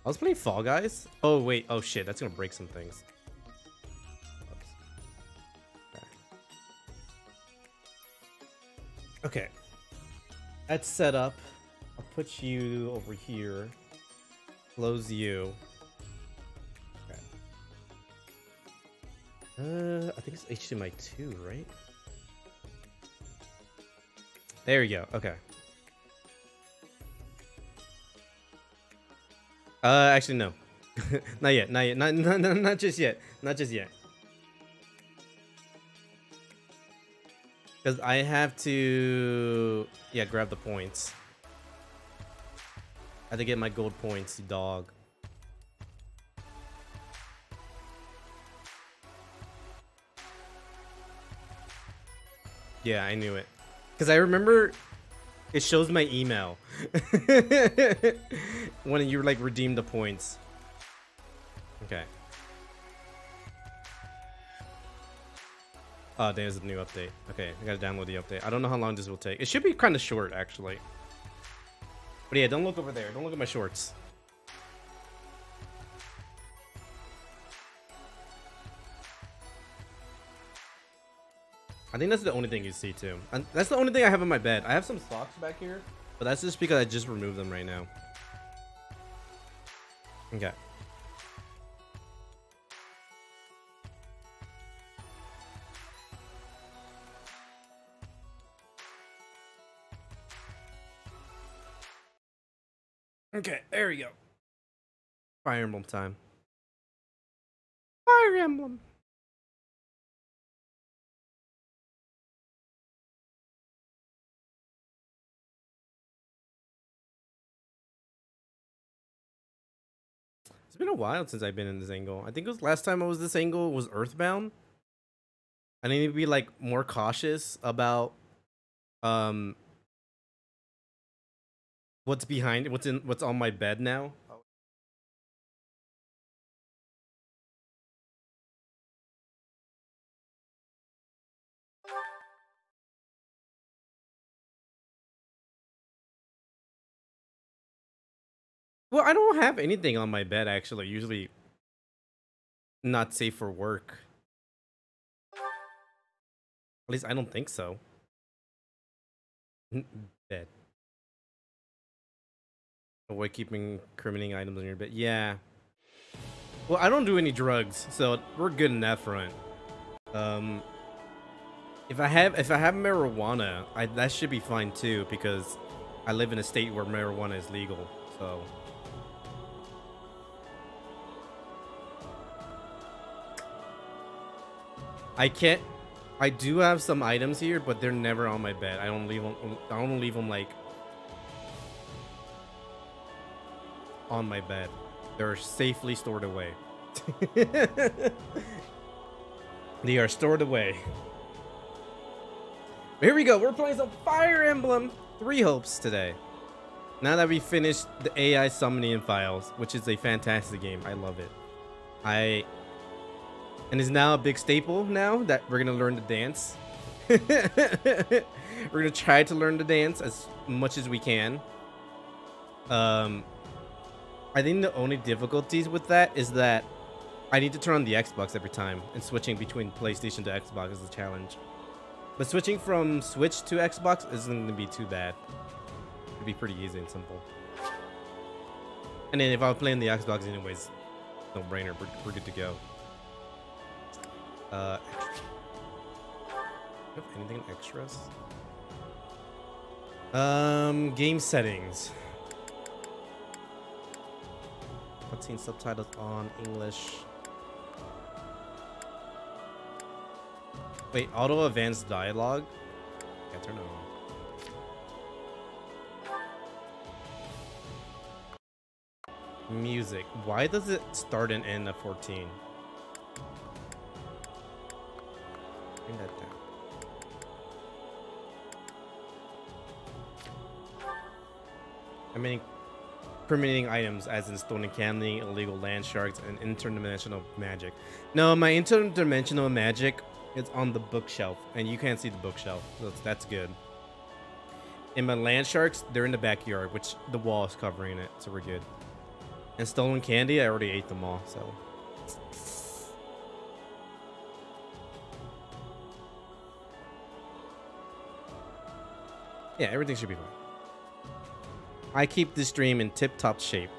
was playing Fall Guys. Oh wait, oh shit, that's gonna break some things. Okay. That's set up. I'll put you over here. Close you. Okay. I think it's HDMI 2, right? There you go. Okay. Actually, no. Not yet. Not yet. Not just yet. Not just yet. Because I have to... Yeah, grab the points. I have to get my gold points, dog. Yeah, I knew it. Because I remember it shows my email when you like redeem the points. Okay. Oh, there's a new update. Okay, I gotta download the update. I don't know how long this will take. It should be kind of short, actually. But yeah, don't look over there. Don't look at my shorts. I think that's the only thing you see, too. And that's the only thing I have in my bed. I have some socks back here, but that's just because I just removed them right now. Okay. Okay, there we go. Fire Emblem time. Fire Emblem. It's been a while since I've been in this angle. I think it was last time I was this angle was Earthbound. I need to be like more cautious about what's behind what's on my bed now. Well, I don't have anything on my bed actually. Usually not safe for work. At least I don't think so. Bed. Avoid keeping incriminating items on your bed. Yeah. Well, I don't do any drugs, so we're good in that front. If I have marijuana, that should be fine too, because I live in a state where marijuana is legal. So. I do have some items here, but they're never on my bed. I don't leave them like on my bed. They're safely stored away. They are stored away. Here we go. We're playing some Fire Emblem 3 Hopes today. Now that we finished the AI summoning files, which is a fantastic game. I love it. And it's now a big staple now that we're gonna learn to dance. We're gonna try to learn to dance as much as we can. I think the only difficulties with that is that I need to turn on the Xbox every time, and switching between PlayStation to Xbox is a challenge. But switching from Switch to Xbox isn't gonna be too bad. It'd be pretty easy and simple. And then if I was playing the Xbox anyways, no brainer, we're good to go. Extra. Do you have anything in extras? Game settings. Cutscene subtitles on English. Wait, auto advanced dialogue? Yeah, turn it on. Music. Why does it start and end at 14? Bring that down. I mean, permitting items as in stolen candy, illegal land sharks, and interdimensional magic. No, my interdimensional magic is on the bookshelf, and you can't see the bookshelf, so that's good. And my land sharks, they're in the backyard, which the wall is covering it, so we're good. And stolen candy, I already ate them all, so. Yeah, everything should be fine. I keep this stream in tip-top shape.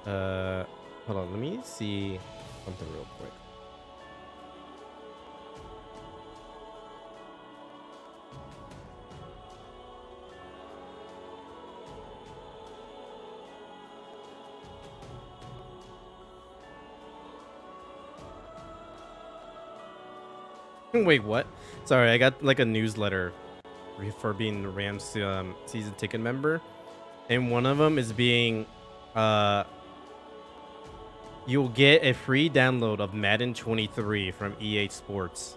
Hold on, let me see something real quick. Wait, what? Sorry, I got like a newsletter for being a Rams season ticket member, and one of them is being you'll get a free download of Madden 23 from EA Sports.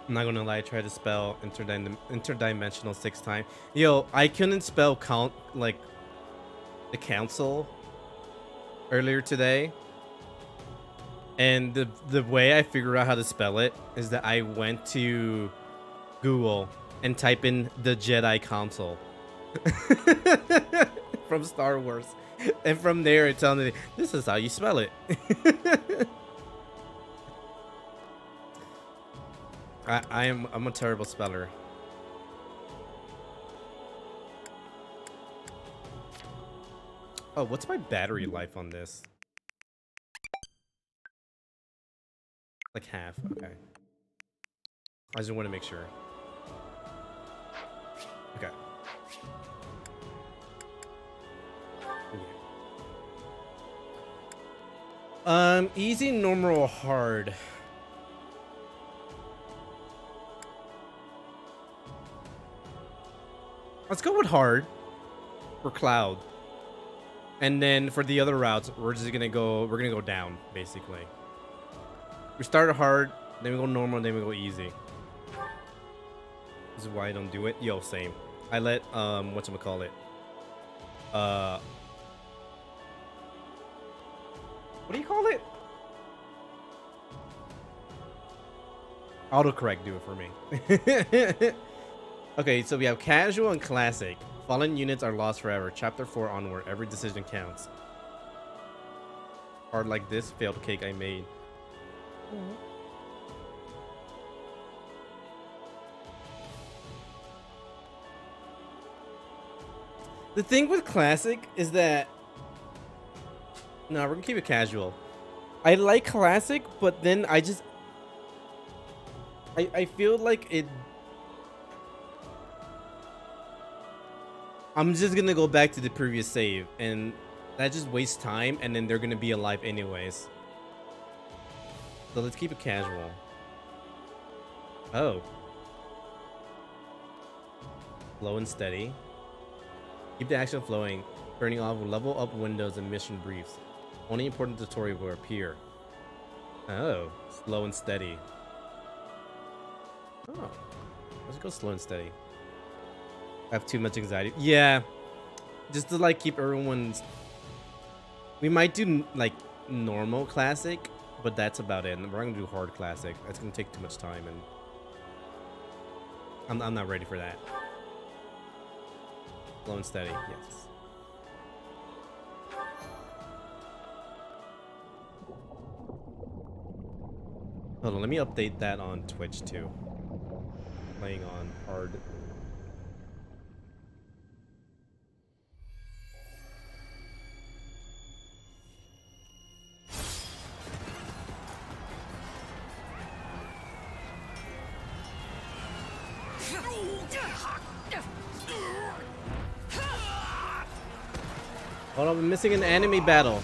I'm not gonna lie, I tried to spell interdimensional 6 times. Yo, I couldn't spell count like the council earlier today. And the way I figured out how to spell it is that I went to Google and type in the Jedi Council from Star Wars. And from there it tells me this is how you spell it. I'm a terrible speller. Oh, what's my battery life on this? Like half. Okay. I just want to make sure. Okay. Easy, normal, or hard. Let's go with hard for Cloud. And then for the other routes, we're gonna go down, basically. We started hard, then we go normal, then we go easy. This is why I don't do it. Yo, same. I let whatchamacallit. What do you call it? Autocorrect do it for me. Okay, so we have casual and classic. Fallen units are lost forever. Chapter 4 onward. Every decision counts. Hard like this failed cake I made. The thing with classic is that no, we're gonna keep it casual. I like classic, but then I feel like it. I'm just gonna go back to the previous save, and that just wastes time, and then they're gonna be alive anyways. So let's keep it casual. Oh. Slow and steady. Keep the action flowing. Turning off level up windows and mission briefs. Only important tutorial will appear. Oh. Slow and steady. Oh. Let's go slow and steady. I have too much anxiety. Yeah. Just to like keep everyone's... We might do like normal classic, but that's about it. And we're gonna do hard classic. That's gonna take too much time, and I'm not ready for that. Slow and steady, yes. Hold on, let me update that on Twitch too. Playing on hard. Hold on, I'm missing an enemy battle.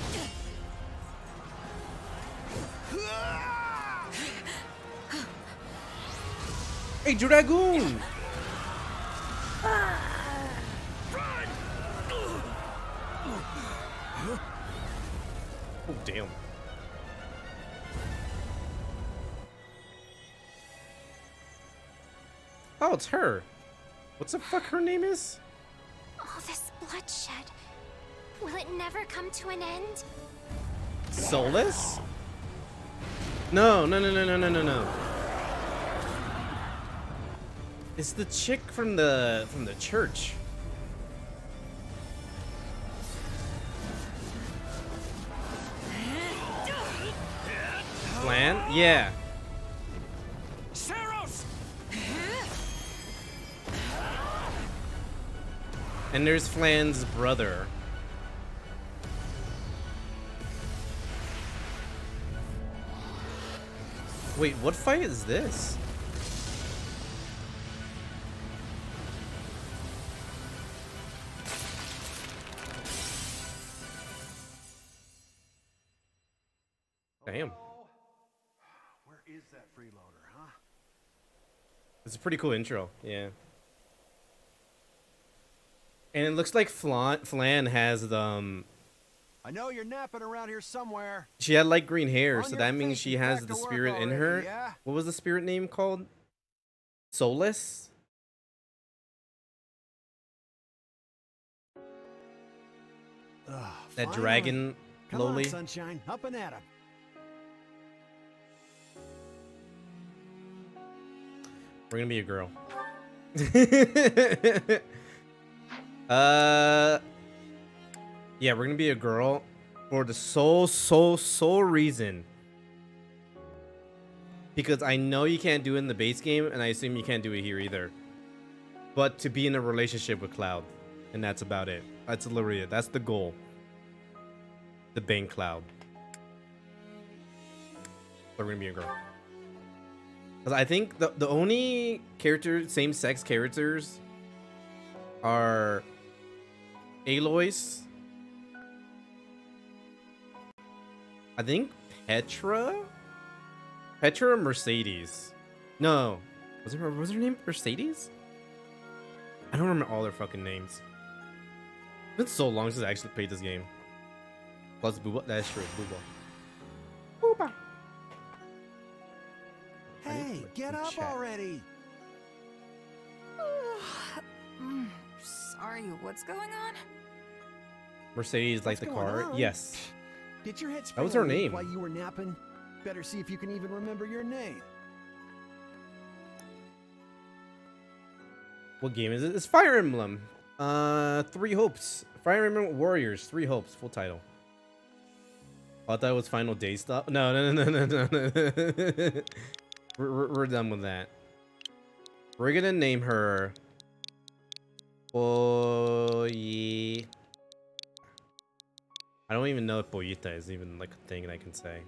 Hey, Dragoon! Oh, damn. Oh, it's her. What's the fuck her name is? All this bloodshed. Will it never come to an end? Soulless? No. It's the chick from the church. Flan? Yeah. And there's Flan's brother. Wait, what fight is this? Damn. Where is that freeloader, huh? It's a pretty cool intro, yeah. And it looks like Flan has the I know you're napping around here somewhere. she had light green hair, On so your that means face she and has back the to work spirit in already, her. yeah? What was the spirit name called? Soulless? That Finally. dragon Come lowly. on, sunshine, up and at 'em. We're gonna be a girl. Yeah, we're gonna be a girl for the sole reason. Because I know you can't do it in the base game, and I assume you can't do it here either. But to be in a relationship with Cloud, and that's about it. That's literally it. That's the goal. The Bang Cloud. So we're gonna be a girl. Because I think the only same-sex characters are Aloys. I think Petra or Mercedes. No. Was her name Mercedes? I don't remember all their fucking names. It's been so long since I actually played this game. Plus Booba. That's true. Booba. Hey, get up already. Sorry, what's going on? Mercedes, like What's the going car. on? Yes. Did your head That was her spin a leak name. while you were napping? Better see if you can even remember your name. What game is it? It's Fire Emblem. 3 Hopes. Fire Emblem Warriors. 3 Hopes. Full title. Oh, I thought it was Final Day stuff. No. We're done with that. We're gonna name her Boy. I don't even know if Boyita is even like a thing that I can say.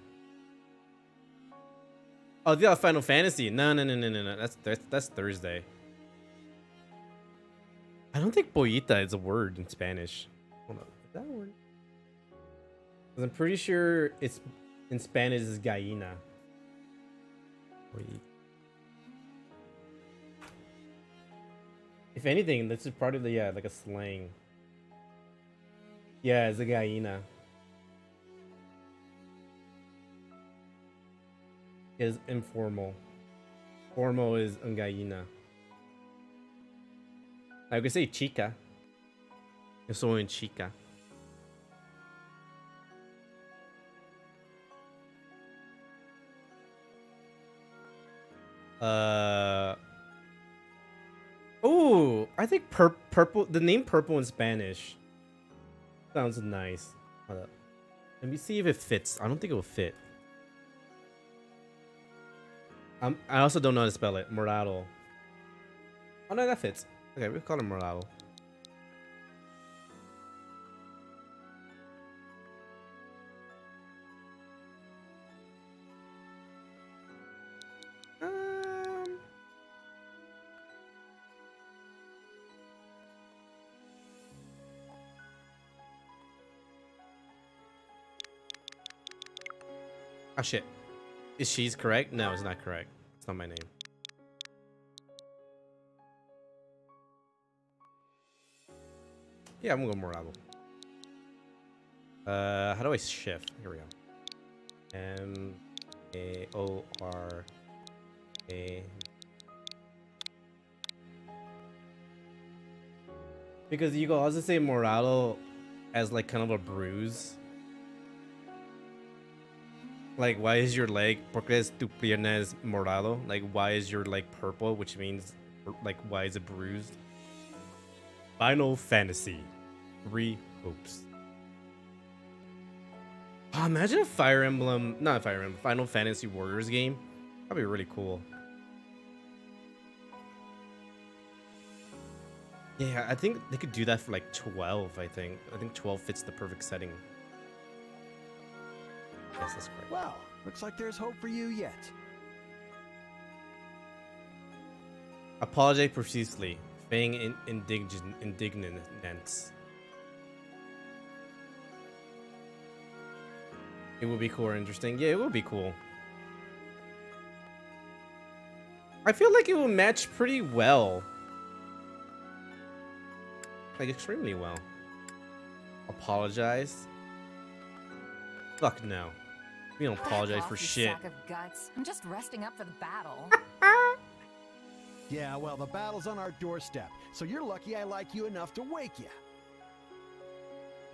Oh, yeah, Final Fantasy. No. That's Thursday. I don't think Boyita is a word in Spanish. Hold on, is that a word? Because I'm pretty sure it's in Spanish is gallina. If anything, this is part of the like a slang. Yeah, it's a gallina. Is informal. Formal is un gallina. I could say chica. Yo soy un chica. Oh, I think purple. The name purple in Spanish sounds nice. Hold up. Let me see if it fits. I don't think it will fit. I also don't know how to spell it. Morado. Oh no, that fits. Okay, we'll call it Morado. Oh shit. Is she's correct? No, it's not correct. It's not my name. Yeah, I'm gonna go Morado. How do I shift? Here we go. M-A-O-R-A. Because you can also say Morado as like kind of a bruise. Like, why is your leg? Porque es tu pierna es morado? Like, why is your leg purple? Which means, like, why is it bruised? Final Fantasy. 3 hopes. Oh, imagine a Fire Emblem, not a Fire Emblem, Final Fantasy Warriors game. That'd be really cool. Yeah, I think they could do that for like 12, I think. I think 12 fits the perfect setting. Yes, that's correct. Well, looks like there's hope for you yet. Apologize profusely. Feign indignance. It would be cool or interesting. Yeah, it would be cool. I feel like it will match pretty well. Like, extremely well. Apologize? Fuck no. We don't apologize for shit. Sack of guts. I'm just resting up for the battle. Yeah, well, the battle's on our doorstep, so you're lucky I like you enough to wake you.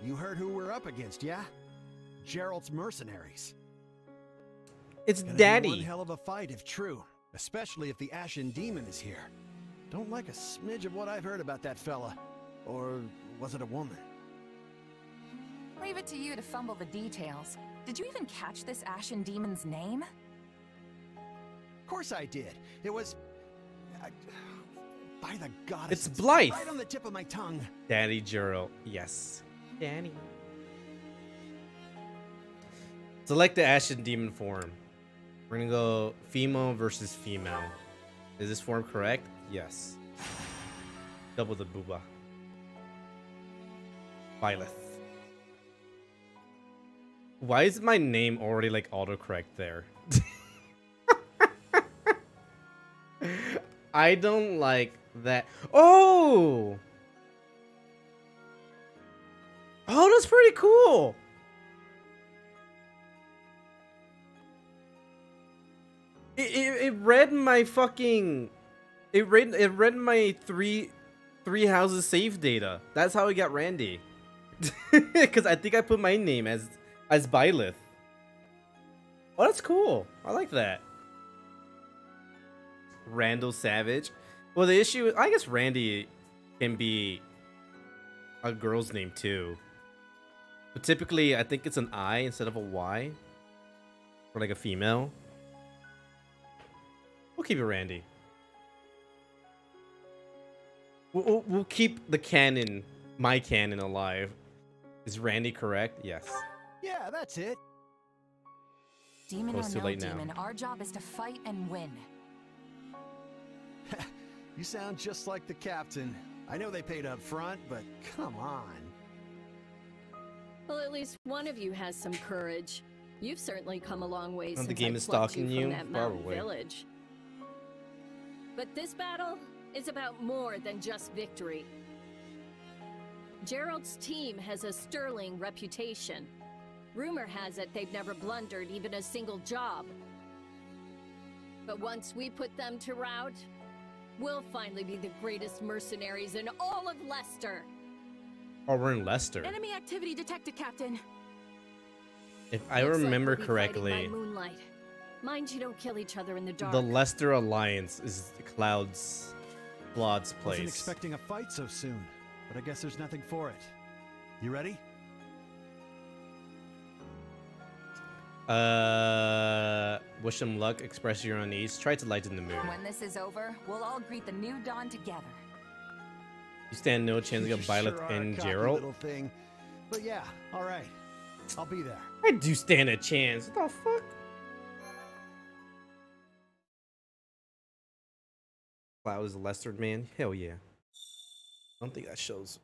You heard who we're up against, yeah? Gerald's mercenaries. It's Gonna Daddy. be one hell of a fight if true, especially if the Ashen Demon is here. Don't like a smidge of what I've heard about that fella. Or was it a woman? Leave it to you to fumble the details. Did you even catch this Ashen Demon's name? Of course I did. It was... by the goddess. It's Blythe. Right on the tip of my tongue. Daddy Gerald. Yes. Danny. Select the Ashen Demon form. We're gonna go female versus female. Is this form correct? Yes. Double the booba. Byleth. Why is my name already like autocorrect there? I don't like that. Oh! Oh, that's pretty cool. It read my fucking... It read my three houses save data. That's how I got Randy. Because I think I put my name as Byleth. Oh, that's cool. I like that. Randall Savage. Well, the issue, I guess Randy can be a girl's name too. But typically, I think it's an I instead of a Y. Or like a female. We'll keep it Randy. We'll keep the canon, my canon, alive. Is Randy correct? Yes. Yeah, that's it. Demon Oh, or it's too no late now. demon, our job is to fight and win. You sound just like the captain. I know they paid up front, but come on. Well, at least one of you has some courage. You've certainly come a long way since The game I is plucked stalking you you? from that mountain Probably. village. But this battle is about more than just victory. Gerald's team has a sterling reputation. Rumor has it they've never blundered even a single job. But once we put them to rout, we'll finally be the greatest mercenaries in all of Leicester. Oh, we're in Leicester. Enemy activity detected, Captain. If I Looks like remember we'll be fighting correctly, by moonlight. Mind you don't kill each other in the dark. the Leicester Alliance is Cloud's Wasn't place. expecting a fight so soon, but I guess there's nothing for it. You ready? Wish them luck. Express your unease. Try to lighten the mood. When this is over, we'll all greet the new dawn together. You stand no chance You against Byleth sure are a and cocky Gerald. little thing. But yeah, all right. I'll be there. I do stand a chance. What the fuck? Cloud is a Leicester man. Hell yeah. I don't think that shows.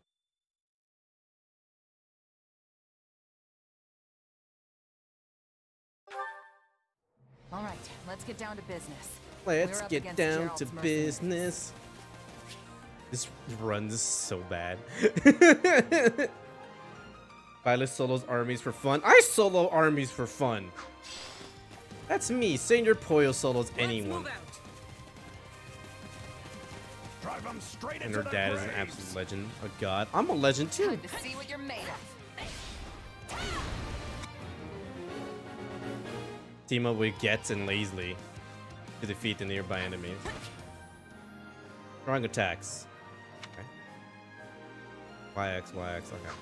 All right, let's get down to business. Let's We're up get against down Gerald's to mercenaries. business. This runs so bad. Violet solos armies for fun. I solo armies for fun. That's me. Send your Poyo solos anyone. Drive 'em straight And into her their dad is an graves. absolute legend. A god. I'm a legend too. Time to see what you're made of. Team up with Getz and Lazily to defeat the nearby enemies. Strong attacks. Okay. YX, okay.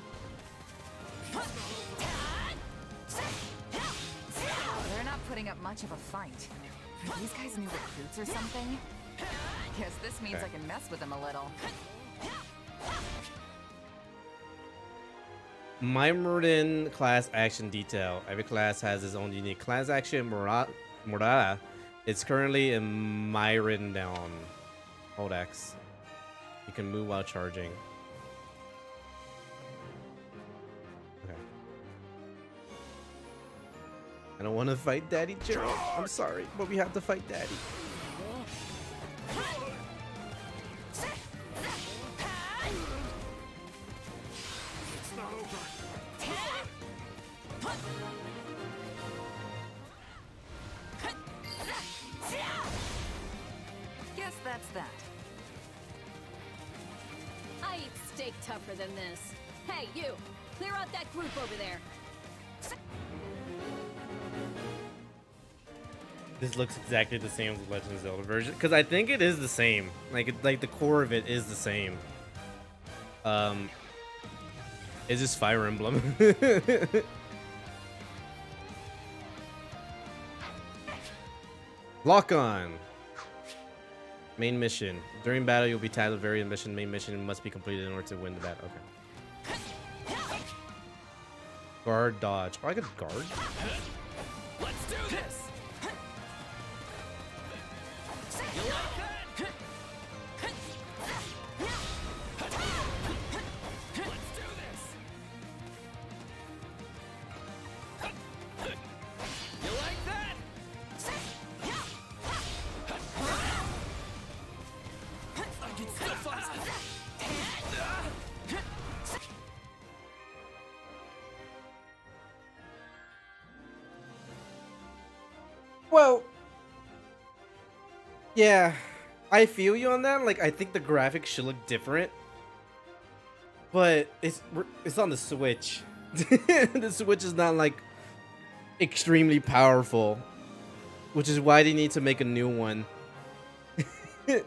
They're not putting up much of a fight. Are these guys new recruits or something? Guess this means Okay. I can mess with them a little. Myrmidon class action detail. Every class has its own unique class action. Morada. It's currently in Myrmidon down. Hold X. You can move while charging. Okay. I don't want to fight Daddy Gerald. I'm sorry, but we have to fight Daddy. It's not over. Guess that's that. I eat steak tougher than this. Hey, you! Clear out that group over there. This looks exactly the same as the Legend of Zelda version, because I think it is the same. Like the core of it is the same. It's just Fire Emblem. Lock on. Main mission. During battle, you'll be tasked with various mission. Main mission must be completed in order to win the battle. Okay. Guard, dodge. Oh, I got guard. Let's do this. You like that? Let's do this. You like that? I can still fight. Well, yeah, I feel you on that. Like, I think the graphics should look different, but it's on the Switch. The Switch is not like extremely powerful, which is why they need to make a new one. Because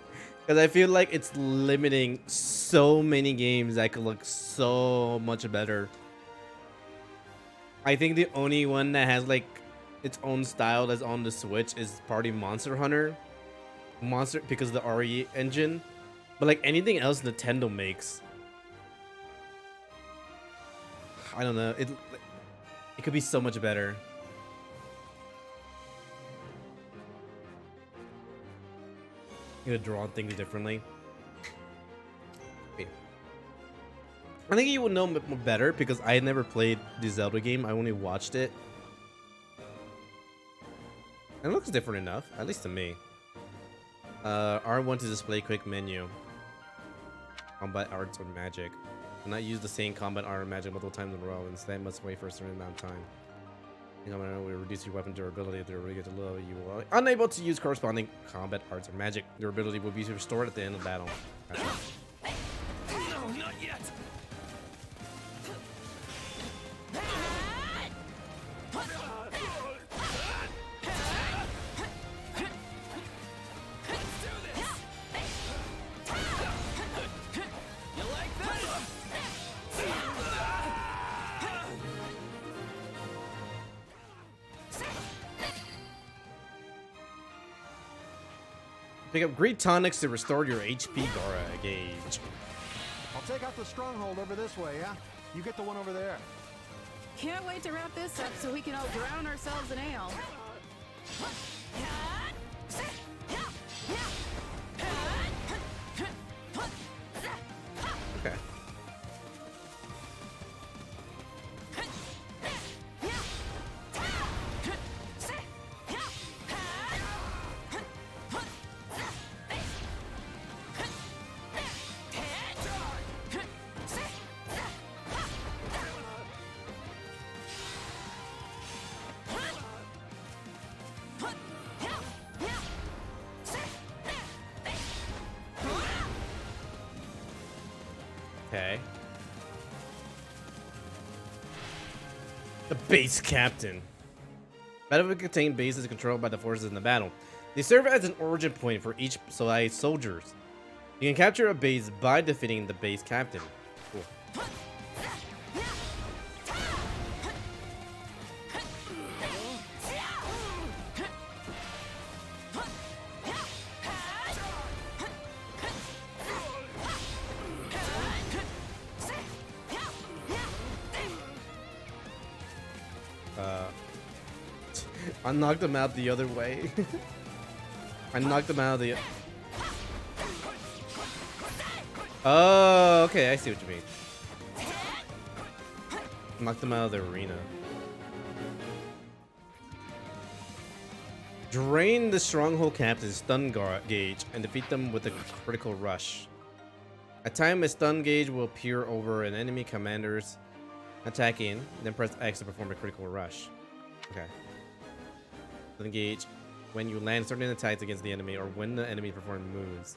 I feel like it's limiting so many games that could look so much better. I think the only one that has like its own style that's on the Switch is probably Monster Hunter. Because of the RE engine. But like anything else Nintendo makes, I don't know. It could be so much better. You could draw on things differently. Wait. I think you would know better because I never played the Zelda game. I only watched it. And it looks different enough, at least to me. R1 to display quick menu. Combat arts or magic. Do not use the same combat art or magic multiple times in a row. Instead, must wait for a certain amount of time. You know, will reduce your weapon durability. If they're really good to low, you will unable to use corresponding combat arts or magic. Durability will be restored at the end of battle. Gotcha. No, not yet. You like that? Pick up Great Tonics to restore your HP Gara gauge. I'll take out the stronghold over this way, yeah? You get the one over there. Can't wait to wrap this up so we can all drown ourselves in ale. Okay. Okay. The base captain. Battlefield contained bases controlled by the forces in the battle. They serve as an origin point for each allied soldiers. You can capture a base by defeating the base captain. Cool. I knocked him out the other way. I knocked him out of the... Oh, okay, I see what you mean. Knocked him out of the arena. Drain the stronghold captain's stun gauge and defeat them with a critical rush. At time, a stun gauge will appear over an enemy commander's attacking, then press X to perform a critical rush. Okay. Stun gauge when you land certain attacks against the enemy or when the enemy performs moves.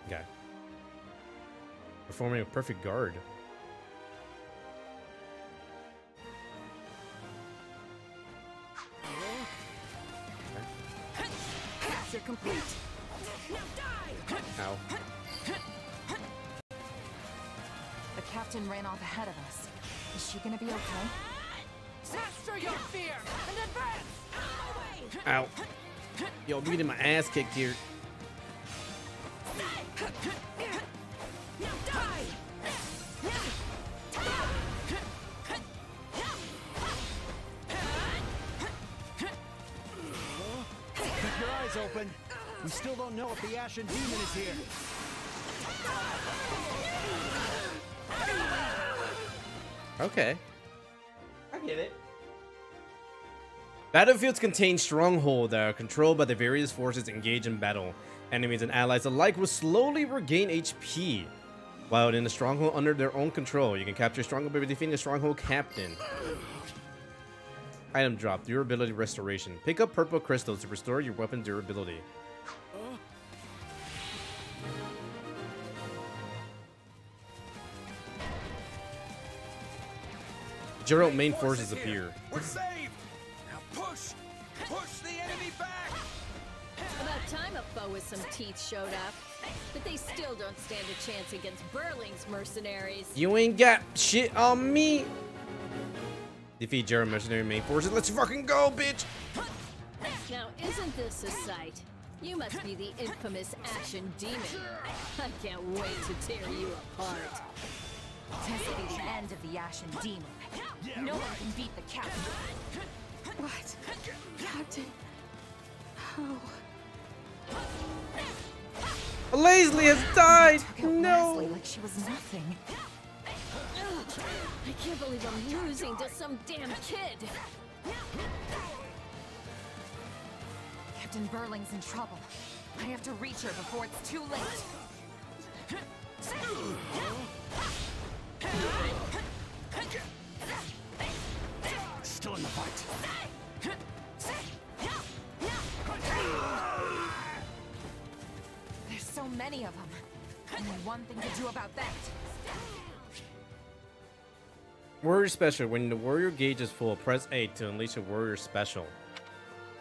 Okay. Performing a perfect guard. Capture complete. Ow. The captain ran off ahead of us. Is she gonna be okay? Master your fear and advance! Ow. Yo, I'm getting my ass kicked here. Keep your eyes open. We still don't know if the Ashen Demon is here. Okay. I get it. Battlefields contain strongholds that are controlled by the various forces engaged in battle. Enemies and allies alike will slowly regain HP. While in the stronghold under their own control, you can capture stronghold by defeating the stronghold captain. Item drop, durability restoration. Pick up purple crystals to restore your weapon durability. Geralt main forces appear. We're saved! Now push! Push the enemy back! About time a foe with some teeth showed up. But they still don't stand a chance against Burling's mercenaries. You ain't got shit on me. Defeat Geralt mercenary main forces. Let's fucking go, bitch! Now, isn't this a sight? You must be the infamous Ashen Demon. I can't wait to tear you apart. This will be the end of the Ashen Demon. No one can beat the captain. What? Captain? How? Leslie has died! Took out No! Leslie like she was nothing. I can't believe I'm losing to some damn kid. Captain Burling's in trouble. I have to reach her before it's too late. Still in the fight. There's so many of them. Only one thing to do about that. Warrior Special. When the warrior gauge is full, press A to unleash a warrior special.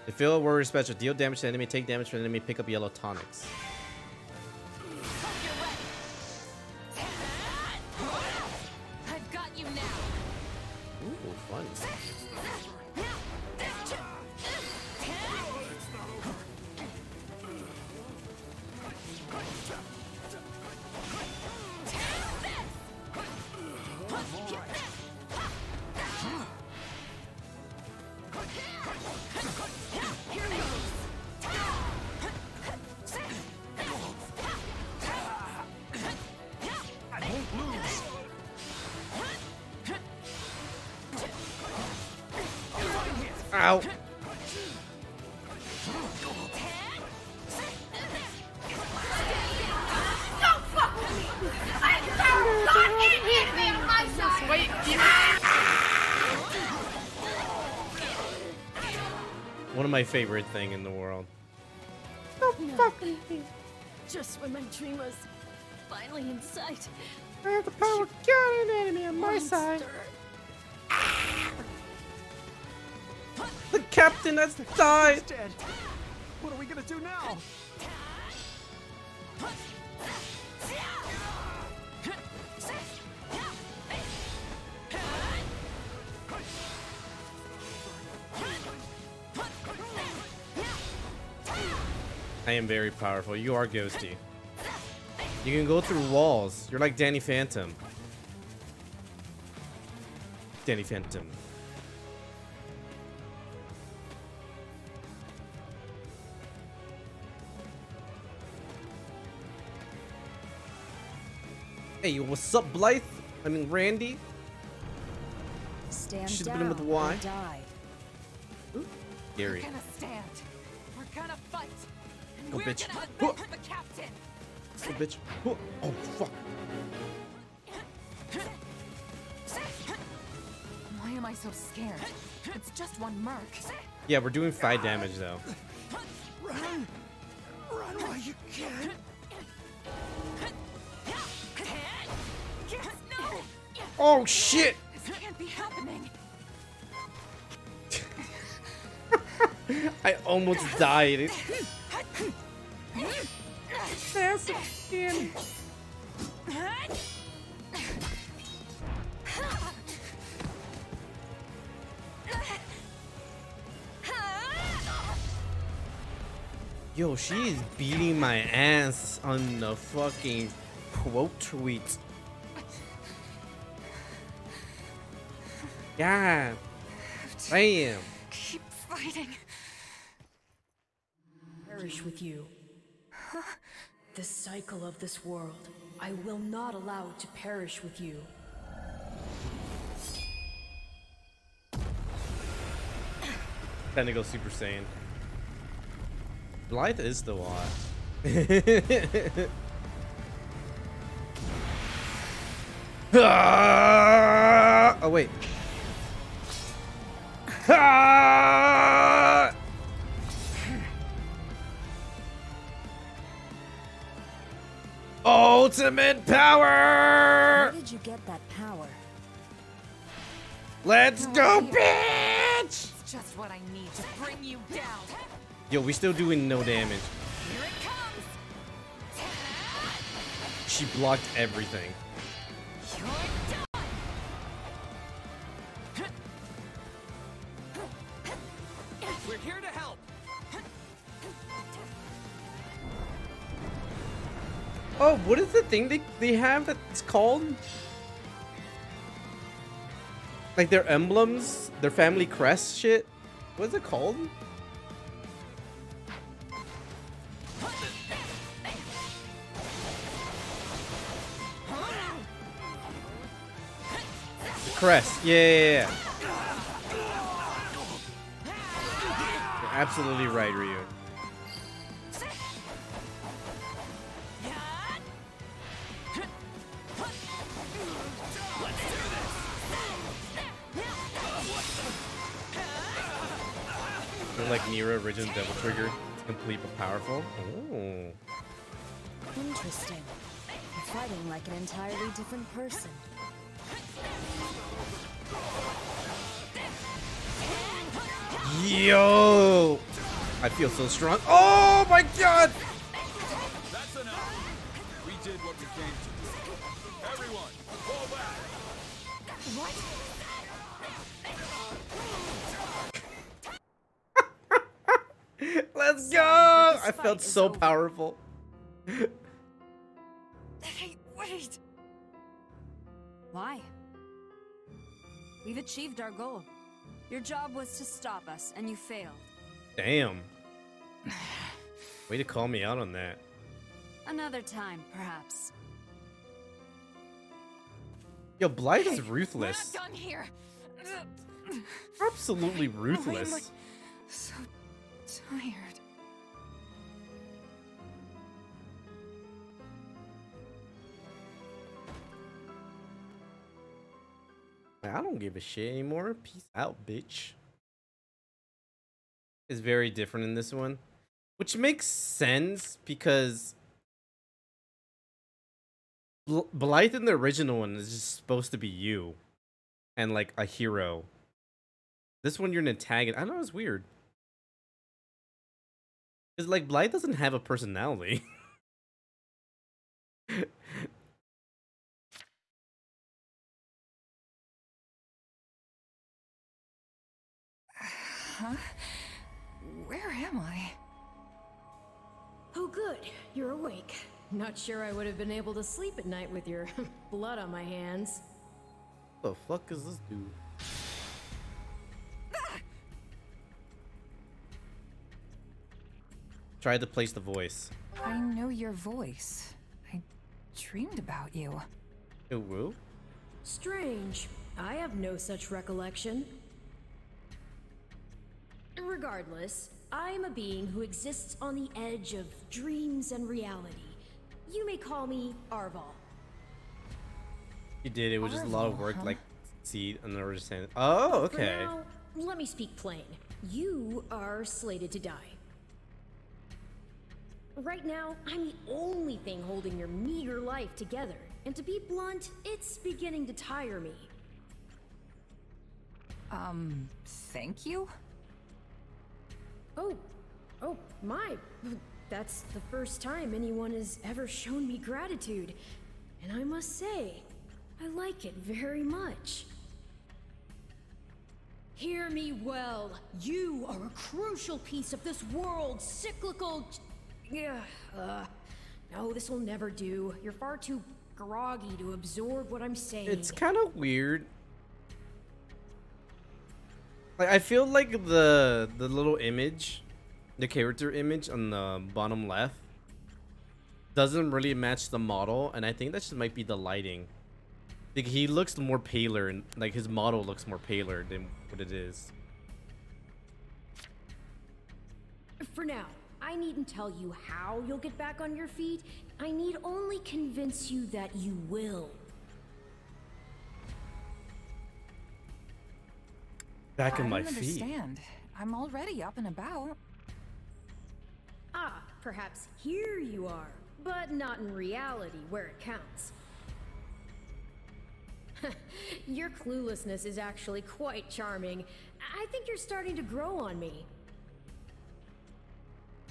To fill a warrior special, deal damage to the enemy, take damage from the enemy, pick up yellow tonics. I've got you now. Ooh, fun. Ow. One of my favorite thing in the world. fucking me. Just when my dream was finally in sight. I have the power to kill an enemy on my side. The captain has died. He's dead. What are we gonna do now? I am very powerful. You are ghosty. You can go through walls. You're like Danny Phantom. Danny Phantom. Hey, what's up, Blythe? I mean, Randy? Stand Should've down been with or Y. die. Ooh, Gary. We're gonna stand. We're gonna fight. And Go, we're bitch. gonna Huh. avenge the captain. Oh, bitch. Oh, fuck. Why am I so scared? It's just one merc. Yeah, we're doing 5 damage, though. Run! Run while you can! No! Oh, shit! This can't be happening. I almost died. That's again. Yo, she is beating my ass on the fucking quote tweet. Yeah. Damn. Keep fighting. Perish with you. The cycle of this world, I will not allow it to perish with you. Time to go Super Saiyan. Blythe is the lot. Oh wait. Ultimate power! Where did you get that power? Let's go, bitch! It's just what I need to bring you down. Yo, we still doing no damage. Here it comes. She blocked everything. You're done. We're here to help. Oh, what is the thing they have that's called? Like their emblems, their family crest shit? What is it called? Crest, yeah. You're absolutely right, Ryu. Like Nero original Devil Trigger. It's complete but powerful. Oh. Interesting. You're fighting like an entirely different person. Yo! I feel so strong. Oh my god! That's enough. We did what we came to do. Everyone, fall back. Let's go! I felt so powerful. Hey, wait. Why? We've achieved our goal. Your job was to stop us, and you failed. Damn. Way to call me out on that. Another time, perhaps. Yo, Blythe is ruthless. We're not done here. Absolutely Why am I ruthless. so tired? I don't give a shit anymore. Peace out, bitch. It's very different in this one. Which makes sense because Blythe in the original one is just supposed to be you and like a hero. This one you're an antagonist. I don't know, it's weird. It's like Blythe doesn't have a personality. Huh? Where am I? Oh good, you're awake. Not sure I would have been able to sleep at night with your blood on my hands. What the fuck is this dude? Try to place the voice. I know your voice. I dreamed about you. Oh, woo? Strange. I have no such recollection. Regardless, I am a being who exists on the edge of dreams and reality. You may call me Arval. You did. It was just a lot of work, huh? like, see, and understand. Oh, For okay. now, let me speak plain. You are slated to die. Right now, I'm the only thing holding your meager life together. And to be blunt, it's beginning to tire me. Thank you? Oh, my. That's the first time anyone has ever shown me gratitude. And I must say, I like it very much. Hear me well. You are a crucial piece of this world's cyclical... no, this will never do. You're far too groggy to absorb what I'm saying. It's kind of weird. Like, I feel like the little image, the character image on the bottom left, doesn't really match the model, and I think that just might be the lighting. Like, he looks more paler, and like his model looks more paler than what it is. For now, I needn't tell you how you'll get back on your feet. I need only convince you that you will. Back on my I don't feet. understand. I'm already up and about. Ah, perhaps here you are, but not in reality where it counts. Your cluelessness is actually quite charming. I think you're starting to grow on me.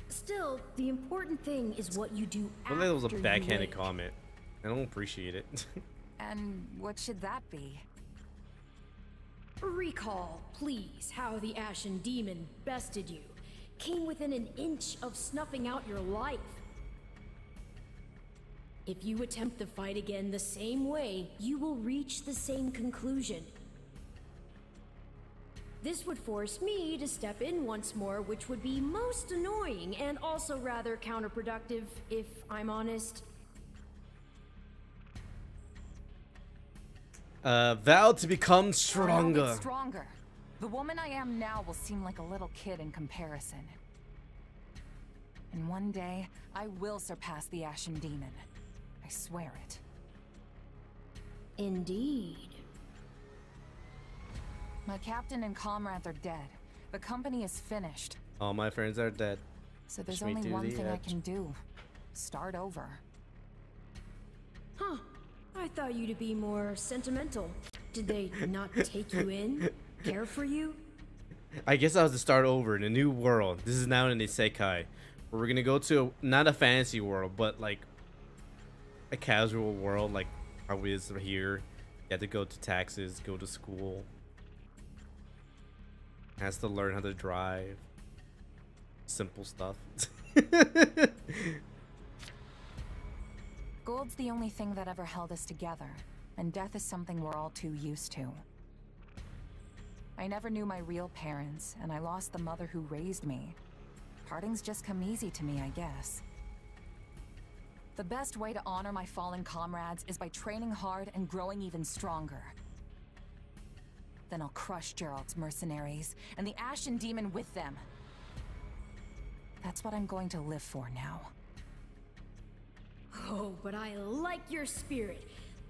Still, the important thing is what you do I after think that was a you backhanded wake. comment. I don't appreciate it. And what should that be? Recall, please, how the Ashen Demon bested you. Came within an inch of snuffing out your life. If you attempt the fight again the same way, you will reach the same conclusion. This would force me to step in once more, which would be most annoying and also rather counterproductive, if I'm honest. Vow to become I'll stronger. get stronger. The woman I am now will seem like a little kid in comparison. And one day, I will surpass the Ashen Demon. I swear it. Indeed. My captain and comrades are dead. The company is finished. All my friends are dead. So there's Push me only to one the thing I edge. can do. Start over. Huh. I thought you to be more sentimental. Did they not take you in? Care for you? I guess I have to start over in a new world. This is now in the Isekai, where we're gonna go to not a fantasy world, but like a casual world, like how it is here. You have to go to taxes, go to school. Has to learn how to drive. Simple stuff. Gold's the only thing that ever held us together, and death is something we're all too used to. I never knew my real parents, and I lost the mother who raised me. Parting's just come easy to me, I guess. The best way to honor my fallen comrades is by training hard and growing even stronger. Then I'll crush Gerald's mercenaries, and the Ashen Demon with them. That's what I'm going to live for now. Oh, but I like your spirit,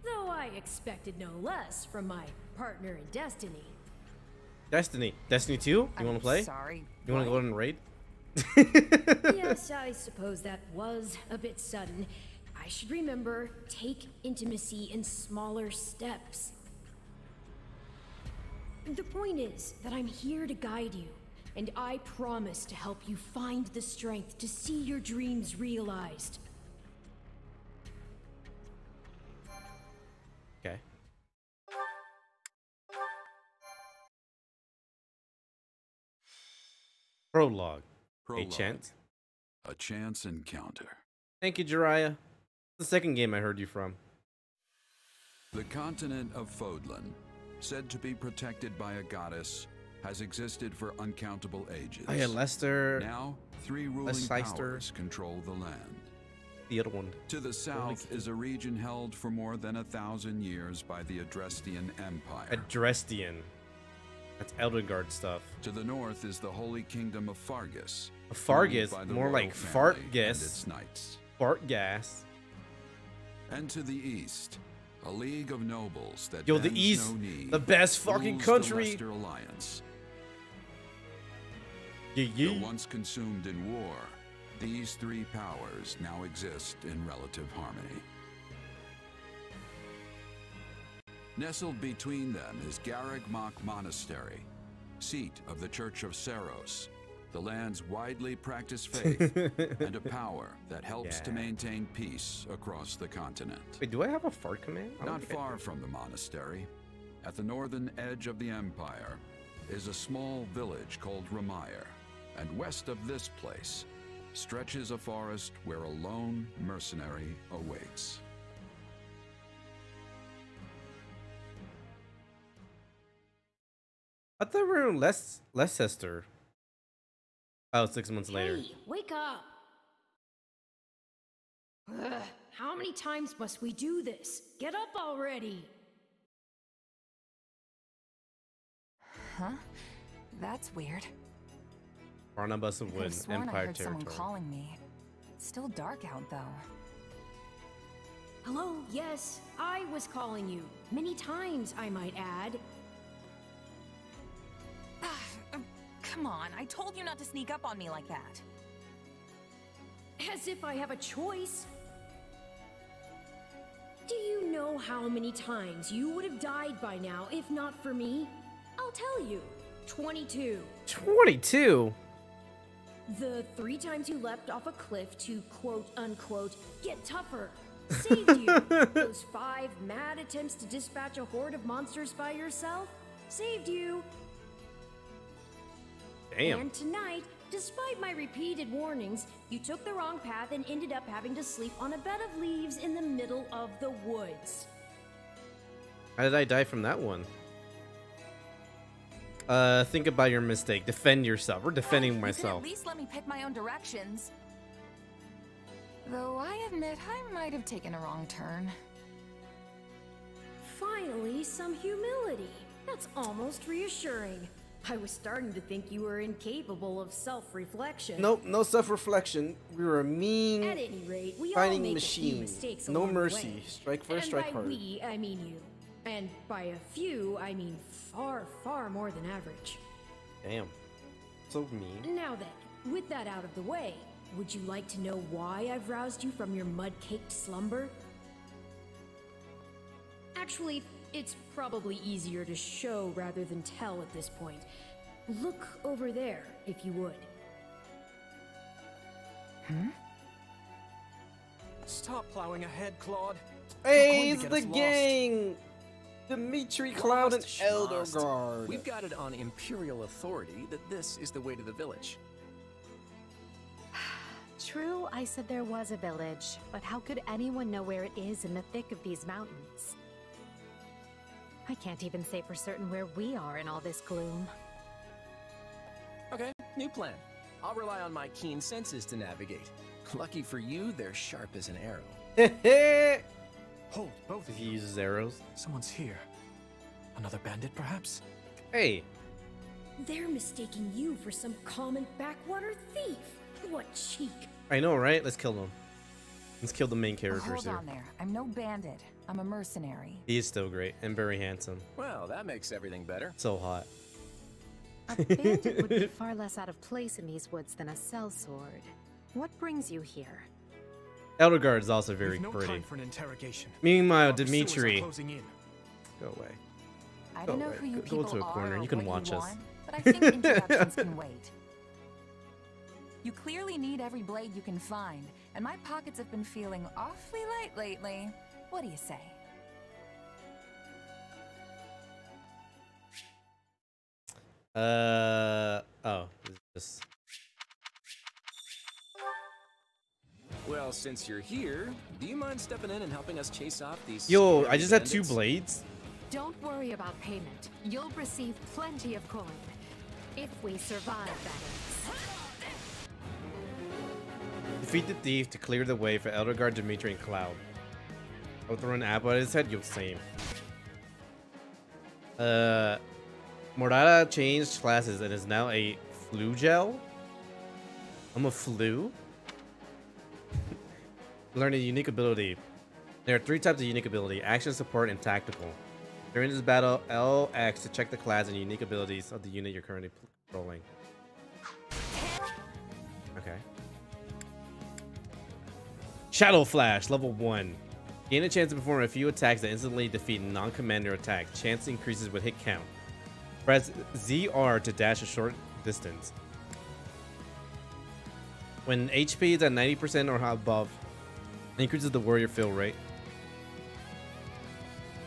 though I expected no less from my partner in destiny. Destiny 2? You want to play? Sorry. You want to what? go ahead and raid? Yes, I suppose that was a bit sudden. I should remember, take intimacy in smaller steps. The point is that I'm here to guide you, and I promise to help you find the strength to see your dreams realized. Okay. Prologue. A chance. A chance encounter. Thank you, Jiraiya. The second game I heard you from. The continent of Fodlan, said to be protected by a goddess, has existed for uncountable ages. Oh yeah, Lester. Now, 3 ruling powers control the land. The other one. To the south is a region held for more than 1,000 years by the Adrestian Empire. Adrestian. That's Eldegard stuff. To the north is the Holy Kingdom of Fargus. Fargus, ruled by the more royal like family fart and gas. its knights. Fart gas. And to the east, a league of nobles that Yo, the bends East, no knee, the best fucking rules country. The Lester Alliance. Yeah. Though once consumed in war, these 3 powers now exist in relative harmony. Nestled between them is Garreg-Mach Monastery, seat of the Church of Saros, the land's widely practiced faith, and a power that helps to maintain peace across the continent. Wait, do I have a fart command? Not far from the monastery, at the northern edge of the empire, is a small village called Ramire, and west of this place stretches a forest where a lone mercenary awaits. I thought we were in Leicester. Oh, 6 months later. Hey, wake up! Ugh, how many times must we do this? Get up already! Huh? That's weird. Barnabas of I Wood, could've sworn I Empire heard someone territory. calling me. It's still dark out though. Hello, yes, I was calling you. Many times, I might add. Come on, I told you not to sneak up on me like that. As if I have a choice. Do you know how many times you would have died by now if not for me? I'll tell you. 22. 22? The 3 times you leapt off a cliff to quote-unquote get tougher saved you. Those 5 mad attempts to dispatch a horde of monsters by yourself saved you. Damn. And tonight, despite my repeated warnings, you took the wrong path and ended up having to sleep on a bed of leaves in the middle of the woods. How did I die from that one? Think about your mistake. Defend yourself. We're defending You myself. can at least let me pick my own directions. Though I admit I might have taken a wrong turn. Finally, some humility. That's almost reassuring. I was starting to think you were incapable of self-reflection. Nope, no self-reflection. We were a mean At any rate, we all fighting make a few machine. mistakes No along the mercy. way. Strike first, And strike by hard. we, I mean you. And by a few, I mean far, far more than average. Damn. So mean. Now then, with that out of the way, would you like to know why I've roused you from your mud-caked slumber? Actually, it's probably easier to show rather than tell at this point. Look over there, if you would. Stop plowing ahead, Claude. Hey, You're it's going to the get us gang! Dimitri, Cloud, and Lost, Eldegard. We've got it on Imperial authority that this is the way to the village. True, I said there was a village, but how could anyone know where it is in the thick of these mountains? I can't even say for certain where we are in all this gloom. Okay, new plan. I'll rely on my keen senses to navigate. Lucky for you, they're sharp as an arrow. Hold, both of He you. uses arrows. Someone's here. Another bandit, perhaps? Hey. They're mistaking you for some common backwater thief. What cheek. I know, right? Let's kill them. Let's kill the main Oh, characters hold here. on there. I'm no bandit. I'm a mercenary. He is still great and very handsome. Well, that makes everything better. So hot. A bandit would be far less out of place in these woods than a sellsword. What brings you here? Elder Guard is also very no pretty. time for an interrogation. Meanwhile, Our pursuers are Dimitri, closing in. go away. I don't know who you people Go to a corner. are or You can what watch us. want, but I think introductions can wait. You clearly need every blade you can find, and my pockets have been feeling awfully light lately. What do you say? Oh, this. Well, since you're here, do you mind stepping in and helping us chase off these? Yo, scary I just had 2 bandits? blades. Don't worry about payment. You'll receive plenty of coin. If we survive, that is. Defeat the thief to clear the way for Elder Guard, Dimitri, and Cloud. I'll throw an apple at his head, you'll see him. Morada changed classes and is now a flu gel. I'm a flu. Learn a unique ability. There are 3 types of unique ability: action, support, and tactical. During this battle, LX to check the class and unique abilities of the unit you're currently controlling. Okay. Shadow Flash, level 1. Gain a chance to perform a few attacks that instantly defeat non-commander attacks. Chance increases with hit count. Press ZR to dash a short distance. When HP is at 90% or above, it increases the warrior fill rate.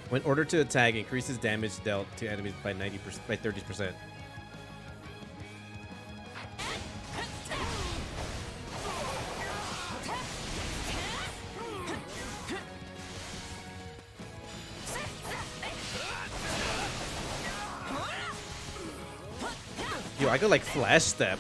When ordered to attack, increases damage dealt to enemies by 30%. Yo, I could like flash step.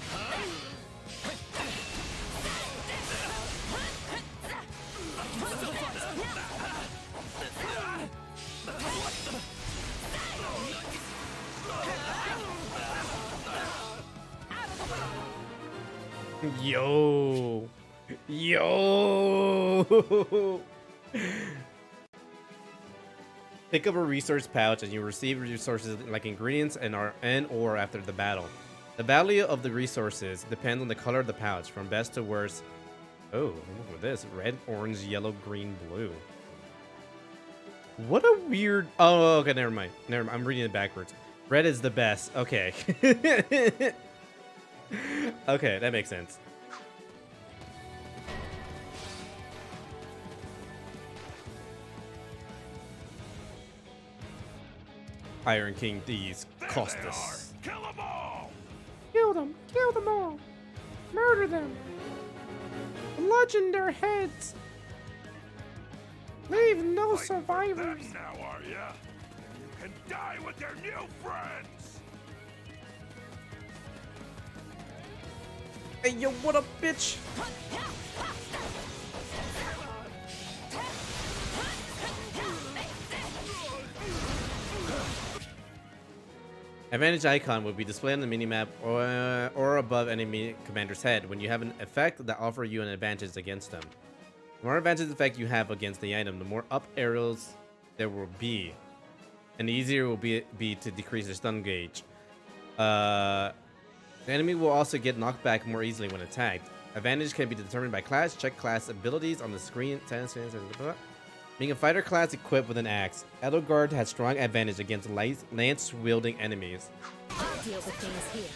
Yo. Yo. Pick up a resource pouch and you receive resources like ingredients and or after the battle. The value of the resources depends on the color of the pouch, from best to worst. Oh, look at this. Red, orange, yellow, green, blue. What a weird... Oh, okay, never mind. I'm reading it backwards. Red is the best. Okay. Okay, that makes sense. Iron King thieves cost us. Kill them all! Kill them! Kill them all! Murder them! Bludgeon their heads! Leave no survivors! Them now, are ya? You can die with your new friends! Hey, yo, what up, bitch? Advantage icon will be displayed on the minimap or above enemy commander's head when you have an effect that offers you an advantage against them. The more advantage effect you have against the item, the more up arrows there will be, and the easier it will be to decrease their stun gauge. The enemy will also get knocked back more easily when attacked. Advantage can be determined by class. Check class abilities on the screen. Being a fighter class equipped with an axe, Edelgard has strong advantage against lance-wielding enemies. I'll deal with things here.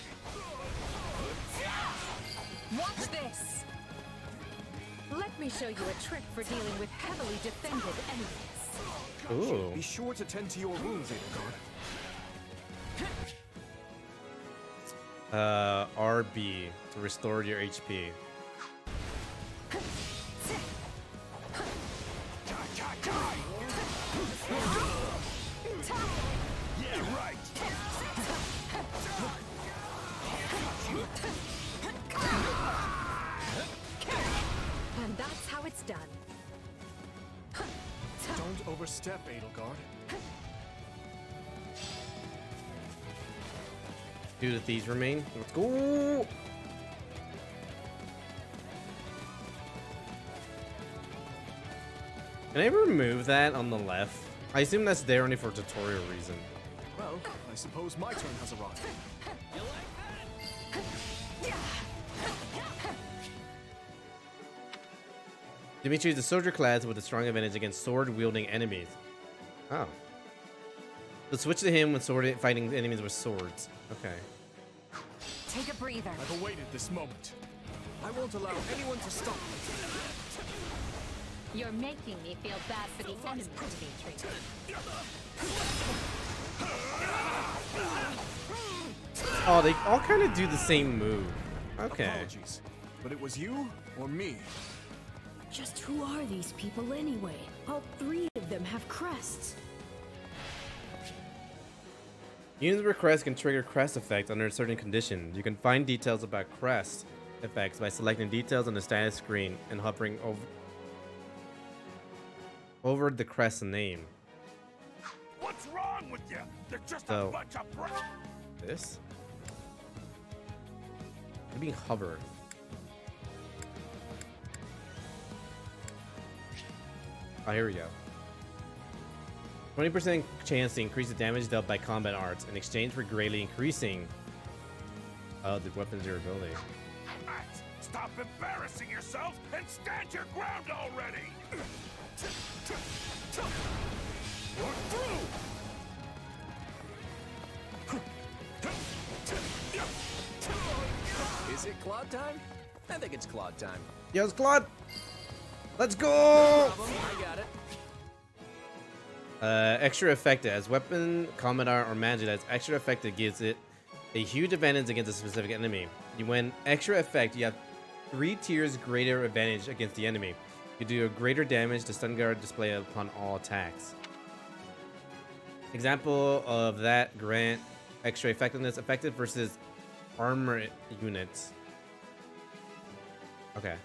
Watch this! Let me show you a trick for dealing with heavily defended enemies. Ooh. Be sure to tend to your wounds, Edelgard. RB to restore your HP. Yeah, right! And that's how it's done. Don't overstep, Edelgard. Do the thieves remain? Let's go! Can I remove that on the left? I assume that's there only for tutorial reason. Well, I suppose my turn has arrived. Dimitri is a soldier class with a strong advantage against sword-wielding enemies. Oh. So switch to him when fighting enemies with swords. Okay. Take a breather. I've awaited this moment. I won't allow anyone to stop me. You're making me feel bad for the enemy, Dimitri. Oh, they all kind of do the same move. Okay. Apologies, but it was you or me. Just who are these people anyway? All three of them have crests. Units with crest can trigger crest effects under certain conditions. You can find details about crest effects by selecting details on the status screen and hovering over the crest name. What's wrong with you? They're just So, a bunch of this? They're being hovered. Oh, here we go. 20% chance to increase the damage dealt by combat arts in exchange for greatly increasing the weapon's durability. Stop embarrassing yourselves and stand your ground already! You're through! Is it Claude time? I think it's Claude time. Yes, Claude! Let's go! No problem, I got it. Extra effective. As weapon, combat art, or magic that's extra effective gives it a huge advantage against a specific enemy. When extra effect, you have 3 tiers greater advantage against the enemy. You do a greater damage to stun guard display upon all attacks. Example of that: grant extra effectiveness, effective versus armor units. Okay.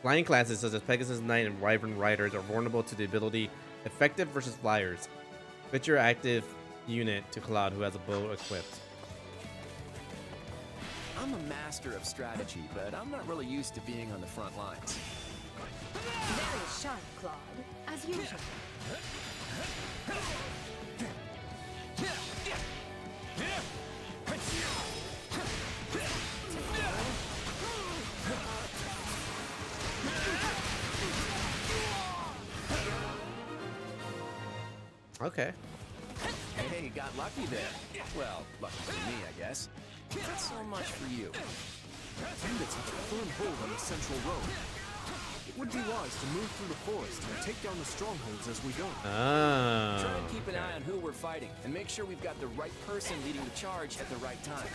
Flying classes such as Pegasus Knight and Wyvern Riders are vulnerable to the ability effective versus flyers. Fit your active unit to Claude, who has a bow equipped. I'm a master of strategy, but I'm not really used to being on the front lines. Very sharp, Claude, as usual. Okay. Hey, you got lucky there. Well, lucky for me, I guess. Not so much for you. Bandits have a firm hold on the central road. It would be wise to move through the forest and take down the strongholds as we go. Ah. Try and keep an eye on who we're fighting, and make sure we've got the right person leading the charge at the right time.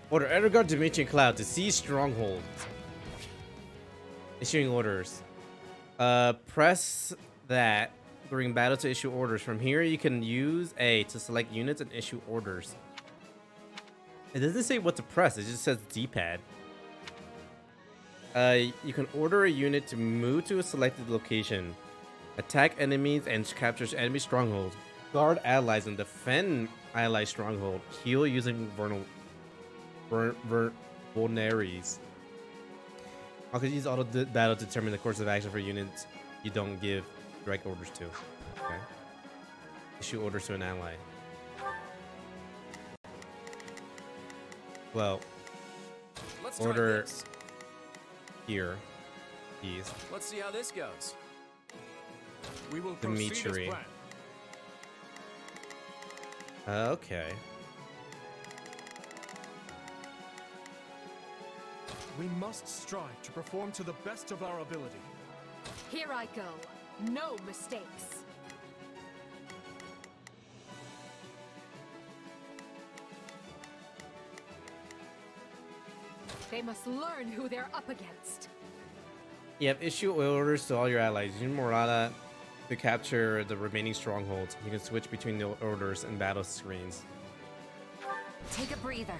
Order Edgar, Dimitri, and Cloud to seize strongholds. Issuing orders. Press that during battle to issue orders. From here, you can use A to select units and issue orders. It doesn't say what to press. It just says D-pad. You can order a unit to move to a selected location, attack enemies and capture enemy strongholds, guard allies and defend ally stronghold, heal using vulneraries. I could use auto battle to determine the course of action for units you don't give direct orders to. Okay. Issue orders to an ally. Well, Let's try order this. here, please. Let's see how this goes. We will proceed as Dimitri. planned. Okay. We must strive to perform to the best of our ability. Here I go. No mistakes. They must learn who they're up against. You have issue orders to all your allies. Use Morada to capture the remaining strongholds. You can switch between the orders and battle screens. Take a breather.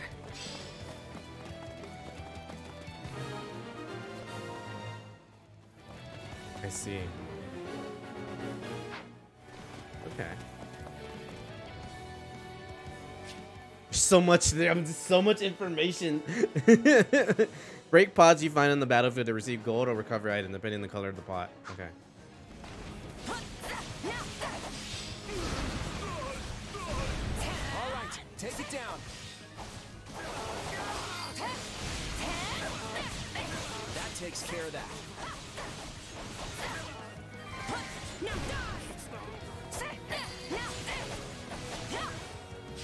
I see. Okay. So much there. So much information. Break pods you find on the battlefield to receive gold or recover item, depending on the color of the pot. Okay. All right, take it down. takes care of that.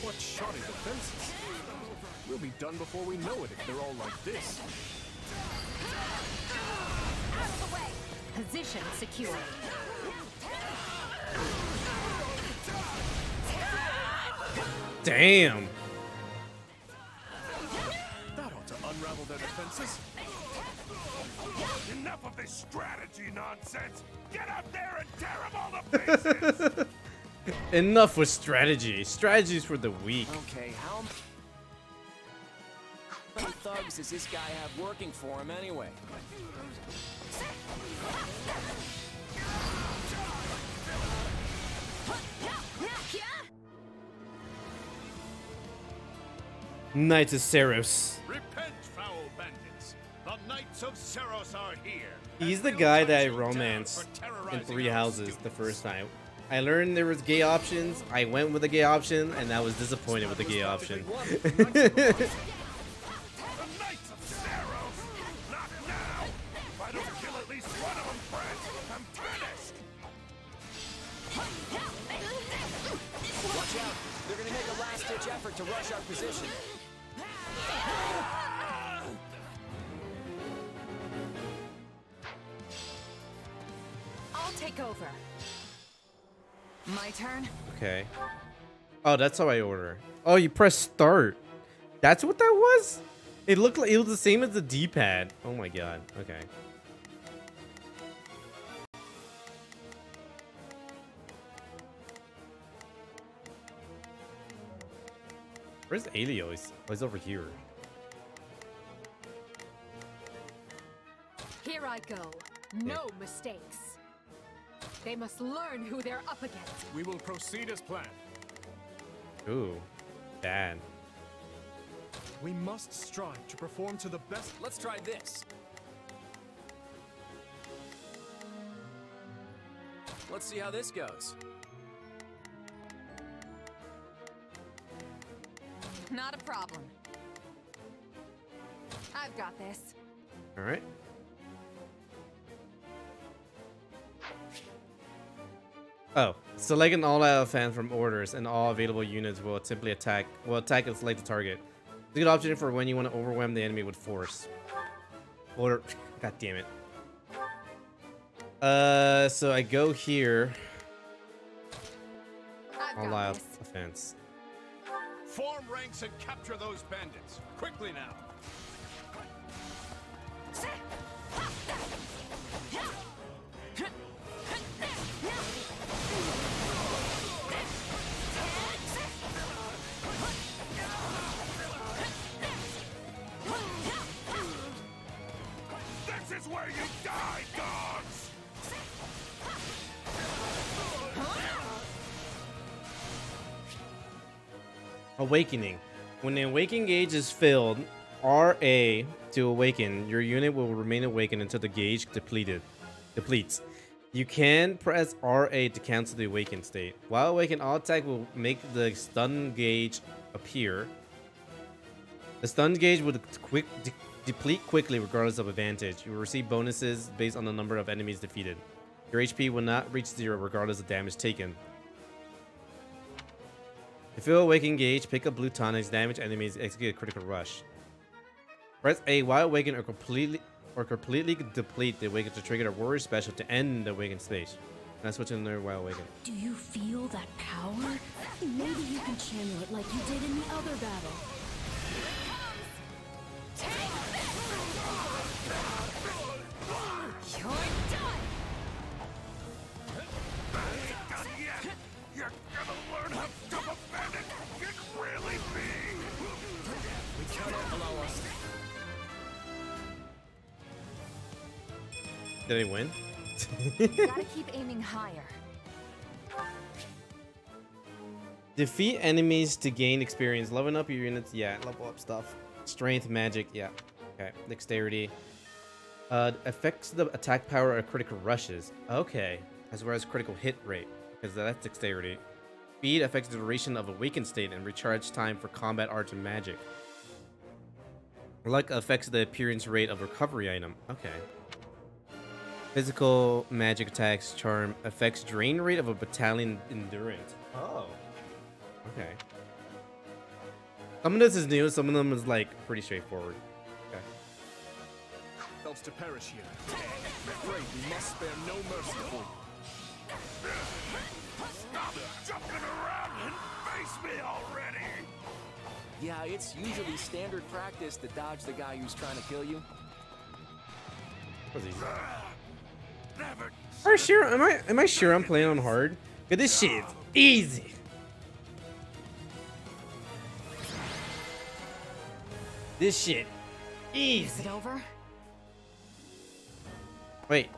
What shoddy defenses? We'll be done before we know it if they're all like this. Out of the way! Position secure. Damn. That ought to unravel their defenses. Enough of this strategy nonsense! Get up there and tear them all to pieces! Enough with strategy. Strategy's for the weak. Okay, how many thugs does this guy have working for him anyway? Knights of Seros. Repent, foul bandits! The Knights of Seros are here! He's the guy that I romanced in 3 Houses the first time. I learned there was gay options. I went with the gay option, and I was disappointed with the gay option. The Knights of Seros! Not now! If I don't kill at least one of them, friends, I'm finished! Watch out! They're gonna make a last-ditch effort to rush our position. I'll take over. My turn? Okay. Oh, that's how I order. Oh, you press start. That's what that was? It looked like it was the same as the D-pad. Oh my god. Okay. Where's Alio? He's over here. Here I go. No mistakes. They must learn who they're up against. We will proceed as planned. Ooh. Bad. We must strive to perform to the best. Let's try this. Let's see how this goes. Not a problem. I've got this. Alright. Oh, select an all-out fan from orders, and all available units will simply attack. Will attack and select the target. It's a good option for when you want to overwhelm the enemy with force. Order. God damn it. So I go here. All-out offense. Form ranks and capture those bandits. Quickly now. This is where you die, dogs! Awakening. When the awakening gauge is filled, RA to awaken, your unit will remain awakened until the gauge depletes. You can press RA to cancel the awakened state. While awakened, all attack will make the stun gauge appear. The stun gauge will deplete quickly regardless of advantage. You will receive bonuses based on the number of enemies defeated. Your HP will not reach 0 regardless of damage taken. To fill awakened gauge, pick up blue tonics, damage enemies, execute a critical rush. Press A while awakened or completely deplete the awakened to trigger a warrior special to end the awakened stage. That's what's in there while awakened. Do you feel that power? Maybe you can channel it like you did in the other battle. You're done! You're gonna learn how tough a bandit can really be! We cannot allow us. Did I win? Gotta keep aiming higher. Defeat enemies to gain experience. Leveling up your units. Yeah, level up stuff. Strength, magic. Yeah. Okay. Dexterity. Affects the attack power of critical rushes. Okay. As well as critical hit rate. Because that's dexterity. Speed affects the duration of awakened state and recharge time for combat arts and magic. Luck affects the appearance rate of recovery item. Okay. Physical magic attacks charm affects drain rate of a battalion endurance. Oh. Okay. Some of this is new, some of them is like pretty straightforward. Okay. Else to perish here. I'm afraid we must spare no mercy for you. Stop jumping around and face me already! Yeah, it's usually standard practice to dodge the guy who's trying to kill you. That was easy. Never. Are you sure? Am I sure I'm playing on hard? Cause this shit is easy. This shit easy. Is it over? Wait.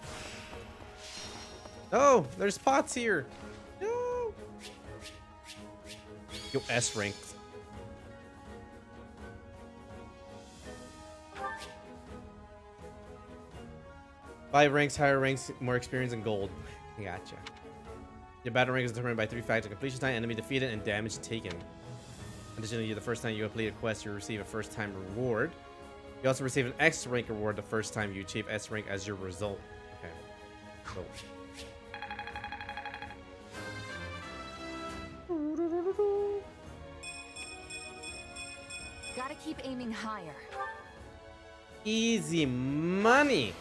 Oh, there's pots here. No. Yo, S ranked. Five ranks, higher ranks, more experience, and gold. Gotcha. Your battle rank is determined by 3 factors: completion time, enemy defeated, and damage taken. Additionally, the first time you complete a quest, you receive a first-time reward. You also receive an X rank reward the first time you achieve S rank as your result. Okay. Cool. Gotta keep aiming higher. Easy money.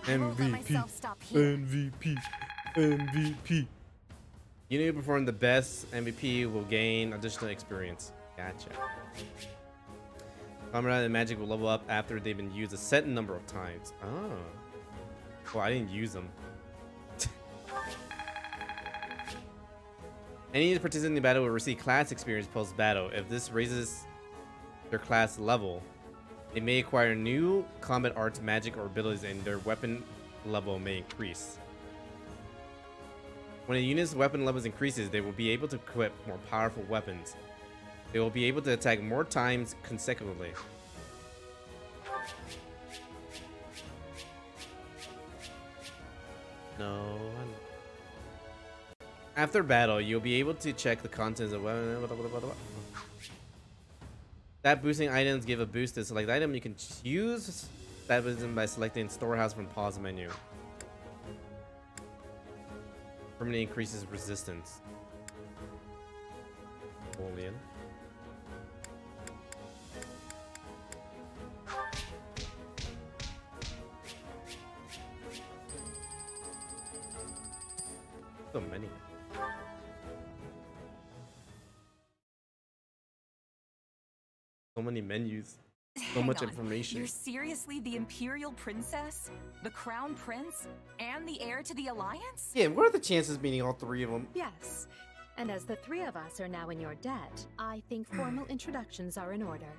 I won't let myself stop here. MVP. MVP. You need to perform the best. MVP will gain additional experience. Gotcha. Comrade and magic will level up after they've been used a set number of times. Oh. Well, I didn't use them. Any participant in the battle will receive class experience post-battle. If this raises their class level, they may acquire new combat arts, magic, or abilities, and their weapon level may increase. When a unit's weapon levels increases, they will be able to equip more powerful weapons. They will be able to attack more times consecutively. No. After battle, you'll be able to check the contents of that boosting items give a boost to select item. You can use that wisdom by selecting storehouse from pause menu. Permanently increases resistance. Boolean. So many. So many menus. So much information. You're seriously the Imperial Princess? The Crown Prince? And the heir to the Alliance? Yeah, what are the chances of meeting all three of them? Yes. And as the three of us are now in your debt, I think formal introductions are in order.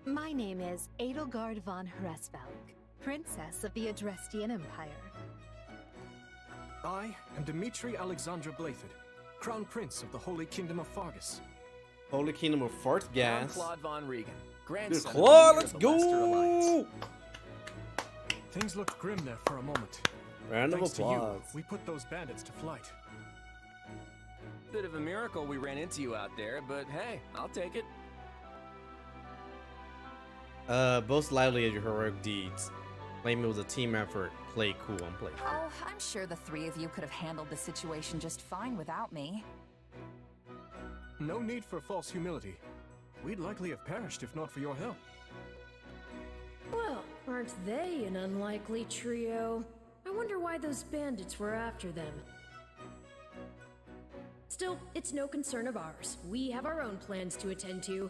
My name is Edelgard von Hresvelg, Princess of the Adrestian Empire. I am Dimitri Alexandra Blathid, Crown Prince of the Holy Kingdom of Fargus. Holy Kingdom of Fart Gas. Claude von Regan, Dude, grandson Claude, of let's the leader of the Leicester go! Alliance. Things looked grim there for a moment. Round of Thanks to applause. you, we put those bandits to flight. Bit of a miracle we ran into you out there, but hey, I'll take it. Boast loudly of your heroic deeds. Claim it was a team effort. Play cool. I'm playing cool. Oh, I'm sure the three of you could have handled the situation just fine without me. No need for false humility. We'd likely have perished if not for your help. Well, aren't they an unlikely trio? I wonder why those bandits were after them. Still, it's no concern of ours. We have our own plans to attend to.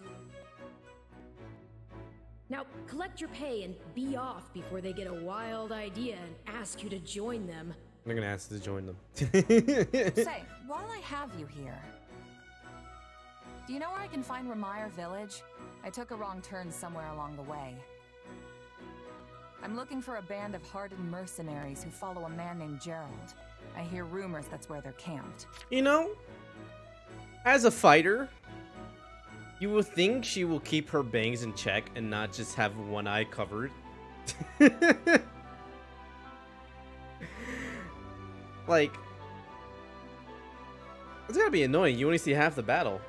Now, collect your pay and be off before they get a wild idea and ask you to join them. I'm gonna ask to join them. Say, while I have you here, do you know where I can find Ramire Village? I took a wrong turn somewhere along the way. I'm looking for a band of hardened mercenaries who follow a man named Gerald. I hear rumors that's where they're camped. You know, as a fighter, you will think she will keep her bangs in check and not just have one eye covered. Like, it's gotta be annoying. You only see half the battle.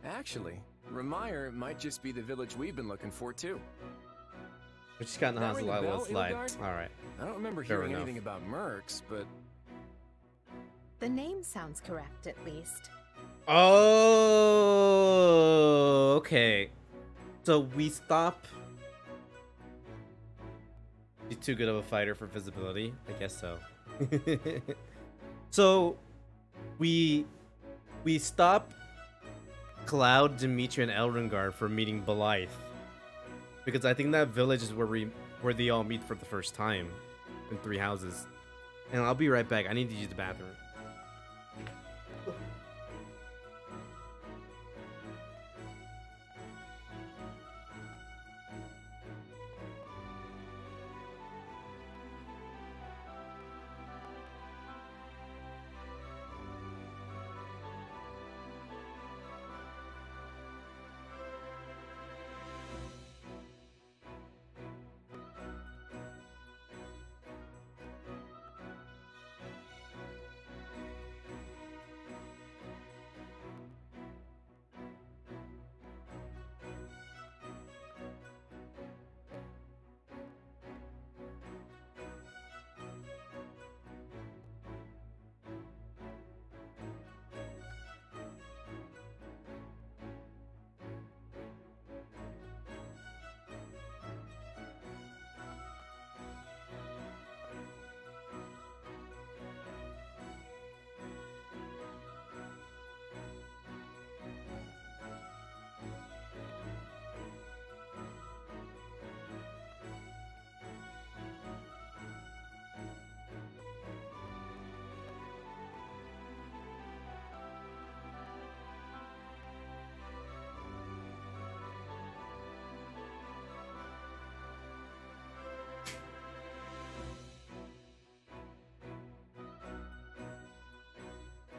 Actually, Ramire might just be the village we've been looking for too. We just got in the That ring a hospital. bell, Let's slide. Ilgard? All right. I don't remember Fair hearing enough. anything about mercs, but The name sounds correct, at least. Oh, okay. So we stop. He's too good of a fighter for visibility. I guess so. So we stop Cloud, Dimitri, and Elrengard from meeting Blythe, because I think that village is where they all meet for the first time in Three Houses. And I'll be right back. I need to use the bathroom.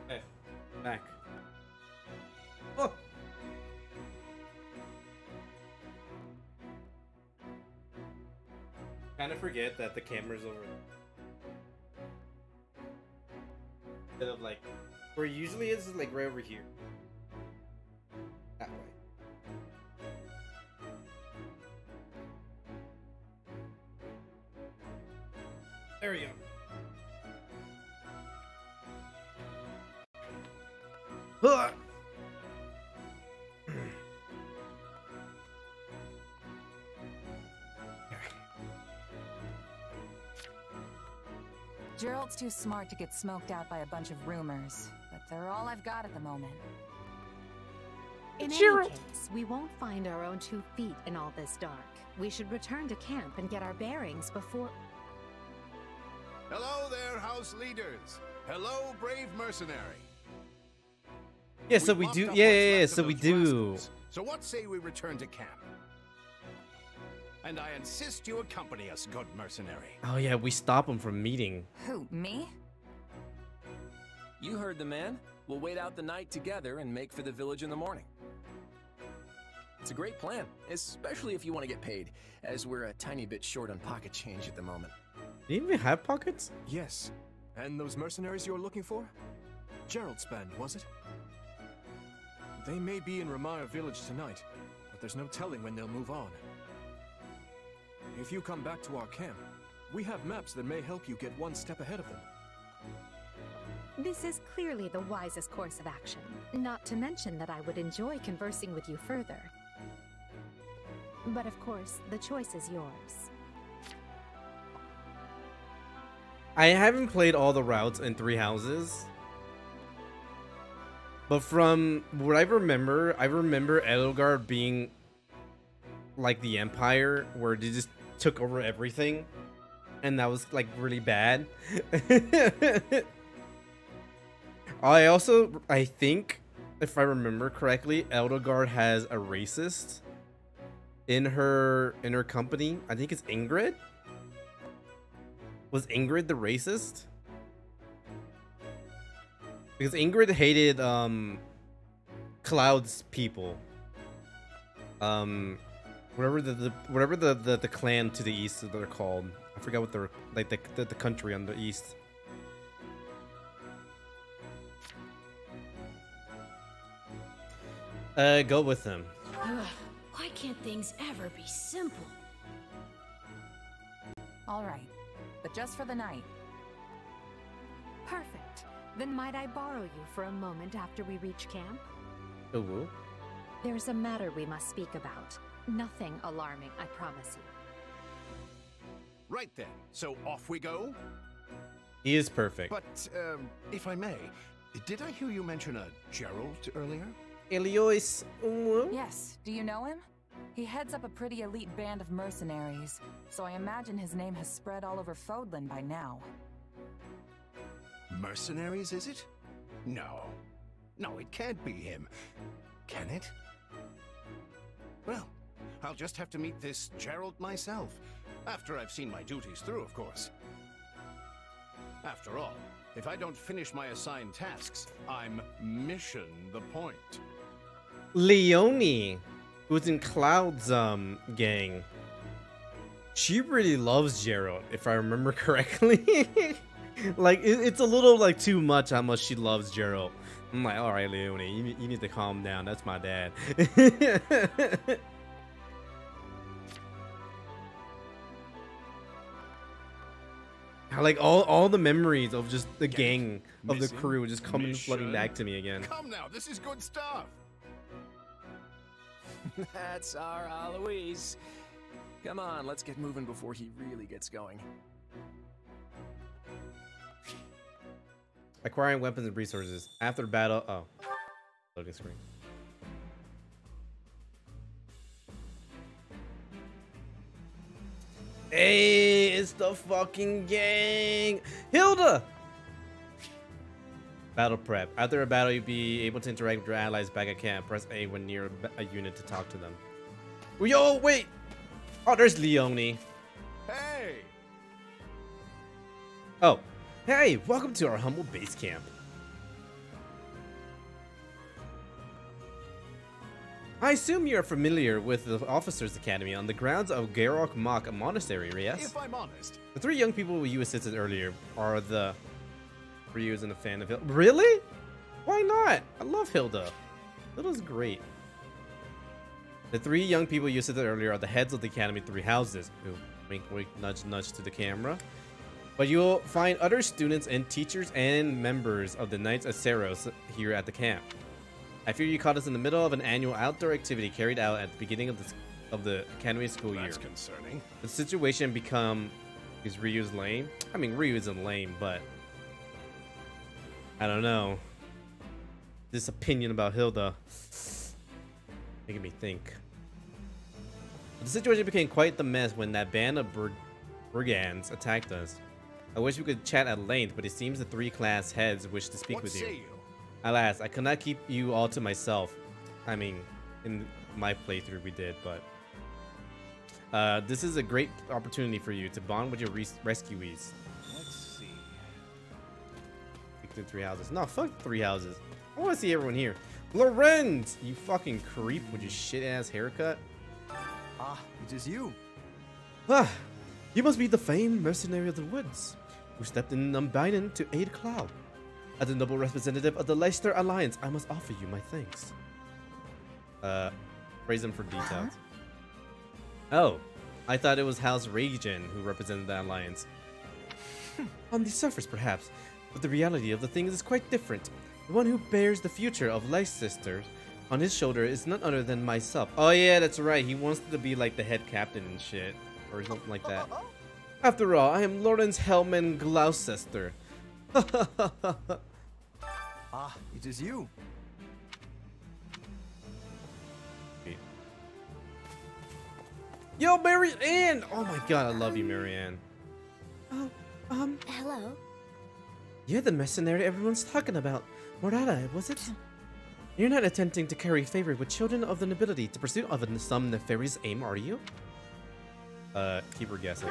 Okay, back. Oh. Kind of forget that the camera's over instead of like where it usually is like right over here. That way. There we go. Huh. Gerald's too smart to get smoked out by a bunch of rumors, but they're all I've got at the moment. In Gerald. any case, we won't find our own 2 feet in all this dark. We should return to camp and get our bearings before... Hello there, house leaders. Hello, brave mercenary. Yeah, so we mopped do. up Yeah, what's yeah, yeah. left So of we those do. rascals. So what say we return to camp? And I insist you accompany us, good mercenary. Oh yeah, we stop him from meeting. Who, me? you heard the man. We'll wait out the night together and make for the village in the morning. It's a great plan, especially if you want to get paid, as we're a tiny bit short on pocket change at the moment. Do you even have pockets? Yes. And those mercenaries you were looking for? Gerald's band, was it? They may be in Ramire village tonight, but there's no telling when they'll move on. If you come back to our camp, we have maps that may help you get one step ahead of them. This is clearly the wisest course of action. Not to mention that I would enjoy conversing with you further. But of course, the choice is yours. I haven't played all the routes in Three Houses, but from what I remember Edelgard being like the Empire, where they just took over everything, and that was like really bad. I think, if I remember correctly, Edelgard has a racist in her company. I think it's Ingrid. Was Ingrid the racist? Because Ingrid hated Cloud's people. Whatever the clan to the east that they're called. I forgot what they're like, the country on the east. Go with them. Why can't things ever be simple? All right, but just for the night. Perfect. Then might I borrow you for a moment after we reach camp? Ooh. There's a matter we must speak about. Nothing alarming, I promise you. Right then, so off we go? He is perfect. But, if I may, did I hear you mention a Gerald earlier? Eliois. Yes, do you know him? He heads up a pretty elite band of mercenaries, so I imagine his name has spread all over Fodlan by now. Mercenaries, is it? No. No, it can't be him. Can it? Well, I'll just have to meet this Gerald myself. After I've seen my duties through, of course. After all, if I don't finish my assigned tasks, I'm mission the point. Leonie, who's in Cloud's gang. She really loves Gerald, if I remember correctly. Like, it's a little, like, too much how much she loves Gerald. I'm like, alright, Leonie, you need to calm down. That's my dad. I like all the memories of just the gang of the crew just coming flooding back to me again. Come now, this is good stuff. That's our Aloise. Come on, let's get moving before he really gets going. Acquiring weapons and resources after battle. Oh, loading screen. Hey, it's the fucking gang. Hilda. Battle prep. After a battle, you'll be able to interact with your allies back at camp. Press A when near a unit to talk to them. Yo, wait. Oh, there's Leonie. Hey. Oh, hey, welcome to our humble base camp. I assume you're familiar with the Officers Academy on the grounds of Garok Mach Monastery, yes? If I'm honest. The three young people you assisted earlier are the... Ryu isn't a fan of Hilda. Really? Why not? I love Hilda. Hilda's great. The three young people you assisted earlier are the heads of the Academy 3 houses. Ooh, wink, wink, nudge, nudge to the camera. But you'll find other students and teachers and members of the Knights of Seros here at the camp. I fear you caught us in the middle of an annual outdoor activity carried out at the beginning of the Academy school year. That's concerning. The situation become... Is Ryu's lame? I mean, Ryu isn't lame, but... I don't know. This opinion about Hilda... making me think. The situation became quite the mess when that band of brigands attacked us. I wish we could chat at length, but it seems the three class heads wish to speak with you. Alas, I could not keep you all to myself. I mean, in my playthrough we did, but... this is a great opportunity for you to bond with your rescuees. Let's see. Speak to 3 houses. No, fuck 3 houses. I want to see everyone here. Lorenz! You fucking creep with your shit-ass haircut. Ah, it is you. Ah, you must be the famed mercenary of the woods, who stepped in unbidden to aid Cloud. As a noble representative of the Leicester Alliance, I must offer you my thanks. Praise him for details. Oh, I thought it was House Raijin who represented the Alliance. On the surface, perhaps, but the reality of the thing is quite different. The one who bears the future of Leicester on his shoulder is none other than myself. Oh yeah, that's right. He wants to be like the head captain and shit, or something like that. After all, I am Lawrence Hellman Gloucester. Ah, it is you. Yo, Mary Ann! Oh my god, I love you, Mary Ann. Oh, hello? You're the mercenary everyone's talking about. Morada, was it? You're not attempting to carry favor with children of the nobility to pursue of some nefarious aim, are you? Keep her guessing.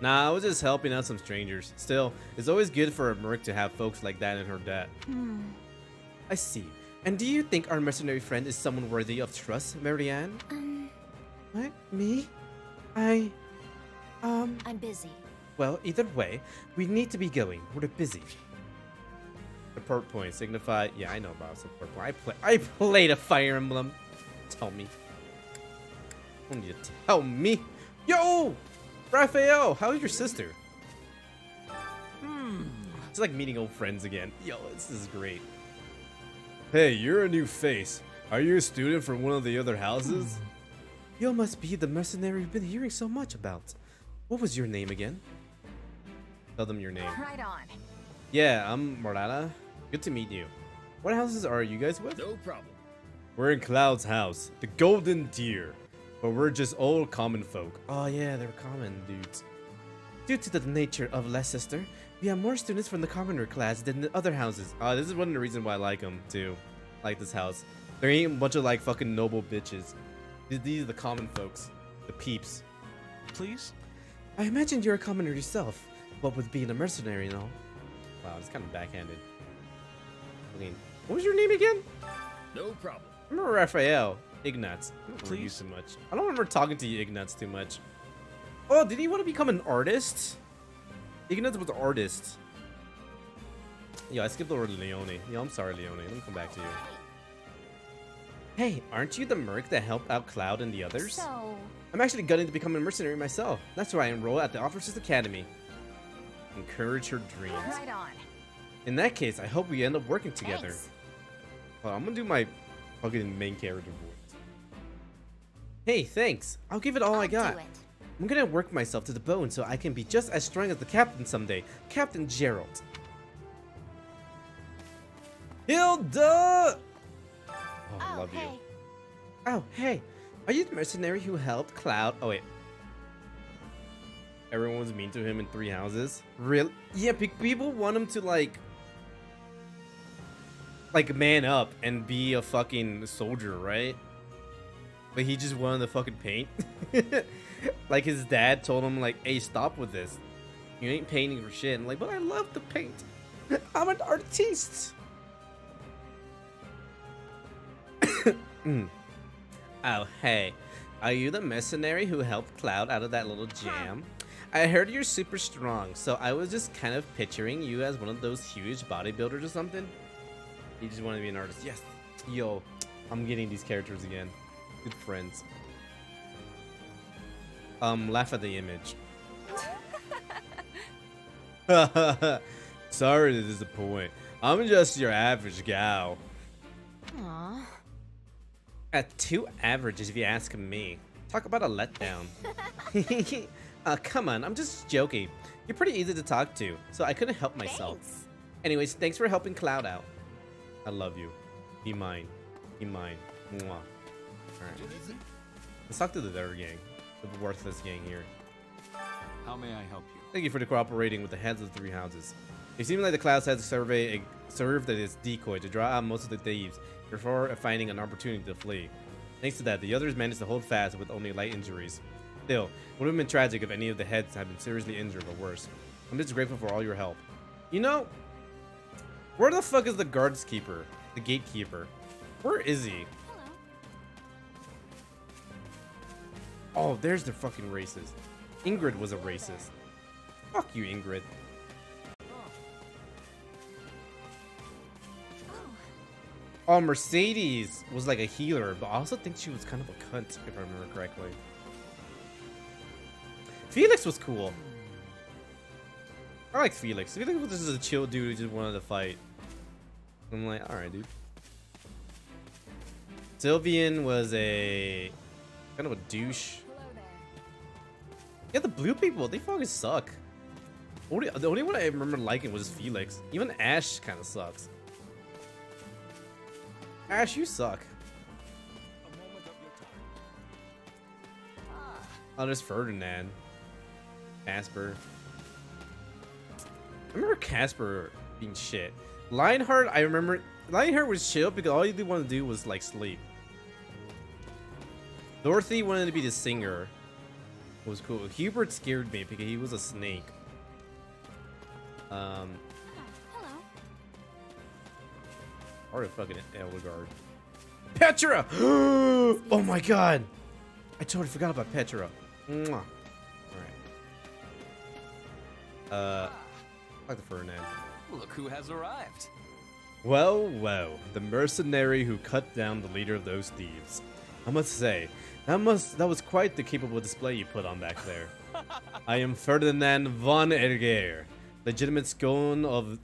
Nah, I was just helping out some strangers. Still, it's always good for a merc to have folks like that in her debt. I see. And do you think our mercenary friend is someone worthy of trust, Marianne? What? Me? I'm busy. Well, either way, we need to be going. We're busy. Support point signify. Yeah, I know about support point. I played a Fire Emblem. Tell me. Don't you tell me. Yo! Raphael, how's your sister? It's like meeting old friends again. Yo, this is great. Hey, you're a new face. Are you a student from one of the other houses? You must be the mercenary you've been hearing so much about. What was your name again? Tell them your name. Right on. Yeah, I'm Morada. Good to meet you. What houses are you guys with? No problem. We're in Cloud's house, the Golden Deer. But we're just old common folk. Oh yeah, they're common dudes. Due to the nature of Leicester, we have more students from the commoner class than the other houses. This is one of the reasons why I like them too. Like this house. There ain't a bunch of like fucking noble bitches. These are the common folks. The peeps. Please? I imagined you're a commoner yourself. What with being a mercenary and all. Wow, it's kind of backhanded. I mean, what was your name again? No problem. I remember Raphael. Ignatz. I don't Please? use too much. I don't remember talking to you, Ignatz, too much. Oh, did he want to become an artist? Ignatz was an artist. Yo, I skipped over to Leone. Yo, I'm sorry, Leone. Let me come back to you. Hey, aren't you the merc that helped out Cloud and the others? So... I'm actually gunning to become a mercenary myself. That's why I enroll at the Officers Academy. Encourage her dreams. Right on. In that case, I hope we end up working together. Thanks. Well, I'm gonna do my fucking main character voice. Hey, thanks. I'll give it all I got. Do it. I'm gonna work myself to the bone so I can be just as strong as the captain someday. Captain Gerald. Hilda! Oh, I love you. Oh, hey. Are you the mercenary who helped Cloud? Oh, wait. Everyone was mean to him in 3 houses? Really? Yeah, people want him to, like man up and be a fucking soldier, right? But he just wanted to fucking paint. Like his dad told him, like, hey, stop with this. You ain't painting for shit. And like, but I love to paint. I'm an artiste. Oh, hey. Are you the mercenary who helped Cloud out of that little jam? I heard you're super strong, so I was just kind of picturing you as one of those huge bodybuilders or something. You just want to be an artist. Yes. Yo, I'm getting these characters again. Good friends. Laugh at the image. Sorry to disappoint. I'm just your average gal. Aww. At 2 averages, if you ask me. Talk about a letdown. Come on, I'm just joking. You're pretty easy to talk to, so I couldn't help myself. Thanks. Anyways, thanks for helping Cloud out. I love you. Be mine. Be mine. Mwah. Alright. Let's talk to the other gang. The worthless gang here. How may I help you? Thank you for cooperating with the heads of the 3 houses. It seems like the Clouds had served as decoy to draw out most of the thieves before finding an opportunity to flee. Thanks to that, the others managed to hold fast with only light injuries. Still, it would have been tragic if any of the heads had been seriously injured or worse. I'm just grateful for all your help. You know, where the fuck is the guards keeper? The gatekeeper? Where is he? Oh, there's the fucking racist. Ingrid was a racist. Fuck you, Ingrid. Oh, Mercedes was like a healer, but I also think she was kind of a cunt, if I remember correctly. Felix was cool. I like Felix. Felix was just a chill dude who just wanted to fight. I'm like, alright, dude. Sylvian was a kind of a douche. Yeah, the blue people, they fucking suck. The only one I remember liking was Felix. Even Ash kind of sucks. Ash, you suck. Oh, there's Ferdinand. Casper. I remember Casper being shit. Lionheart, I remember Lionheart was chill because all he wanted to do was like sleep. Dorothy wanted to be the singer. It was cool. Hubert scared me because he was a snake. Hello. Or a fucking Elderguard. Petra! Oh my god! I totally forgot about Petra. Mwah. Alright. Like the Ferdinand. Look who has arrived. Well, well, the mercenary who cut down the leader of those thieves. I must say, that was quite the capable display you put on back there. I am Ferdinand von Erger, legitimate scion of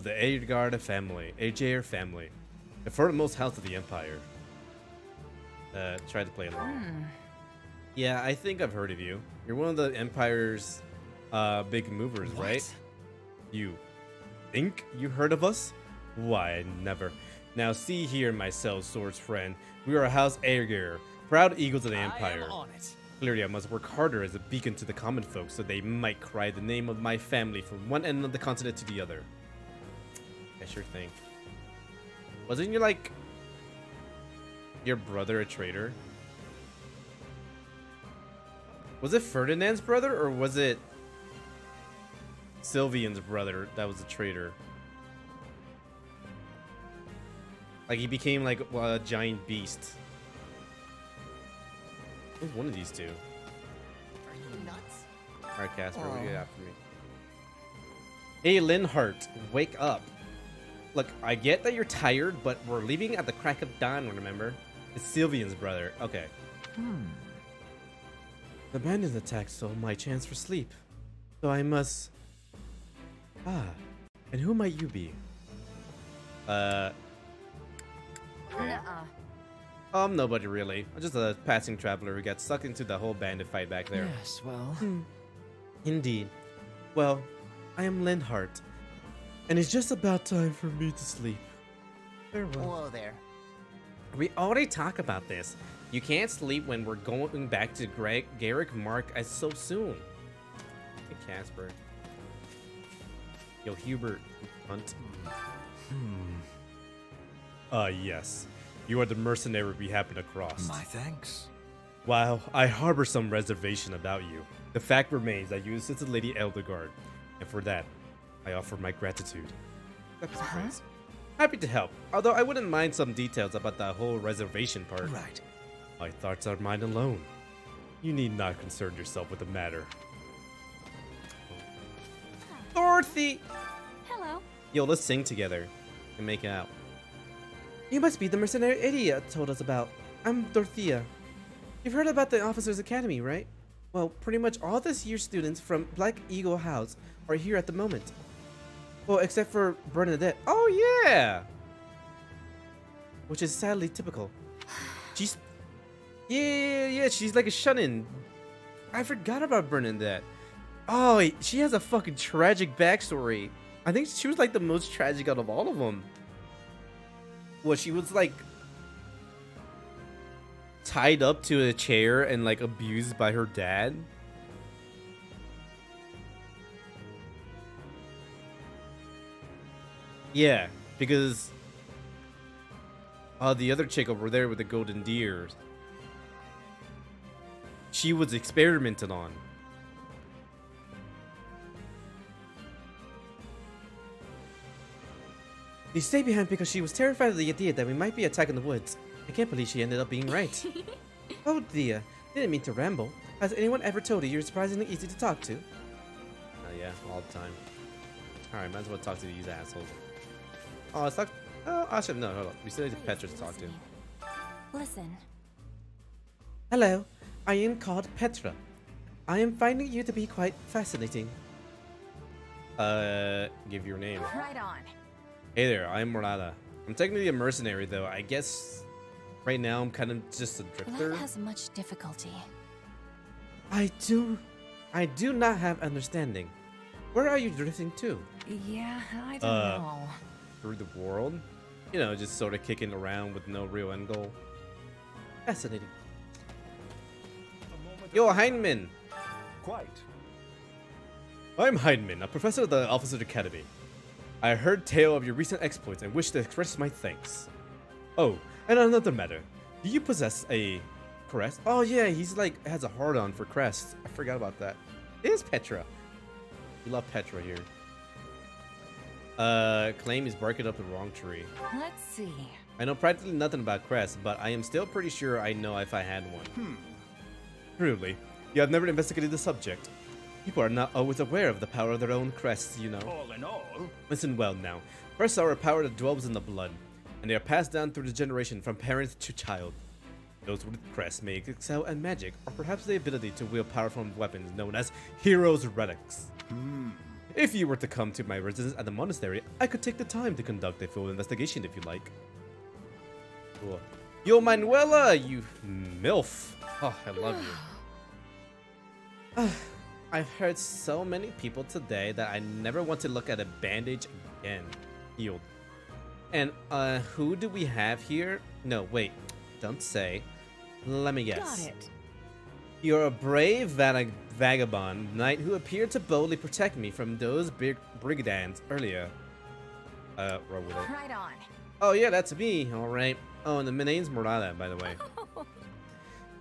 the Aegir family, the foremost house of the Empire. Try to play along. Yeah, I think I've heard of you. You're one of the Empire's big movers, right? You think you heard of us? Why, never. Now see here, my sellsword's friend. We are a House Aegir, proud eagles of the Empire. I am on it. Clearly, I must work harder as a beacon to the common folk so they might cry the name of my family from one end of the continent to the other. I sure think. Wasn't your brother a traitor? Was it Ferdinand's brother or was it Sylvian's brother that was a traitor? Like he became like a giant beast. It was one of these two. Are you nuts? Alright, Casper, what do you got for me? Hey, Linhart, wake up. Look, I get that you're tired, but we're leaving at the crack of dawn, remember? It's Sylvian's brother. Okay. The bandit attack stole my chance for sleep. So I must... Ah, and who might you be? Nobody really. I'm just a passing traveler who got sucked into the whole bandit fight back there. Yes, well... Indeed. Well, I am Linhart, and it's just about time for me to sleep. Farewell. Whoa there. We already talked about this. You can't sleep when we're going back to Garrick Mark as so soon. Hey, Casper. Yo, Hubert, Hunt. Yes. You are the mercenary we happened across. My thanks. While I harbor some reservation about you, the fact remains that you assisted Lady Eldegard, and for that, I offer my gratitude. Happy to help, although I wouldn't mind some details about the whole reservation part. Right. My thoughts are mine alone. You need not concern yourself with the matter. Dorothy! Hello. Yo, let's sing together and make out. You must be the mercenary idiot told us about. I'm Dorothea. You've heard about the Officers Academy, right? Well, pretty much all this year's students from Black Eagle House are here at the moment. Well, except for Bernadette. Oh, yeah! Which is sadly typical. She's... Yeah, she's like a shut-in. I forgot about Bernadette. Oh, she has a fucking tragic backstory. I think she was like the most tragic out of all of them. Well, she was like tied up to a chair and like abused by her dad. Yeah, because the other chick over there with the golden deers, she was experimented on. They stayed behind because she was terrified of the idea that we might be attacked in the woods. I can't believe she ended up being right. Oh dear, didn't mean to ramble. Has anyone ever told you you're surprisingly easy to talk to? Yeah, all the time. Alright, might as well talk to these assholes. Oh, let's talk. Oh, actually, no, hold on. We still need Petra to talk to. Listen. Hello, I am called Petra. I am finding you to be quite fascinating. Give your name. Right on. Hey there, I'm Morada. I'm technically a mercenary, though. I guess right now I'm kind of just a drifter. That has much difficulty. I do not have understanding. Where are you drifting to? Yeah, I don't know. Through the world? You know, just sort of kicking around with no real end goal. Fascinating. Yo, Heinemann! Quite. I'm Heinemann, a professor of the Officers Academy. I heard tale of your recent exploits and wish to express my thanks. Oh, and another matter. Do you possess a crest? Oh yeah, he's like, has a hard-on for crests. I forgot about that. It is Petra. We love Petra here. Claim he's barking up the wrong tree. Let's see. I know practically nothing about crests, but I am still pretty sure I know if I had one. Truly, you have never investigated the subject. People are not always aware of the power of their own crests, you know. All in all, Listen well now. Crests are a power that dwells in the blood, and they are passed down through the generation from parent to child. Those with crests may excel at magic, or perhaps the ability to wield powerful weapons known as heroes' relics. If you were to come to my residence at the monastery, I could take the time to conduct a full investigation if you like. Cool. Yo, Manuela, you MILF. Oh, I love you. I've heard so many people today that I never want to look at a bandage again. Healed. And, who do we have here? No, wait. Don't say. Let me guess. Got it. You're a brave vagabond knight who appeared to boldly protect me from those brigands earlier. Roll with it. Right on. Oh yeah, that's me. All right. Oh, and the name's Morada, by the way.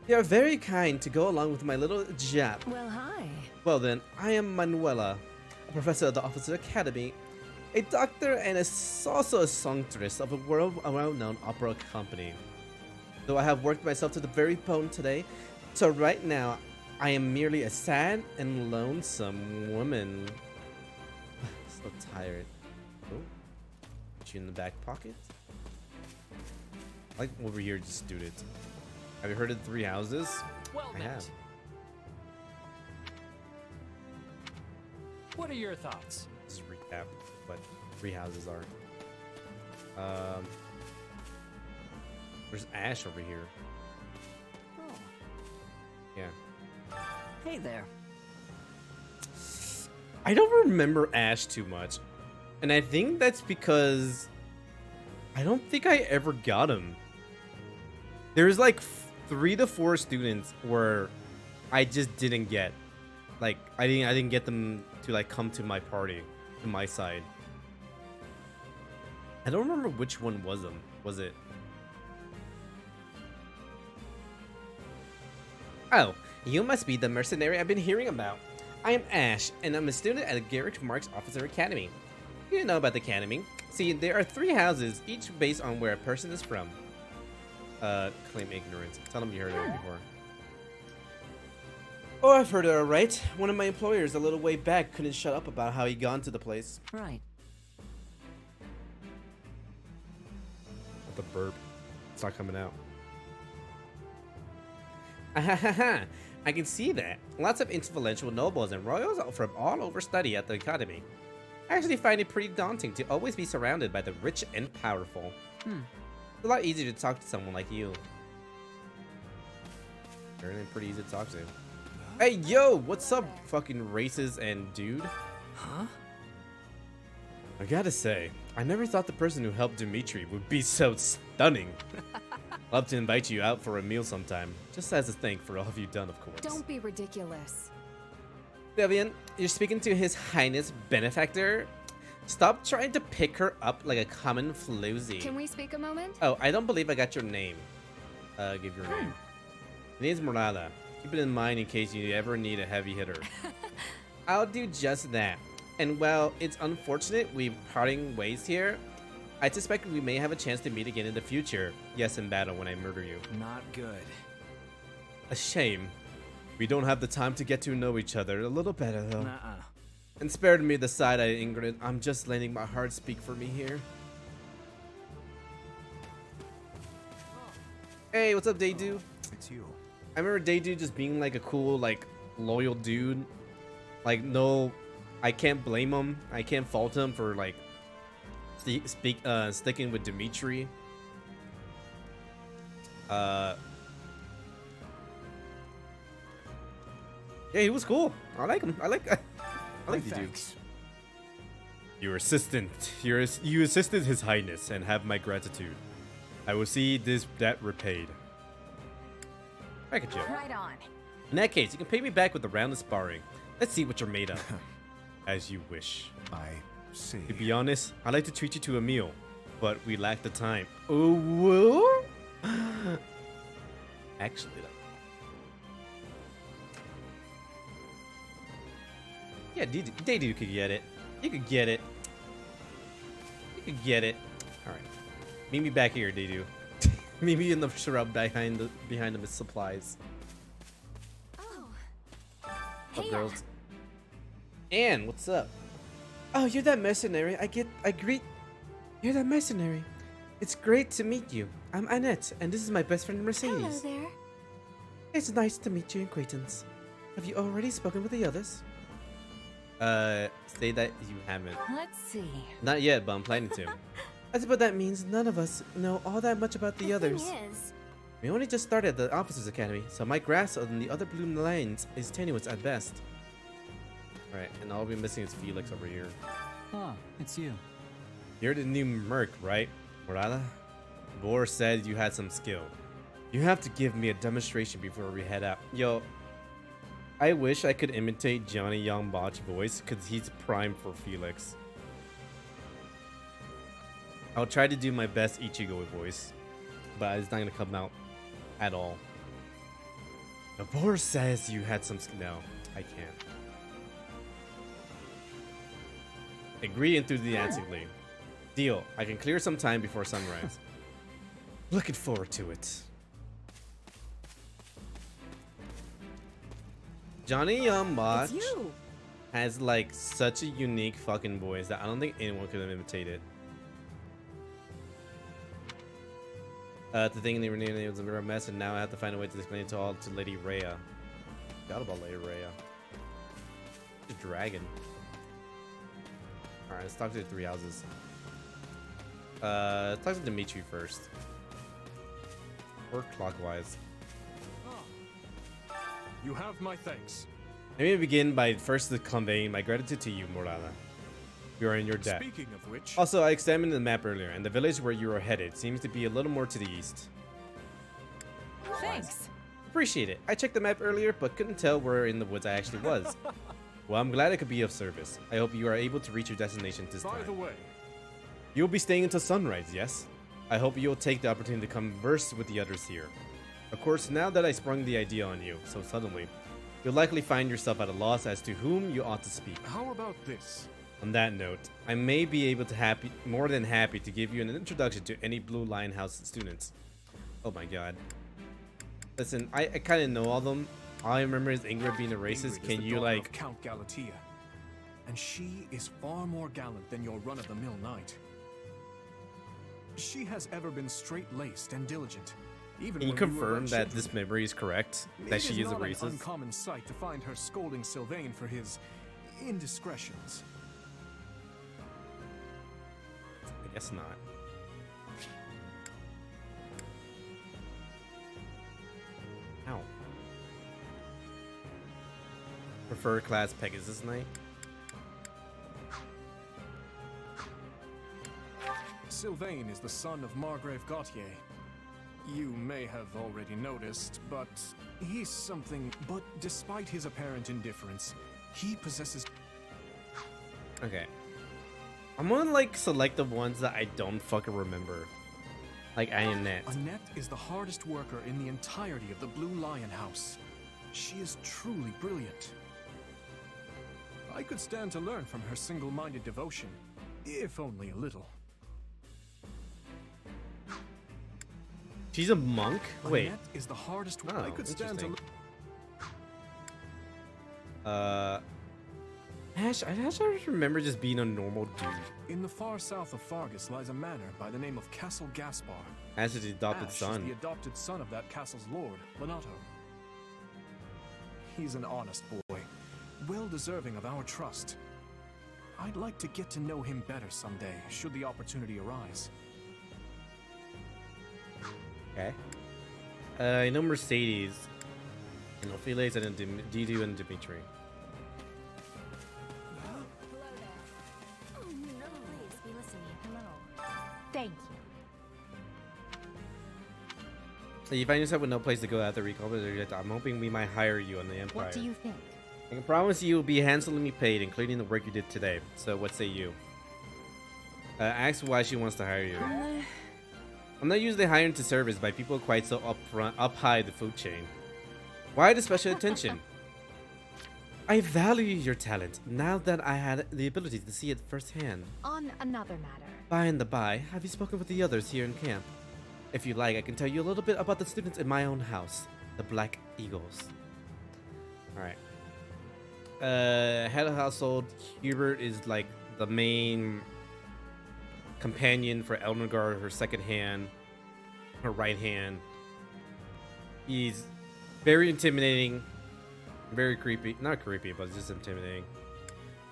You're very kind to go along with my little job. Well, hi. Well then, I am Manuela, a professor at the Officer Academy, a doctor, and also a songstress of a well-known opera company. Though I have worked myself to the very bone today, so right now, I am merely a sad and lonesome woman. So tired. Oh, put you in the back pocket. Like over here, just do it. Have you heard of the Three Houses? Well, I have. What are your thoughts? Just recap what Three Houses are. There's Ash over here. Oh. Yeah. Hey there. I don't remember Ash too much. And I think that's because I don't think I ever got him. There's like 3 to 4 students where I just didn't get. Like I didn't get them to like come to my party, to my side. I don't remember which one was it? Oh, you must be the mercenary I've been hearing about. I am Ash, and I'm a student at Garrick Marks Officer Academy. You know about the academy. See, there are 3 houses, each based on where a person is from. Claim ignorance. Tell them you heard of it before. Oh, I've heard it alright. One of my employers a little way back couldn't shut up about how he gone to the place. Right. The burp. It's not coming out. Ahahaha, I can see that. Lots of influential nobles and royals from all over study at the academy. I actually find it pretty daunting to always be surrounded by the rich and powerful. It's a lot easier to talk to someone like you. Apparently pretty easy to talk to. Hey, yo, what's up, fucking racist and dude? Huh? I gotta say, I never thought the person who helped Dimitri would be so stunning. Love to invite you out for a meal sometime, just as a thank for all of you done, of course. Don't be ridiculous. Devian, you're speaking to His Highness Benefactor? Stop trying to pick her up like a common floozy. Can we speak a moment? Oh, I don't believe I got your name. Give your name. My name's Morada. Keep it in mind in case you ever need a heavy hitter. I'll do just that. And well, it's unfortunate we're parting ways here. I suspect we may have a chance to meet again in the future. Yes, in battle when I murder you. Not good. A shame. We don't have the time to get to know each other a little better, though. Nuh-uh. And spared me the side-eye, Ingrid. I'm just letting my heart speak for me here. Hey, what's up, Daydu? It's you. I remember Daydu just being like a cool, like, loyal dude. Like, no, I can't blame him. I can't fault him for, like, sticking with Dimitri. Yeah, he was cool. I like him. I like the dude. Your assistant. You assisted His Highness and have my gratitude. I will see that repaid. Back at you. Right on. In that case, you can pay me back with a round of sparring. Let's see what you're made of. As you wish. I see. To be honest, I'd like to treat you to a meal, but we lack the time. Oh, well? Actually, though. Yeah, Daydu could get it. You could get it. You could get it. All right. Meet me back here, Daydu. Meet me in the shrub behind the supplies. Oh. What's up, girls? Anne, what's up? Oh, you're that mercenary. You're that mercenary. It's great to meet you. I'm Annette, and this is my best friend Mercedes. Hello there. It's nice to meet you, acquaintance. Have you already spoken with the others? Say that you haven't. Let's see. Not yet, but I'm planning to. I suppose that means none of us know all that much about the others. Thing is, We only just started at the Officers Academy, so my grasp on the other blue lines is tenuous at best. Alright, and all we're missing is Felix over here. Ah, it's you. You're the new merc, right, Morada? Boar said you had some skill. You have to give me a demonstration before we head out. Yo, I wish I could imitate Johnny Young Botch voice, because he's prime for Felix. I'll try to do my best Ichigo voice, but it's not going to come out at all. The boar says you had some skill. No, I can't. Agree enthusiastically. Deal. I can clear some time before sunrise. Looking forward to it. Johnny Botch has like such a unique fucking voice that I don't think anyone could have imitated. The thing in the arena was a mirror mess, and now I have to find a way to explain it to all to Lady Rhea. Forgot about Lady Rhea. The dragon. Alright, let's talk to the three houses. Let's talk to Dimitri first. Or clockwise. You have my thanks. Let me begin by first conveying my gratitude to you, Morada. You are in your debt. Speaking of which... Also, I examined the map earlier, and the village where you are headed seems to be a little more to the east. Thanks. Appreciate it. I checked the map earlier, but couldn't tell where in the woods I actually was. Well, I'm glad I could be of service. I hope you are able to reach your destination this time. By the way... You'll be staying until sunrise, yes? I hope you'll take the opportunity to converse with the others here. Of course, now that I sprung the idea on you so suddenly, you'll likely find yourself at a loss as to whom you ought to speak. How about this? On that note, I may be able to more than happy to give you an introduction to any Blue Lion House students. Oh my god. Listen, I kind of know all of them. All I remember is Ingrid being a racist. Ingrid Can is the you daughter like... of Count Galatea, and she is far more gallant than your run-of-the-mill knight. She has ever been straight-laced and diligent. Even Can you when we were confirm that children. this memory is correct? It That she is a not an racist? uncommon sight to find her scolding Sylvain for his indiscretions. I guess not. Ow. Prefer class Pegasus Knight? Sylvain is the son of Margrave Gautier. You may have already noticed, but he's something. But despite his apparent indifference, he possesses... Okay. I'm gonna like select the ones that I don't fucking remember. Like Annette. Annette is the hardest worker in the entirety of the Blue Lion House. She is truly brilliant. I could stand to learn from her single-minded devotion, if only a little. She's a monk? Wait. Annette is the hardest Oh, I could stand to Ash, I just remember just being a normal dude. In the far south of Fargus lies a manor by the name of Castle Gaspar. Ash is the adopted Ash son. is the adopted son of that castle's lord, Lenato. He's an honest boy, well deserving of our trust. I'd like to get to know him better someday, should the opportunity arise. Okay. I know Mercedes. I know Felix and Didu and Dimitri. Oh, no, please be listening. Hello. Thank you. So you find yourself with no place to go after recall, but I'm hoping we might hire you on the Empire. What do you think? I can promise you will be handsomely paid, including the work you did today. So what say you? Ask why she wants to hire you. I'm not usually hired to service by people quite so up high the food chain. Why the special attention? I value your talent now that I had the ability to see it firsthand. On another matter. By and by, have you spoken with the others here in camp? If you like, I can tell you a little bit about the students in my own house, the Black Eagles. Alright. Head of household, Hubert is like the main companion for Elnegard, her second hand, her right hand. He's very intimidating, very creepy. Not creepy, but just intimidating.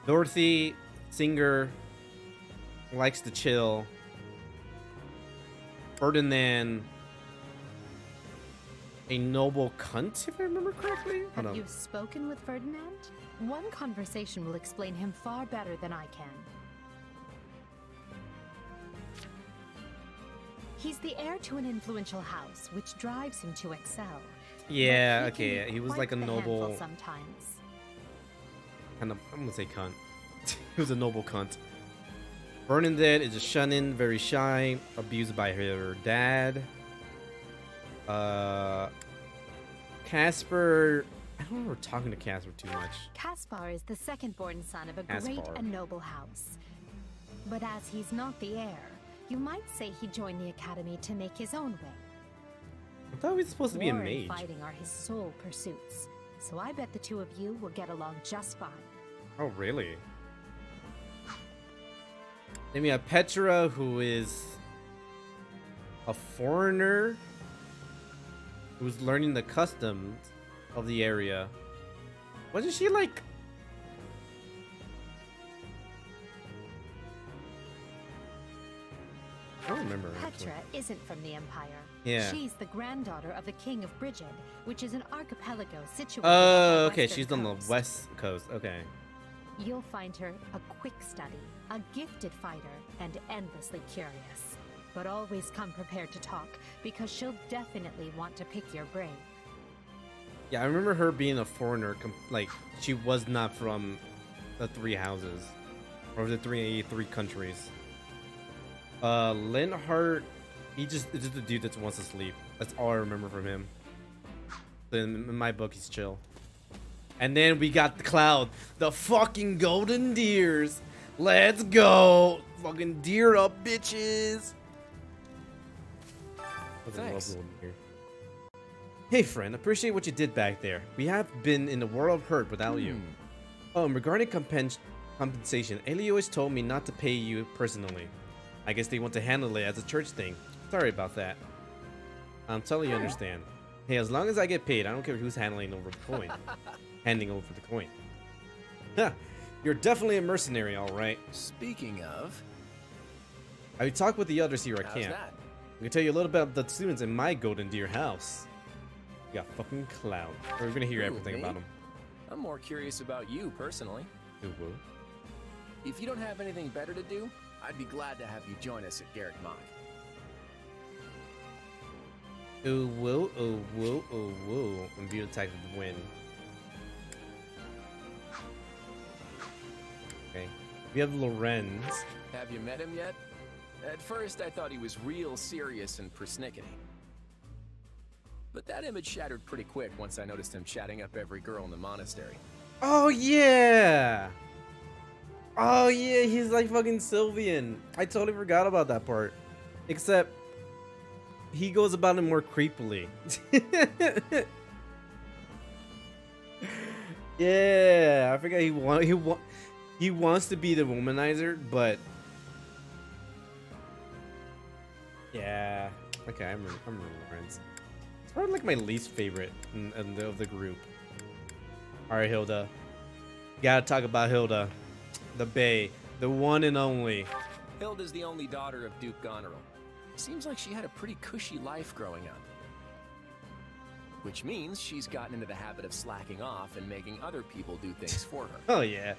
Dorothy, singer, likes to chill. Ferdinand, a noble cunt, if I remember correctly. Have you spoken with Ferdinand? One conversation will explain him far better than I can. He's the heir to an influential house, which drives him to excel. Yeah, But okay. can He was quite like a the noble handful sometimes. kind of. I'm gonna say cunt. He was a noble cunt. Bernadette is a shun-in, very shy, abused by her dad. Casper, I don't remember talking to Casper too much. Caspar is the second-born son of a Caspar. great and noble house. But as he's not the heir, you might say he joined the academy to make his own way. I thought he was supposed to be a War and mage. fighting are his sole pursuits, so I bet the two of you will get along just fine. Oh, really? Then we have Petra, who is a foreigner who's learning the customs of the area. Wasn't she like... I don't remember. Petra isn't from the Empire. Yeah. She's the granddaughter of the King of Brigid, which is an archipelago situated Oh, on the okay. western She's on the coast. west coast. Okay. You'll find her a quick study, a gifted fighter, and endlessly curious. But always come prepared to talk, because she'll definitely want to pick your brain. Yeah, I remember her being a foreigner. Like, she was not from the three houses. Or the three countries. Linhart, it's just a dude that wants to sleep. That's all I remember from him. In my book, he's chill. And then we got the Cloud, the fucking golden deers. Let's go, fucking deer up, bitches. Thanks. Hey friend, appreciate what you did back there. We have been in the world of hurt without you. Oh, and regarding compensation, Ailey always told me not to pay you personally. I guess they want to handle it as a church thing. Sorry about that. I'm totally understand. Hey, as long as I get paid, I don't care who's handling over the coin. Handing over the coin. Huh, you're definitely a mercenary, alright. Speaking of... I talked with the others here at How's camp. that? I can tell you a little bit about the students in my Golden Deer house. We got fucking Cloud. We're gonna hear Who, everything me? about him. I'm more curious about you, personally. Ooh, If you don't have anything better to do, I'd be glad to have you join us at Garrick Mach. ooh, woo, ooh, woo, ooh, woo. And view attack with the wind. Okay. We have Lorenz. Have you met him yet? At first, I thought he was real serious and persnickety. But that image shattered pretty quick once I noticed him chatting up every girl in the monastery. Oh, yeah! Oh, yeah, he's like fucking Sylvian. I totally forgot about that part. Except, he goes about it more creepily. Yeah, I forgot he wants to be the womanizer, but yeah. Okay, I remember Lorenz. It's probably like my least favorite of the group. All right, Hilda. Gotta talk about Hilda, the Bae, the one and only. Hilda's the only daughter of Duke Goneril. Seems like she had a pretty cushy life growing up. Which means she's gotten into the habit of slacking off and making other people do things for her. Oh, yeah.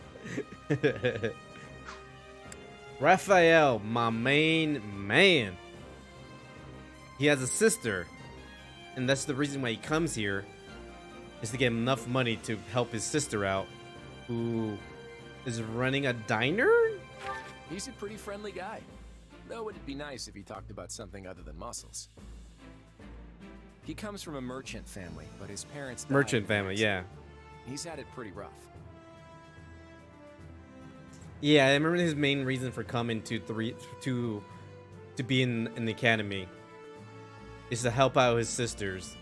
Raphael, my main man. He has a sister. And that's the reason why he comes here. Is to get enough money to help his sister out. Who is running a diner? He's a pretty friendly guy. Though it'd be nice if he talked about something other than muscles. He comes from a merchant family, but his parents died Merchant in family, accident. yeah. He's had it pretty rough. Yeah, I remember his main reason for coming to be in the academy is to help out his sisters.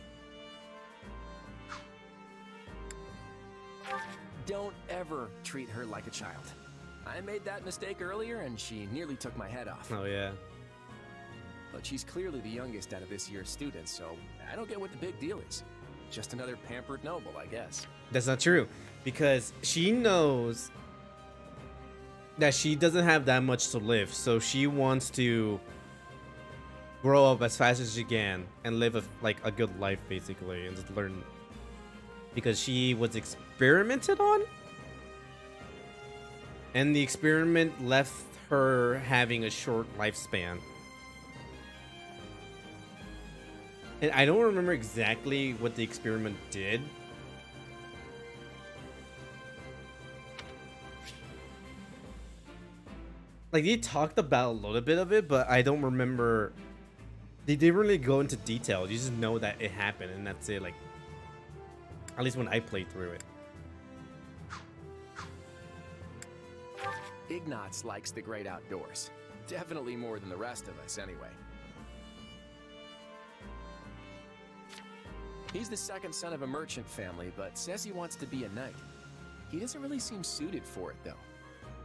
Don't ever treat her like a child. I made that mistake earlier and she nearly took my head off. Oh, yeah. But she's clearly the youngest out of this year's students, so I don't get what the big deal is. Just another pampered noble, I guess. That's not true, because she knows that she doesn't have that much to live, so she wants to grow up as fast as she can and live a good life, basically, and just learn, because she was experimented on, and the experiment left her having a short lifespan. And I don't remember exactly what the experiment did. Like, they talked about a little bit of it, but I don't remember. They didn't really go into detail. You just know that it happened, and that's it. Like, at least when I played through it. Ignatz likes the great outdoors. Definitely more than the rest of us, anyway. He's the second son of a merchant family, but says he wants to be a knight. He doesn't really seem suited for it, though.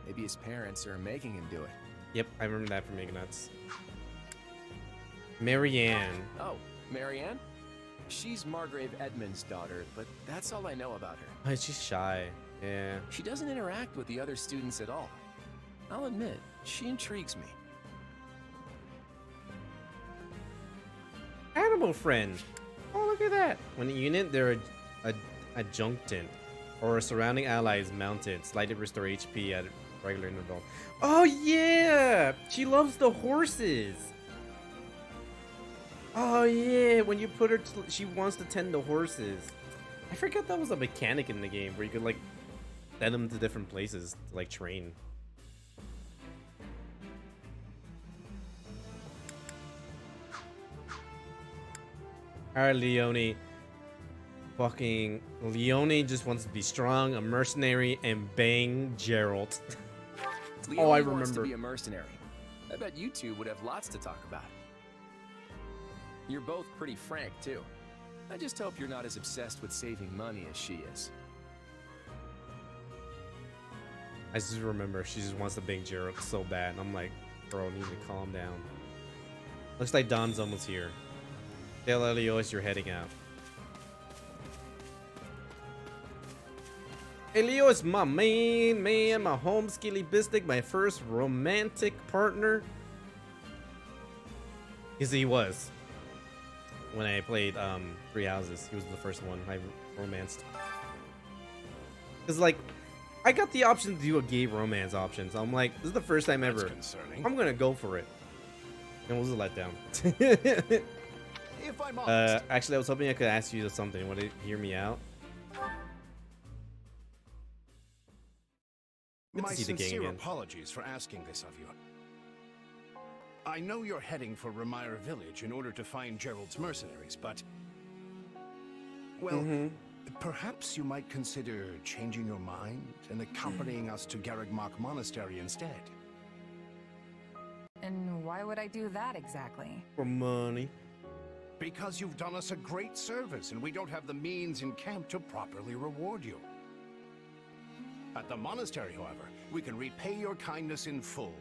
Maybe his parents are making him do it. Yep, I remember that from Ignatz. Marianne. Oh, Marianne? She's Margrave Edmund's daughter, but that's all I know about her. Oh, she's shy. Yeah. She doesn't interact with the other students at all. I'll admit, she intrigues me. Animal friend. Oh, look at that. When a unit, they're adjunctant or surrounding allies mounted. Slightly restore HP at regular interval. Oh, yeah. She loves the horses. Oh, yeah. When you put her, she wants to tend the horses. I forgot that was a mechanic in the game where you could, like, send them to different places to, like, train. Alright, Leone. Fucking Leone just wants to be strong, a mercenary, and bang Geralt. Leone oh, I wants to remember. be a mercenary. I bet you two would have lots to talk about. You're both pretty frank, too. I just hope you're not as obsessed with saving money as she is. I just remember she just wants to bang Geralt so bad. And I'm like, bro, need to calm down. Looks like Don's almost here. Tell Elios you're heading out. Elios, my main man, my home skilly bistic, my first romantic partner. Because he was. When I played Three Houses, he was the first one I romanced. Because, like, I got the option to do a gay romance option. So I'm like, this is the first time ever. I'm going to go for it. And it was a letdown. If I'm honest. Actually, I was hoping I could ask you something. Would it hear me out? Good My to see the gang sincere again. apologies for asking this of you. I know you're heading for Ramire Village in order to find Gerald's mercenaries, but... Well, perhaps you might consider changing your mind and accompanying us to Garreg-Mach Monastery instead. And why would I do that exactly? For money. Because you've done us a great service, and we don't have the means in camp to properly reward you. At the monastery, however, we can repay your kindness in full.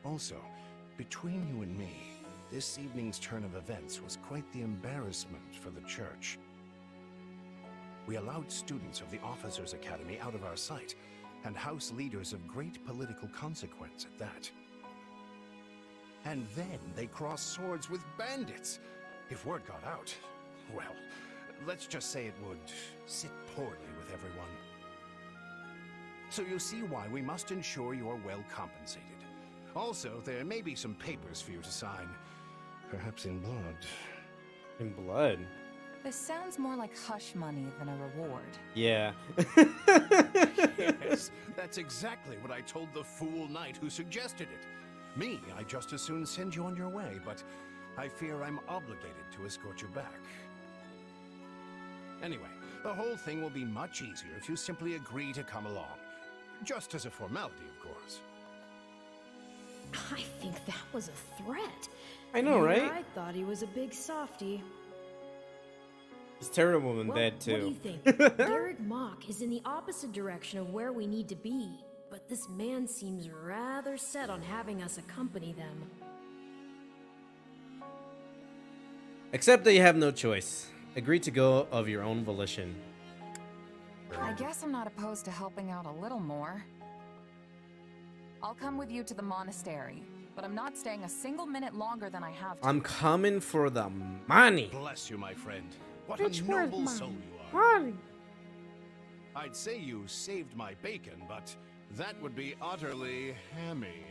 Also, between you and me, this evening's turn of events was quite the embarrassment for the church. We allowed students of the Officers' Academy out of our sight, and house leaders of great political consequence at that. And then they crossed swords with bandits. If word got out, well, let's just say it would sit poorly with everyone. So you see why we must ensure you are well compensated. Also, there may be some papers for you to sign. Perhaps in blood. In blood? This sounds more like hush money than a reward. Yeah. Yes, that's exactly what I told the fool knight who suggested it. Me, I'd just as soon send you on your way, but I fear I'm obligated to escort you back. Anyway, the whole thing will be much easier if you simply agree to come along. Just as a formality, of course. I think that was a threat. I know, right? I thought he was a big softy. He's terrible in Well, bed, what do too. you think? Garreg-Mach is in the opposite direction of where we need to be. but this man seems rather set on having us accompany them. Except that you have no choice. Agree to go of your own volition. I guess I'm not opposed to helping out a little more. I'll come with you to the monastery, but I'm not staying a single minute longer than I have to. I'm coming for the money. Bless you, my friend. What It's a worth noble money. soul you are. Money. I'd say you saved my bacon, but that would be utterly hammy.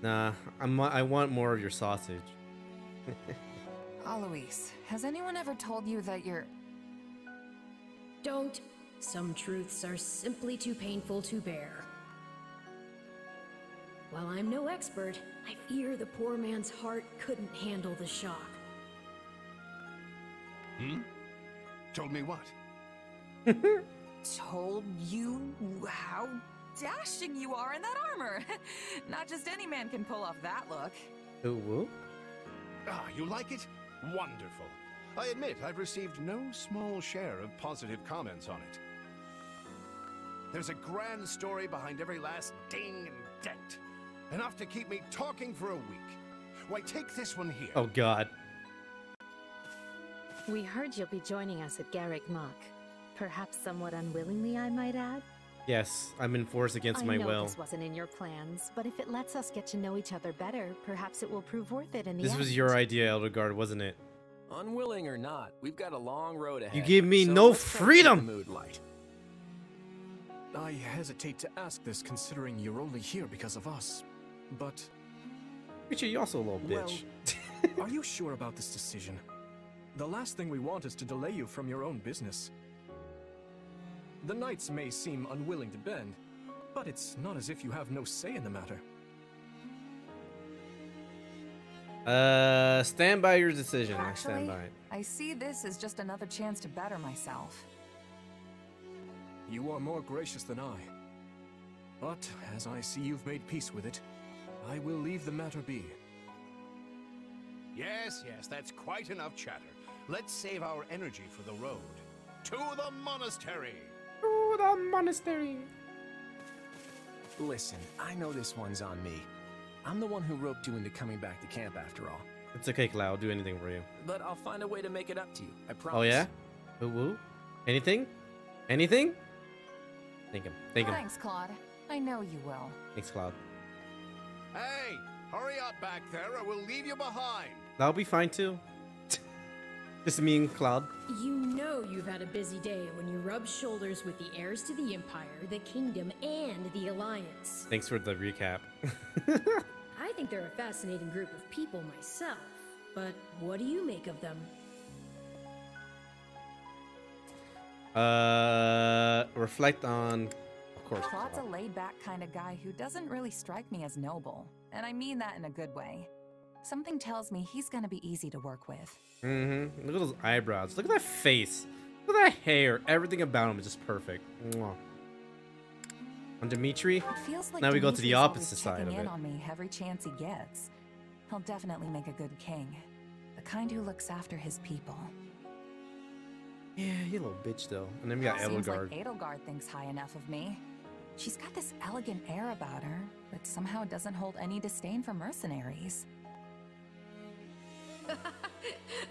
Nah, I want more of your sausage. Alois, has anyone ever told you that you're... Don't. Some truths are simply too painful to bear. While I'm no expert, I fear the poor man's heart couldn't handle the shock. Told me what? Told you how dashing you are in that armor. Not just any man can pull off that look. Ooh. Ah, you like it? Wonderful. I admit I've received no small share of positive comments on it. There's a grand story behind every last ding and dent. Enough to keep me talking for a week. Why, take this one here. Oh, God. We heard you'll be joining us at Garrick Mach. Perhaps somewhat unwillingly, I might add. Yes, I'm enforced against my I know will. this wasn't in your plans, but if it lets us get to know each other better, perhaps it will prove worth it in the This end. was your idea, Elderguard, wasn't it? Unwilling or not, we've got a long road ahead. You give me so no let's try to keep freedom! the mood light. I hesitate to ask this considering you're only here because of us, but... Richie, you also a little bitch. Well, are you sure about this decision? The last thing we want is to delay you from your own business. The knights may seem unwilling to bend, but it's not as if you have no say in the matter. Stand by your decision. I Actually, stand by it. I see this as just another chance to better myself. You are more gracious than I. But as I see you've made peace with it, I will leave the matter be. Yes, that's quite enough chatter. Let's save our energy for the road. To the monastery! To the monastery! Listen, I know this one's on me. I'm the one who roped you into coming back to camp after all. It's okay, Cloud. I'll do anything for you. But I'll find a way to make it up to you, I promise. Oh, yeah? Woo? Anything? Anything? Thank him. Thanks, Claude. I know you will. Thanks, Cloud. Hey, hurry up back there or we'll leave you behind. That'll be fine, too. Just me and Cloud. You know you've had a busy day when you rub shoulders with the heirs to the Empire, the Kingdom, and the Alliance. Thanks for the recap. I think they're a fascinating group of people myself, but what do you make of them? Reflect on, of course. Claude's a laid-back kind of guy who doesn't really strike me as noble, and I mean that in a good way. Something tells me he's gonna be easy to work with. Mm-hmm. Look at those eyebrows. Look at that face. Look at that hair. Everything about him is just perfect. Mwah. On Dimitri, It feels like now we go to the Dimitri's always opposite side of checking in it. on me every chance he gets. He'll definitely make a good king, the kind who looks after his people. Yeah, you little bitch though. And then we got Seems Edelgard. like Edelgard thinks high enough of me. She's got this elegant air about her, but somehow doesn't hold any disdain for mercenaries.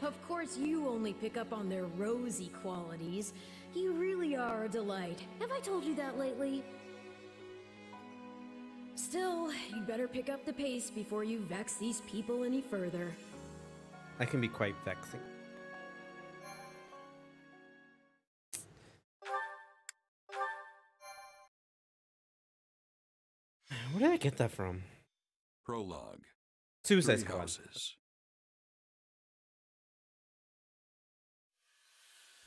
Of course, you only pick up on their rosy qualities. You really are a delight. Have I told you that lately? Still, you'd better pick up the pace before you vex these people any further. I can be quite vexing. Where did I get that from? Prologue. Suicide Three Squad. houses.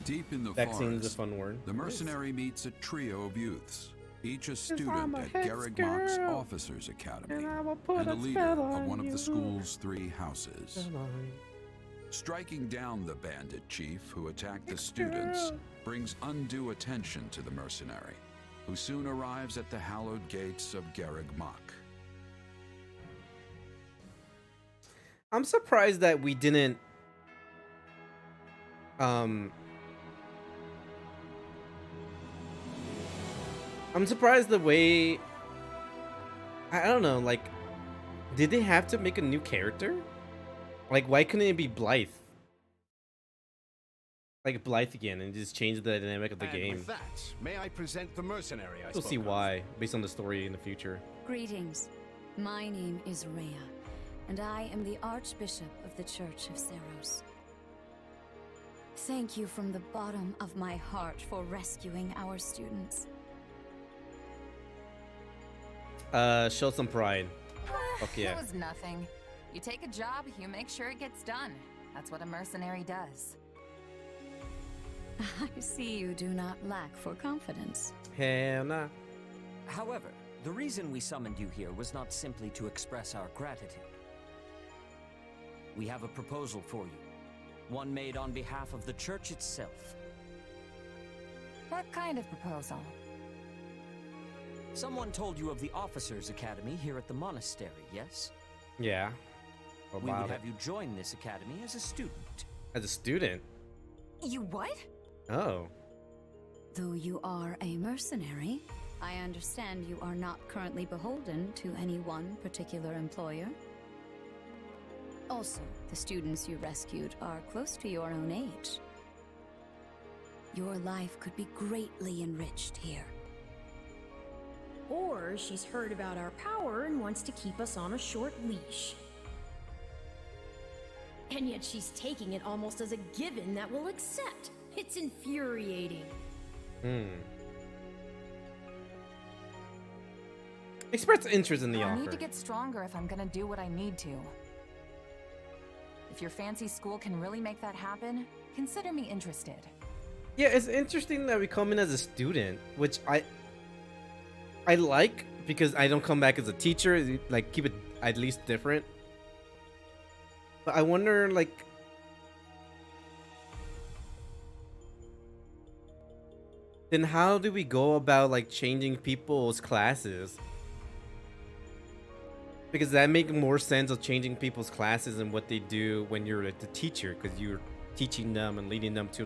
Deep in the Vexing is a forest, fun word. the mercenary meets a trio of youths, each a student I'm a at head Garrick Mach's girl, Officers Academy, and I will put and a a leader spell of on one of you. the school's three houses. Spell on. Striking down the bandit chief who attacked the Head students girl. brings undue attention to the mercenary, who soon arrives at the hallowed gates of Garrick Mach. I'm surprised that we didn't I'm surprised the way. I don't know. Like, did they have to make a new character? Like, why couldn't it be Blythe? Like Blythe again, and just change the dynamic of the game. With that, may I present the mercenary I We'll see spoke of? why, based on the story in the future. Greetings. My name is Rhea, and I am the Archbishop of the Church of Seros. Thank you from the bottom of my heart for rescuing our students. Show some pride. Fuck yeah. It was nothing. You take a job, you make sure it gets done. That's what a mercenary does. I see you do not lack for confidence. Hell nah. However, the reason we summoned you here was not simply to express our gratitude. We have a proposal for you. One made on behalf of the church itself. What kind of proposal? Someone told you of the Officers' Academy here at the monastery, yes? Yeah. We would have you join this academy as a student. As a student? You what? Oh. Though you are a mercenary, I understand you are not currently beholden to any one particular employer. Also, the students you rescued are close to your own age. Your life could be greatly enriched here. Or she's heard about our power and wants to keep us on a short leash. And yet she's taking it almost as a given that we'll accept. It's infuriating. Express interest in the I offer. need to get stronger if I'm gonna do what I need to. If your fancy school can really make that happen, consider me interested. Yeah, it's interesting that we come in as a student, which I like, because I don't come back as a teacher, like keep it at least different. But I wonder, like, then how do we go about like changing people's classes? Because that makes more sense of changing people's classes and what they do when you're the teacher, because you're teaching them and leading them to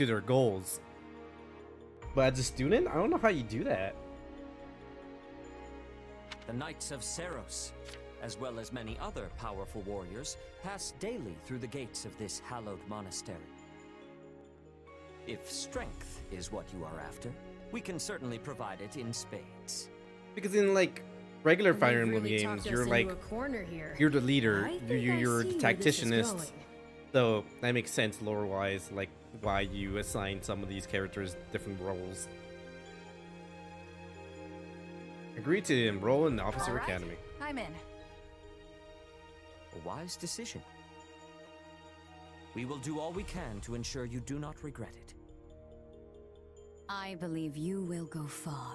their goals. But as a student, I don't know how you do that. The Knights of Seros, as well as many other powerful warriors, pass daily through the gates of this hallowed monastery. If strength is what you are after, we can certainly provide it in spades. Because in like regular Fire Emblem Really games, talked you're us like into a corner here. you're the leader, I think you're I the see where this is tacticianist. going. So that makes sense lore-wise, like why you assign some of these characters different roles. Agree to enroll in the Officer All right, Academy. I'm in. A wise decision. We will do all we can to ensure you do not regret it. I believe you will go far.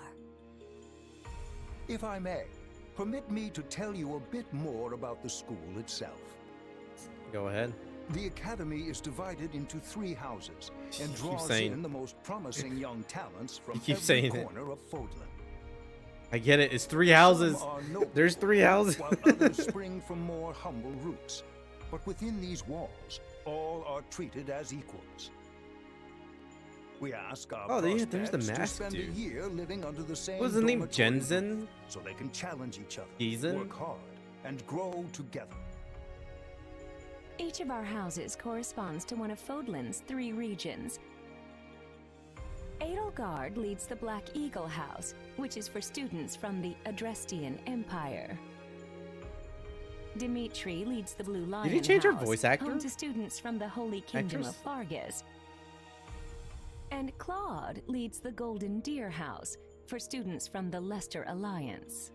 If I may, permit me to tell you a bit more about the school itself. Go ahead. The academy is divided into 3 houses and draws saying- in the most promising young talents from keep every saying it. corner of Fodlan. I get it. It's 3 houses. Some are noble, There's 3 houses. while others spring from more humble roots. But within these walls, all are treated as equals. We ask our Oh, yeah, there's the prospects to mask spend dude. a year living under the same What was his name? dormitory Jensen? roof, so they can challenge each other, Giesen? work hard, and grow together. Each of our houses corresponds to one of Fodlan's 3 regions. Edelgard leads the Black Eagle House, which is for students from the Adrestian Empire. Dimitri leads the Blue Lion Did he change her House, voice actor? home to students from the Holy Kingdom Actress? of Fargus. And Claude leads the Golden Deer House, for students from the Leicester Alliance.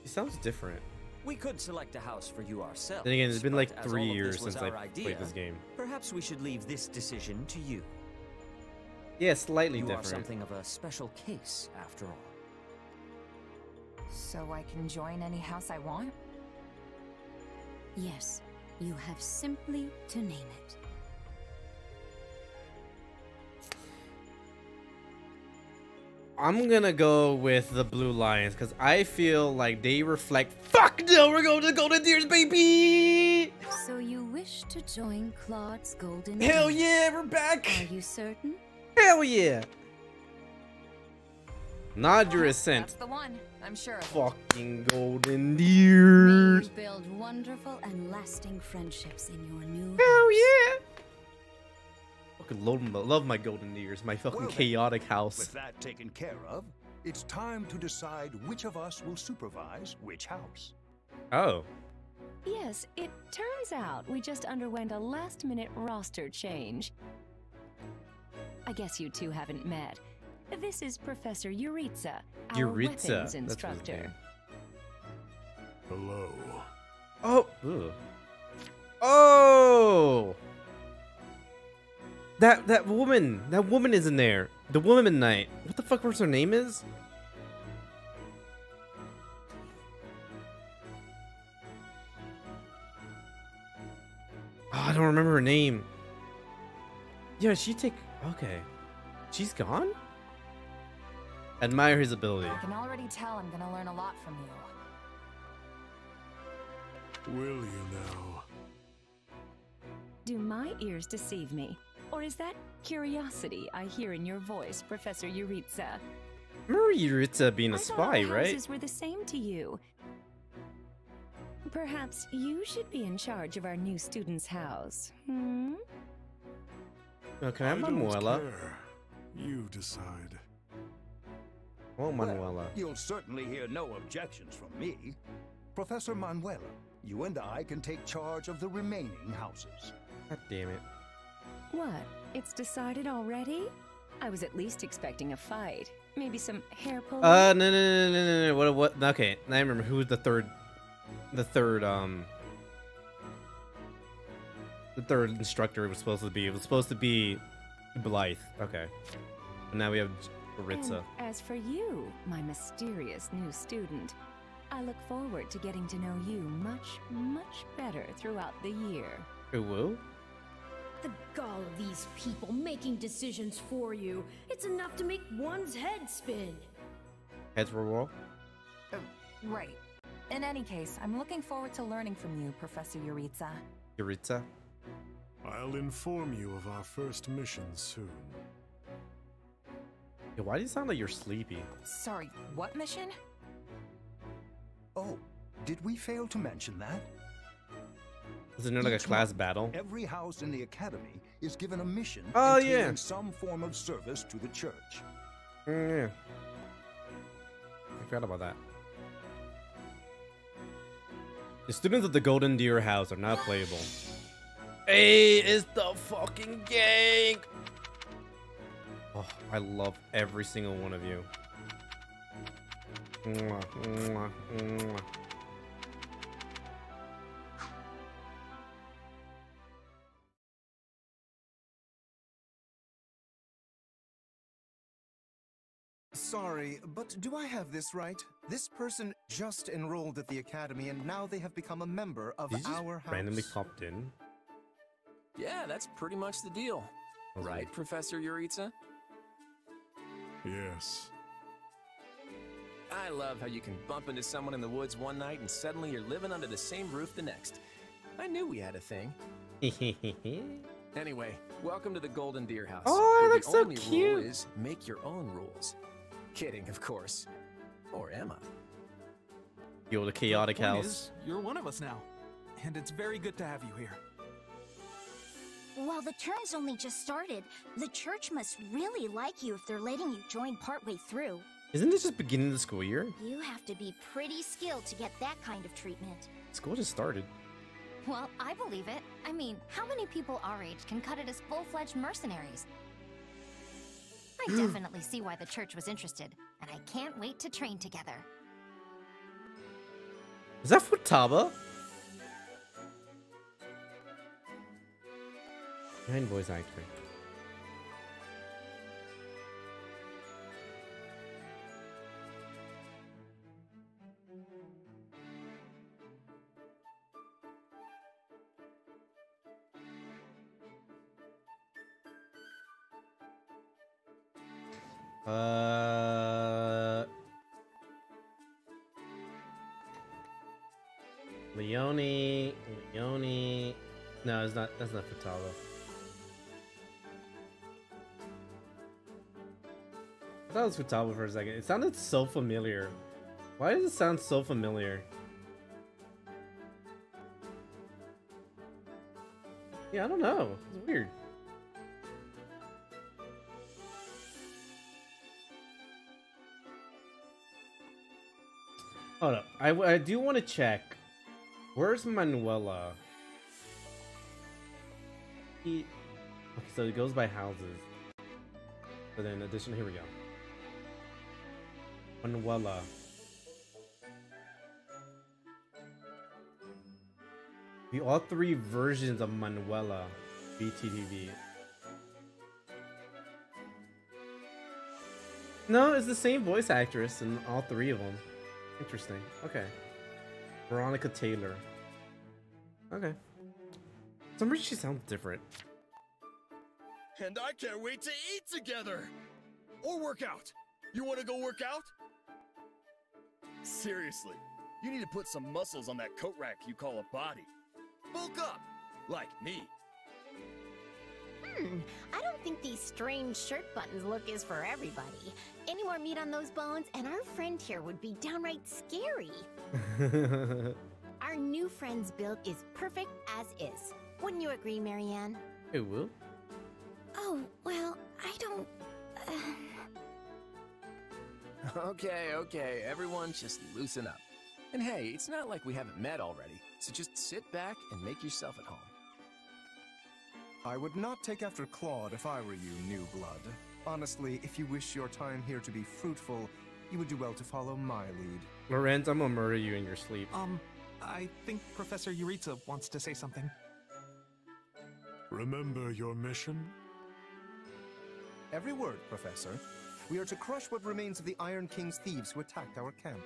He sounds different. We could select a house for you ourselves. Then again, it's been like but as 3 all of years this was since I our idea, played this game. Perhaps we should leave this decision to you. Yeah, slightly You are different. something of a special case, after all. So I can join any house I want? Yes, you have simply to name it. I'm gonna go with the Blue Lions because I feel like they reflect. Fuck no, we're going to Golden Deers, baby! So you wish to join Claude's Golden Hell Deer? yeah, we're back! Are you certain? Hell yeah! Nod your assent. That's the one. I'm sure. Fucking golden deers. May you build wonderful and lasting friendships in your new Hell yeah! Fucking love my golden deers. My fucking Well then, chaotic house. With that taken care of, it's time to decide which of us will supervise which house. Oh. Yes, it turns out we just underwent a last-minute roster change. I guess you two haven't met. This is Professor Yuritsa, our weapons instructor. Hello. Oh. Ugh. Oh. That woman is in there. The woman knight. What the fuck was her name is? Oh, I don't remember her name. Yeah, okay. She's gone? Admire his ability. I can already tell I'm gonna learn a lot from you. Will you now? Do my ears deceive me? Or is that curiosity I hear in your voice, Professor Yuritsa? Remember Yuritsa being a spy, I thought our right? houses were the same to you. Perhaps you should be in charge of our new student's house, hmm? Okay, I don't Manuela. care. You decide. Oh, Manuela. You'll certainly hear no objections from me. Professor Manuela, you and I can take charge of the remaining houses. God damn it. What? It's decided already? I was at least expecting a fight. Maybe some hair pulling? No. What? Okay, now I remember who was the third instructor was supposed to be. It was supposed to be Blythe. Okay. But now we have Yuritsa. And as for you, my mysterious new student, I look forward to getting to know you much, much better throughout the year. Who? The gall of these people making decisions for you. It's enough to make one's head spin. Heads roll. Right. In any case, I'm looking forward to learning from you, Professor Yuritsa. Yuritsa. I'll inform you of our first mission soon. Yeah, why do you sound like you're sleepy? Sorry, what mission? Oh, did we fail to mention that? Isn't there like a class battle? Every house in the academy is given a mission Oh, entailing yeah. some form of service to the church. Yeah. I forgot about that. The students of the Golden Deer House are not playable. Hey, it's the fucking gang! Oh, I love every single one of you. Mwah, mwah, mwah. Sorry, but do I have this right? This person just enrolled at the academy and now they have become a member of Did you just our house. randomly popped in? Yeah, that's pretty much the deal. Right, Professor Yuritsa? Yes. I love how you can bump into someone in the woods one night and suddenly you're living under the same roof the next. I knew we had a thing. Anyway, welcome to the Golden Deer House. Oh, where that looks the so only cute. rule is make your own rules. Kidding, of course. Or am I? Yo, the chaotic Point house. is, you're one of us now, and it's very good to have you here. Well, the term's only just started. The church must really like you if they're letting you join partway through. Isn't this just beginning of the school year? You have to be pretty skilled to get that kind of treatment. School just started. Well, I believe it. I mean, how many people our age can cut it as full-fledged mercenaries? I definitely see why the church was interested, and I can't wait to train together. Is that Futaba? Behind voice actor. Leone. No, it's not. That's not Futaba. I thought it was Futaba for a second. It sounded so familiar. Why does it sound so familiar? Yeah, I don't know. It's weird. Hold up. I do want to check. Where's Manuela? Okay, so it goes by houses. But then addition, here we go. Manuela. The all three versions of Manuela BTTV. No, it's the same voice actress in all three of them. Interesting. Okay. Veronica Taylor. Okay. For some reason she sounds different. And I can't wait to eat together! Or work out! You wanna go work out? Seriously, you need to put some muscles on that coat rack you call a body. Bulk up! Like me. I don't think these strange shirt buttons look is for everybody. Any more meat on those bones, and our friend here would be downright scary. Our new friend's build is perfect as is. Wouldn't you agree, Marianne? It will. Oh, well, I don't... Okay, everyone just loosen up. And hey, it's not like we haven't met already, so just sit back and make yourself at home. I would not take after Claude if I were you, new blood. Honestly, if you wish your time here to be fruitful, you would do well to follow my lead. Lorenz, I'm gonna murder you in your sleep. I think Professor Yuritsa wants to say something. Remember your mission? Every word, Professor. We are to crush what remains of the Iron King's thieves who attacked our camp.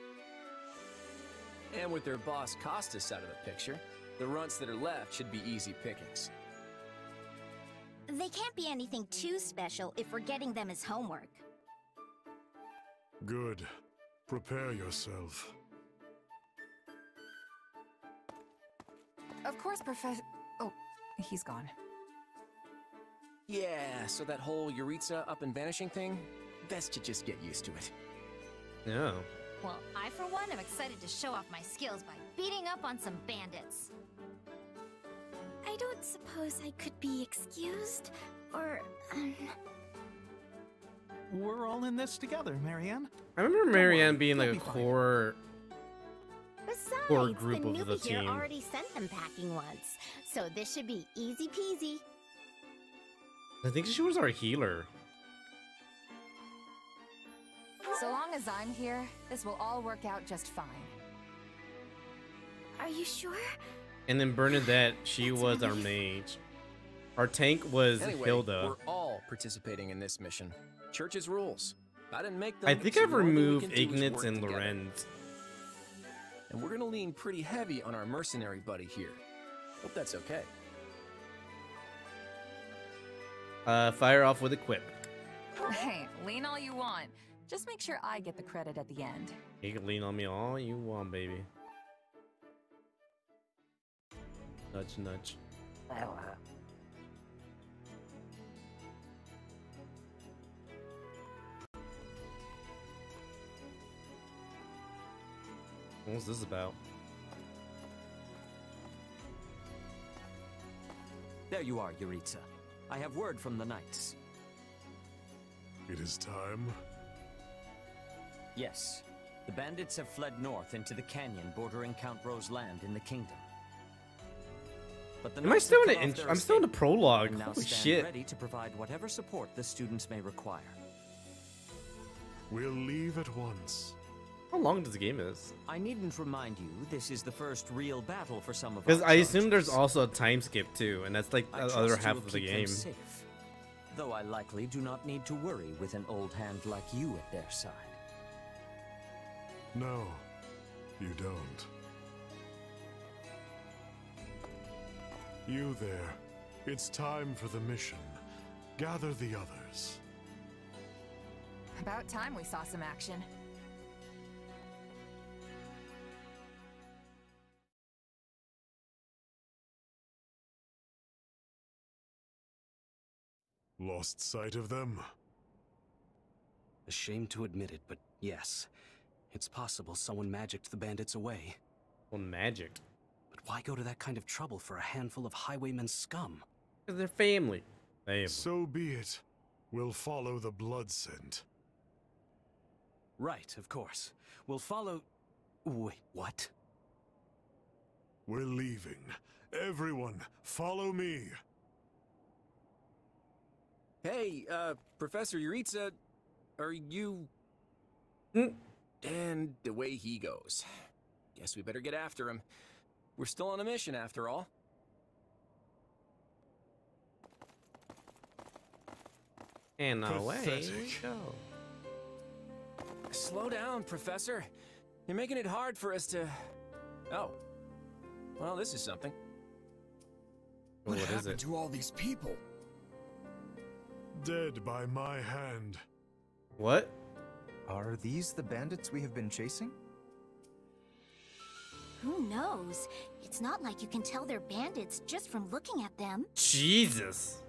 And with their boss Costas out of the picture, the runts that are left should be easy pickings. They can't be anything too special if we're getting them as homework. Good. Prepare yourself. Of course, Professor... Oh, he's gone. Yeah, so that whole Yuritsa up and vanishing thing? Best to just get used to it. Yeah. Well, I for one am excited to show off my skills by beating up on some bandits. I don't suppose I could be excused, or, We're all in this together, Marianne. I remember Marianne being like a core Besides, group the of the newbie here team. already sent them packing once, so this should be easy peasy. I think she was our healer. So long as I'm here, this will all work out just fine. Are you sure? And then Bernadette, she was our mage. Our tank was Anyway, Hilda. we're all participating in this mission. Church's rules. I didn't make them. I think so I've the only thing we removed can do is Ignatz work and together. Lorenz. And we're gonna lean pretty heavy on our mercenary buddy here. Hope that's okay. Fire off with a quip. Hey, lean all you want. Just make sure I get the credit at the end. You can lean on me all you want, baby. Nudge, nudge. What's this about? There you are, Yuritsa. I have word from the knights. It is time. Yes. The bandits have fled north into the canyon bordering Count Ro's land in the kingdom. But the Am I knights still have in cut the off their I'm still in the escape prologue. and now Holy stand shit. ready to provide whatever support the students may require. We'll leave at once. How long does the game is? I needn't remind you, this is the first real battle for some of Because our I assume there's charges. also a time skip too, and that's like I the trust other you half will of the keep them game. safe, though I likely do not need to worry with an old hand like you at their side. No, you don't. You there. It's time for the mission. Gather the others. About time we saw some action. Lost sight of them? Ashamed to admit it, but yes. It's possible someone magicked the bandits away. Well, magicked? But why go to that kind of trouble for a handful of highwaymen scum? Because they're family. So be it. We'll follow the blood scent. Right, of course. We'll follow... Wait, what? We're leaving. Everyone, follow me. Hey, Professor Yuritsa, are you... And away he goes. Guess we better get after him. We're still on a mission, after all. And away Pathetic. we go. Slow down, Professor. You're making it hard for us to... Oh. Well, this is something. What is happened it? to all these people? Dead by my hand. What? Are these the bandits we have been chasing? Who knows? It's not like you can tell they're bandits just from looking at them. Jesus.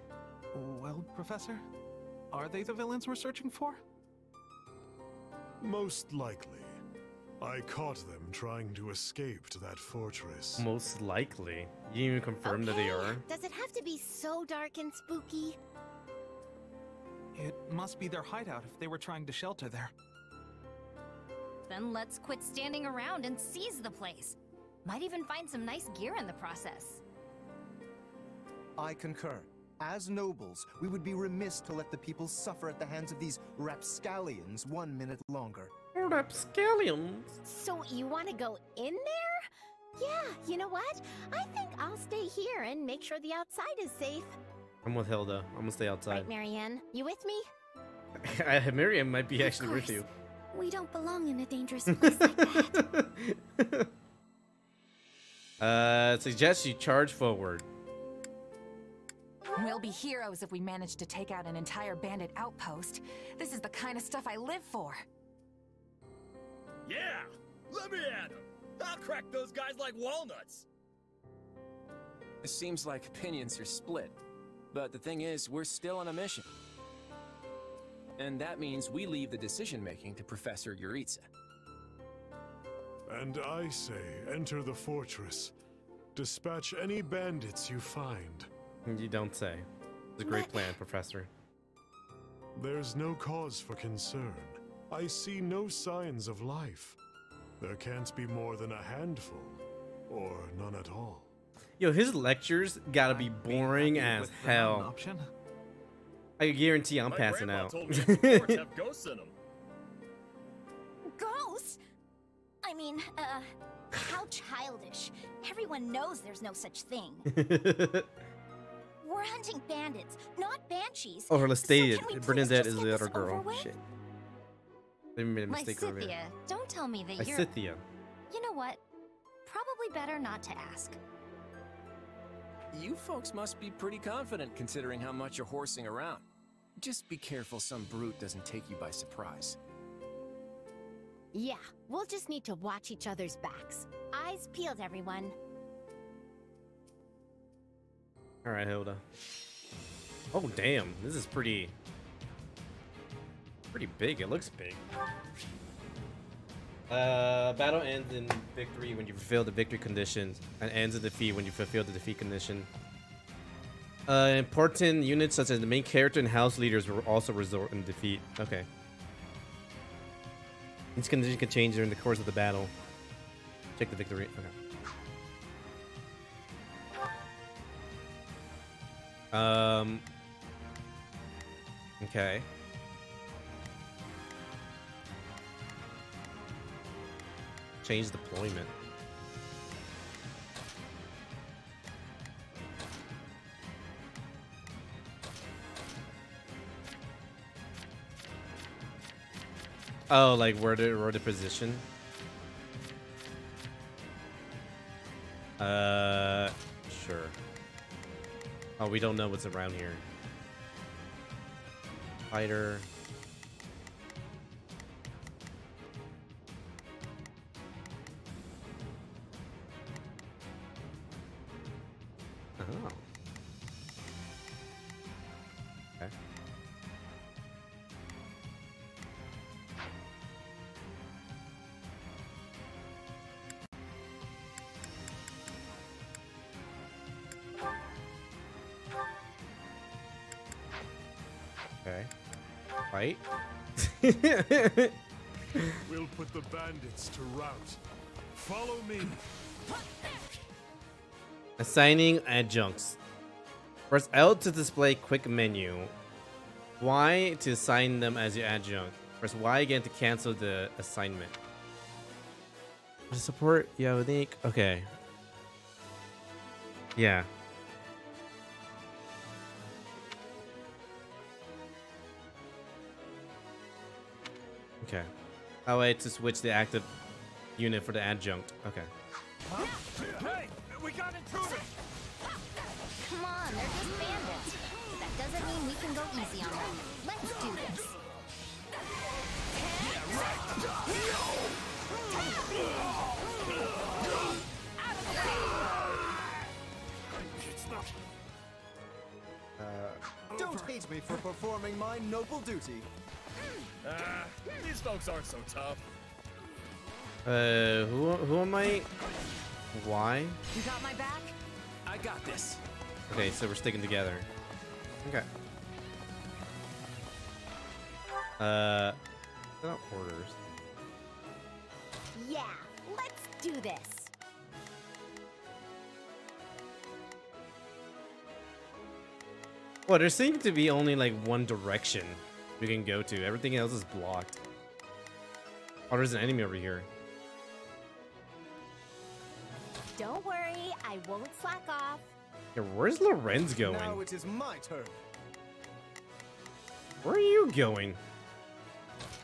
Well, Professor, are they the villains we're searching for? Most likely. I caught them trying to escape to that fortress. Most likely. You didn't even confirm that they are. Does it have to be so dark and spooky? It must be their hideout if they were trying to shelter there. Then let's quit standing around and seize the place. Might even find some nice gear in the process. I concur. As nobles, we would be remiss to let the people suffer at the hands of these rapscallions 1 minute longer. Rapscallions? So you want to go in there? Yeah, you know what? I think I'll stay here and make sure the outside is safe. I'm with Hilda. I'm gonna stay outside. Right, Marianne? You with me? Miriam might be actually with you. We don't belong in a dangerous place like that. Suggest you charge forward. We'll be heroes if we manage to take out an entire bandit outpost. This is the kind of stuff I live for. Yeah! Let me at him! I'll crack those guys like walnuts! It seems like opinions are split. But the thing is, we're still on a mission. And that means we leave the decision-making to Professor Yuritsa. And I say, enter the fortress. Dispatch any bandits you find. You don't say. It's a great plan, Professor. There's no cause for concern. I see no signs of life. There can't be more than a handful, or none at all. Yo, his lectures gotta be boring as hell. I guarantee I'm passing out. Told me forts have ghosts in them. Ghosts? I mean, how childish. Everyone knows there's no such thing. We're hunting bandits, not banshees. Oh, let's stay So can we please Bernadette just is get the this other girl. over with? Shit. They made a mistake over Lysithea, here. don't tell me that you're... Lysithea. You know what? Probably better not to ask. You folks must be pretty confident considering how much you're horsing around. Just be careful some brute doesn't take you by surprise. Yeah, we'll just need to watch each other's backs. Eyes peeled, everyone. Alright, Hilda. Oh, damn. This is pretty big. It looks big. Battle ends in victory when you fulfill the victory conditions, and ends in defeat when you fulfill the defeat condition. Important units such as the main character and house leaders will also result in defeat. Okay. These conditions can change during the course of the battle. Check the victory. Okay. Okay. Change deployment. Oh, like where the position? Sure. Oh, we don't know what's around here. Fighter. Oh. Okay. Okay. Fight. We'll put the bandits to rout. Follow me. Assigning adjuncts. Press L to display quick menu. Y to assign them as your adjunct. Press Y again to cancel the assignment. Support unique. Okay. Yeah. Okay. Oh wait, to switch the active unit for the adjunct. Okay. Hey, we got intruders! Come on, they're just bandits. That doesn't mean we can go easy on them. Let's do this. Don't hate me for performing my noble duty. These folks aren't so tough. Who am I? Why? You got my back? I got this. Okay, so we're sticking together. Okay. Not orders. Yeah, let's do this. Well, there seems to be only like one direction we can go to. Everything else is blocked. Oh, there's an enemy over here. Don't worry, I won't slack off. Yeah, where's Lorenz going? Now it is my turn. Where are you going?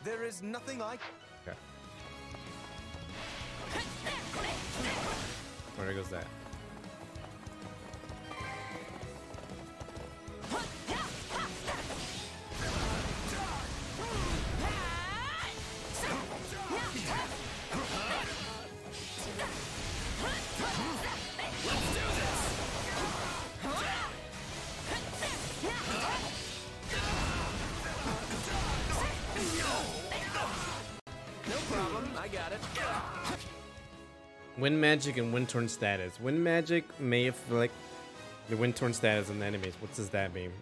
There is nothing I... Okay. Where goes that? No problem, I got it. Wind magic and wind torn status. Wind magic may afflict the wind torn status on enemies. What does that mean?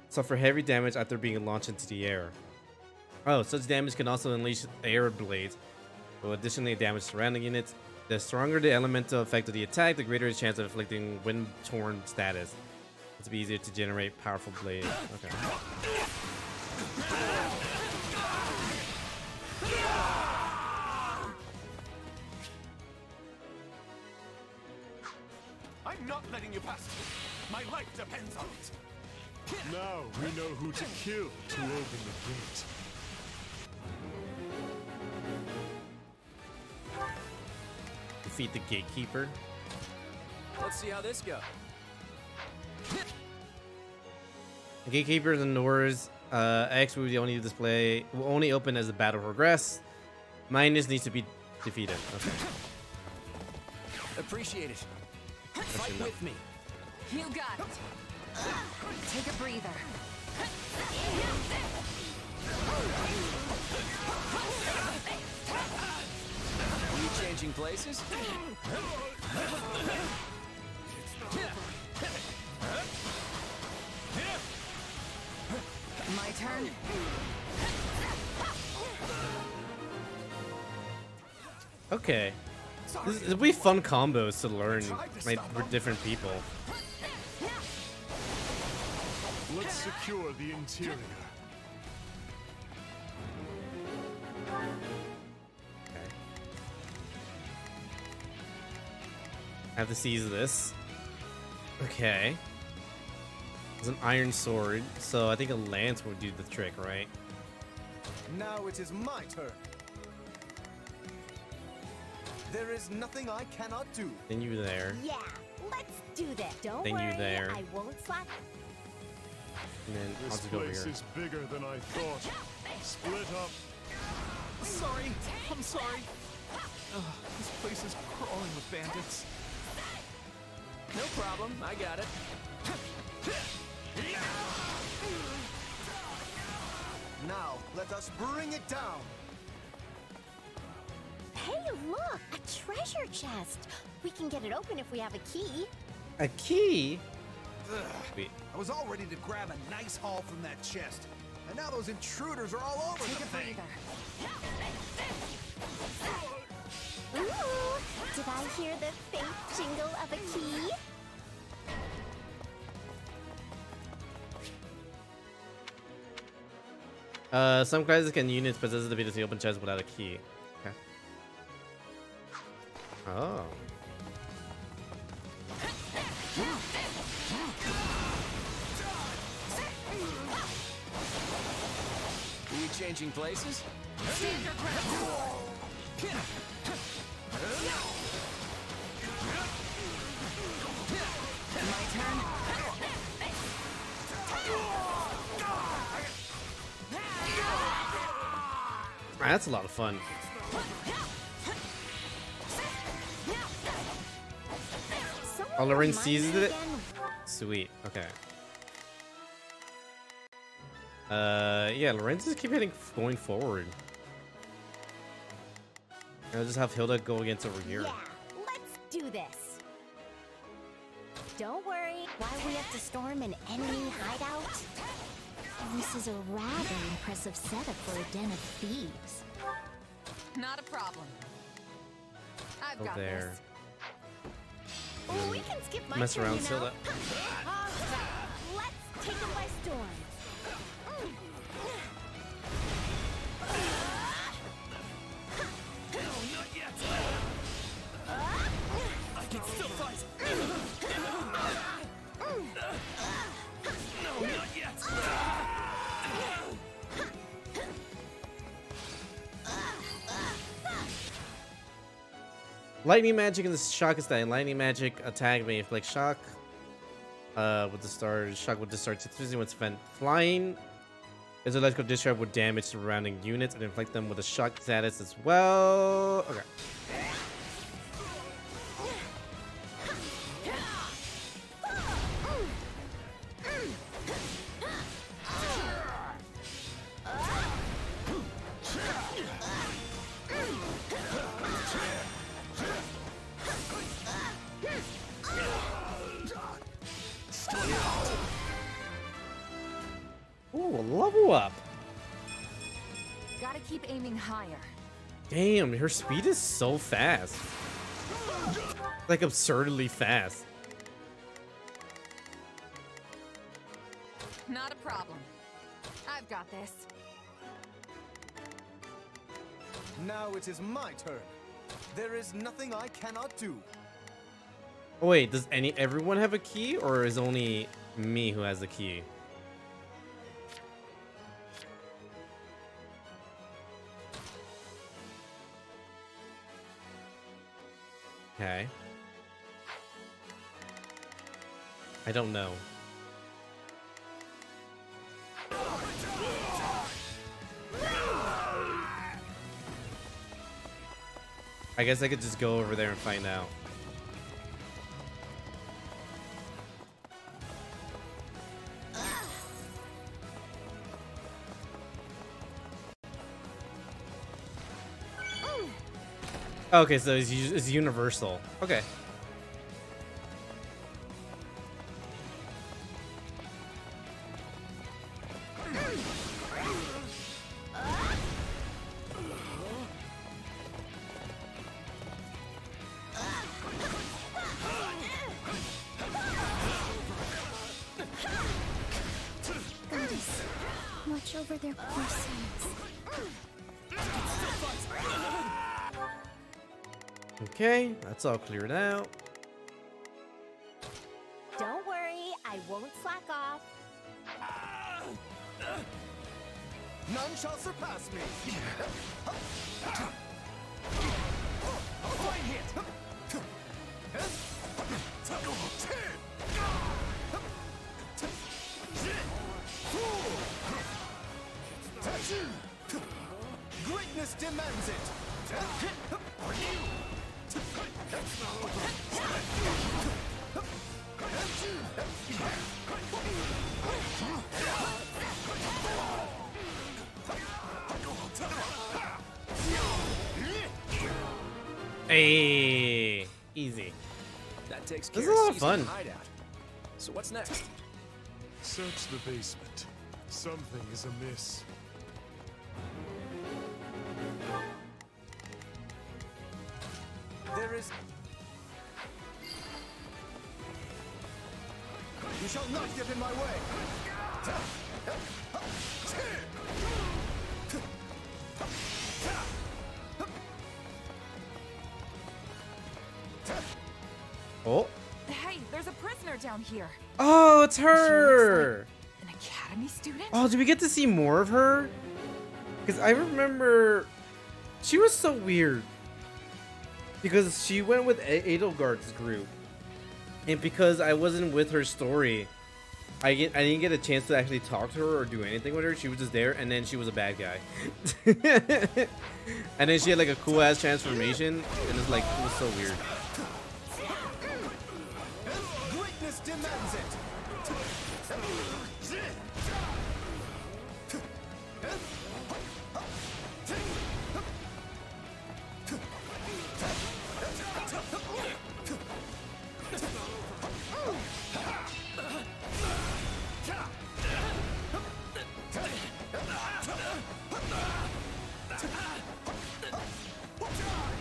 Suffer heavy damage after being launched into the air. Oh, such damage can also unleash air blades, will additionally damage surrounding units. The stronger the elemental effect of the attack, the greater the chance of inflicting wind torn status. It's be easier to generate powerful blades. Okay. I'm not letting you pass. My life depends on it. Now we know who to kill to open the gate. Defeat the gatekeeper. Let's see how this goes. The gatekeepers and doors. X will only display will only open as the battle progresses. Minus needs to be defeated. Okay. Appreciate it. Actually, Fight no. with me. You got it. Take a breather. We changing places? My turn. Okay. It'll be fun combos to learn like, with different people. Let's secure the interior. I have to seize this. Okay. It's an iron sword, so I think a lance would do the trick, right? Now it is my turn. There is nothing I cannot do. Then you there. Yeah, let's do this. Don't Then you worry, there. I won't slack. And then I'll This just go over place here. is bigger than I thought. Split up. Sorry, I'm sorry. Ugh, this place is crawling with bandits. No problem, I got it. Now, let us bring it down. Hey, look, a treasure chest. We can get it open if we have a key. A key? Sweet. I was all ready to grab a nice haul from that chest, and now those intruders are all over the thing. Ooh, did I hear the faint jingle of a key? Some classes can units possess the ability to open chests without a key. Okay. Oh. Are we changing places? Stand your ground. My turn. That's a lot of fun. Oh, Lorraine seizes it? Sweet. Okay. Yeah, Lorenz just keep going forward. I'll just have Hilda go against over here. Yeah, let's do this. Don't worry, why we have to storm an enemy hideout? This is a rather impressive setup for a den of thieves. Not a problem. I've got there. this. Oh, we can skip my Mess turn, around, you know. Hilda. Let's take them by storm. I can still fight. No, not yet. Lightning magic and the shock is that lightning magic attack may inflict shock. With the start, shock with the start usually when it's spent flying. Is electrical discharge would damage surrounding units and inflict them with a shock status as well. Okay. Ooh, a level up. Gotta keep aiming higher. Damn, her speed is so fast. Like absurdly fast. Not a problem. I've got this. Now it is my turn. There is nothing I cannot do. Oh, wait, does everyone have a key, or is only me who has the key? Okay. I don't know. I guess I could just go over there and find out. Okay, so it's universal. Okay. Goddess, watch over their poor souls. Okay, that's all cleared out. Don't worry, I won't slack off. None shall surpass me. Fine hit. Greatness demands it. Hey, easy. That takes This care is a lot of of fun. seizing the hideout. So what's next? Search the basement. Something is amiss. There is... You shall not get in my way! Oh. Hey, there's a prisoner down here. Oh, it's her. An academy student? Oh, do we get to see more of her? Because I remember she was so weird. Because she went with Edelgard's group. And because I wasn't with her story, I didn't get a chance to actually talk to her or do anything with her. She was just there, and then she was a bad guy. And then she had like a cool ass transformation, and it's like it was so weird. Greatness demands it!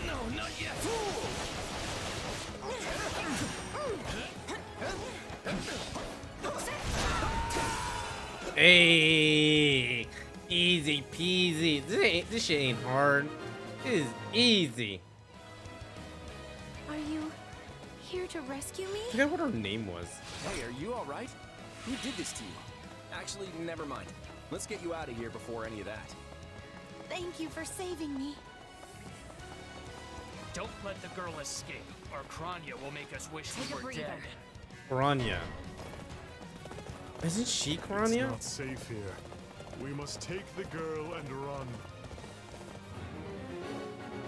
No, not yet. Hey, easy peasy. This shit ain't hard. This is easy. Are you here to rescue me? I forgot what her name was. Hey, are you all right? Who did this to you? Actually, never mind. Let's get you out of here before any of that. Thank you for saving me. Don't let the girl escape, or Kranya will make us wish we were dead. Kranya. Isn't she Kranya? It's not safe here. We must take the girl and run.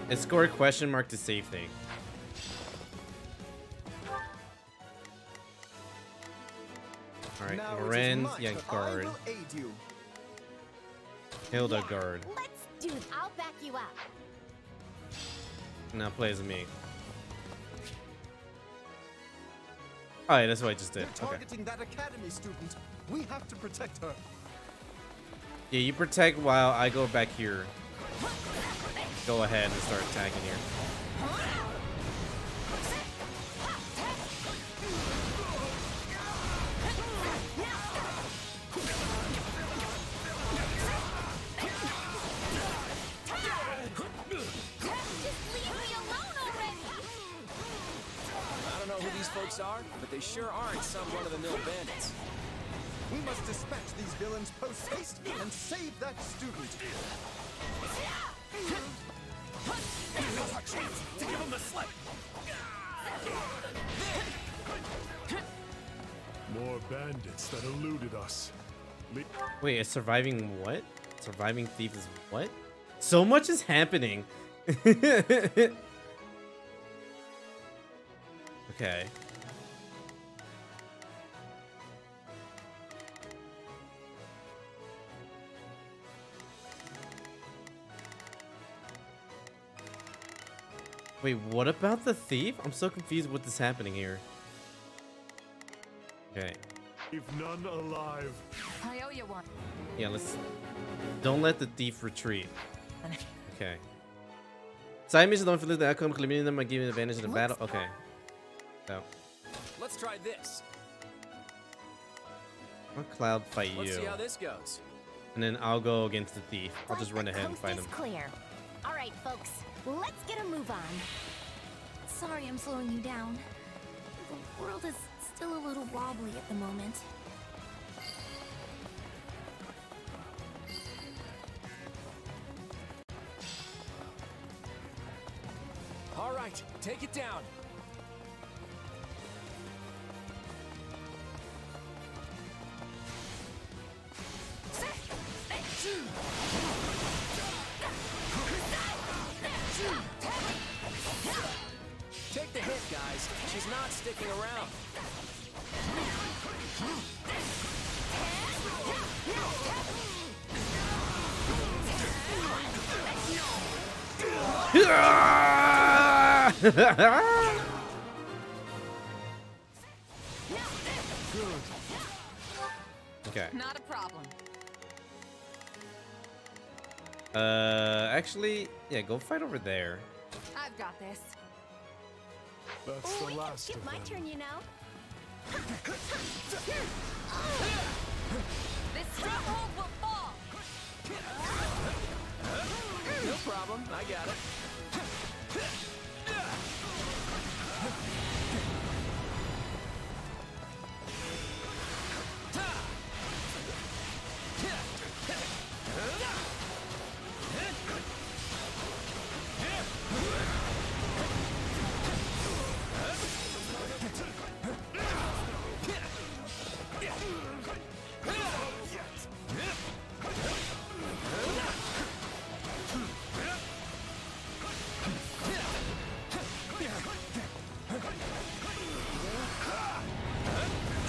Escort question mark to save thing. Alright, Lorenz, Yankard, Hildegard. Let's do it. I'll back you up. Now play as me. Oh yeah, that's what I just did. Okay. Targeting that academy student. We have to protect her. Yeah, you protect while I go back here. Go ahead and start attacking here. I don't know who these folks are, but they sure aren't some run-of-the-mill bandits. We must dispatch these villains post-haste and save that student. To give him the slip. More bandits that eluded us. Wait, a surviving what? Surviving thief is what? So much is happening. Okay. Wait, what about the thief? I'm so confused what is happening here. Okay. Leave none alive. I owe you one. Yeah, let's... Don't let the thief retreat. Okay. Side missions don't influence the outcome. Eliminating them by giving advantage in the battle. Okay. So. Let's try this. I'll cloud fight Let's you. see how this goes. And then I'll go against the thief. I'll just run ahead and fight him. Clear. All right, folks. Let's get a move on. Sorry I'm slowing you down. The world is still a little wobbly at the moment. All right, take it down. Take the hit, guys. She's not sticking around. good. Okay. Not a problem. Actually, yeah, go fight over there. I've got this. That's the last Skip of my them. turn, you know. This stronghold will fall. No problem, I got it.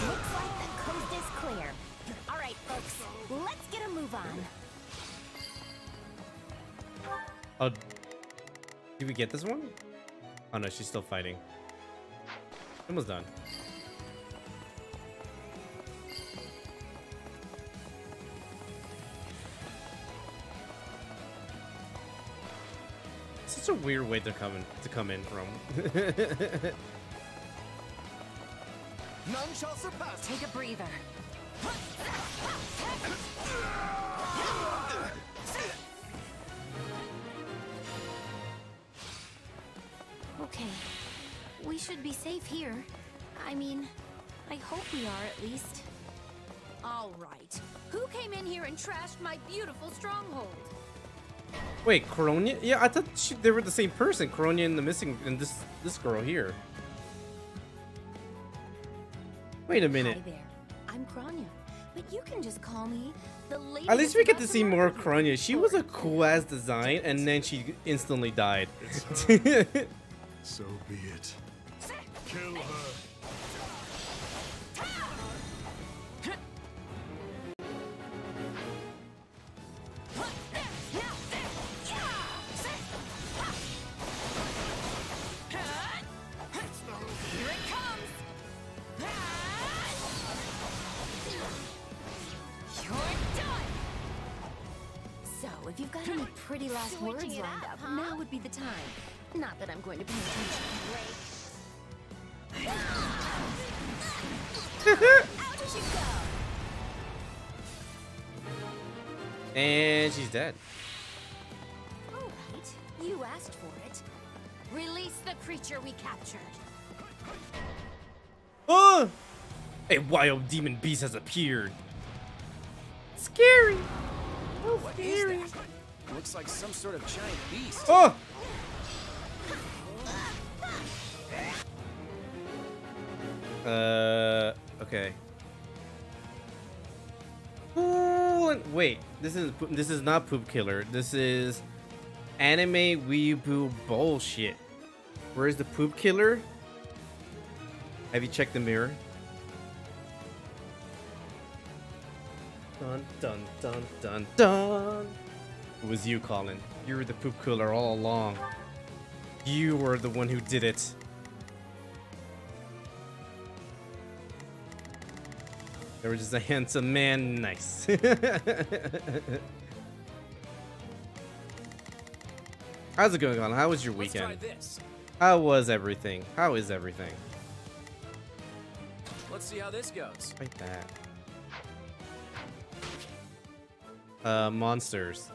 Looks like the coast is clear. All right, folks, let's get a move on. Oh, did we get this one? Oh no, she's still fighting. Almost done. Such a weird way to come in from. None shall surpass. Take a breather. Okay. We should be safe here. I mean, I hope we are at least. All right. Who came in here and trashed my beautiful stronghold? Wait, Coronia? Yeah, I thought they were the same person. Coronia and the missing and this girl here. Wait a minute. Hi there. I'm Kranya, but you can just call me the lady. At least we get to that's see about more Coronia. She was a cool ass design, and then she instantly died. So be it. Kill her. Here it comes. You're done. So, if you've got any pretty last Switching words it lined up, up, huh? now would be the time. Not that I'm going to pay attention. Out she go. And she's dead. All right, you asked for it. Release the creature we captured. Oh! A wild demon beast has appeared. Scary. Oh, What is scary. that? Looks like some sort of giant beast. Oh! Okay. Wait, this is not Poop Killer. This is anime weeaboo bullshit. Where's the Poop Killer? Have you checked the mirror? Dun dun dun dun dun. It was you, Colin. You were the Poop Killer all along. You were the one who did it. There was just a handsome man. Nice. How's it going on? How was your Let's weekend? try this. How was everything? How is everything? Let's see how this goes. Like that. Monsters.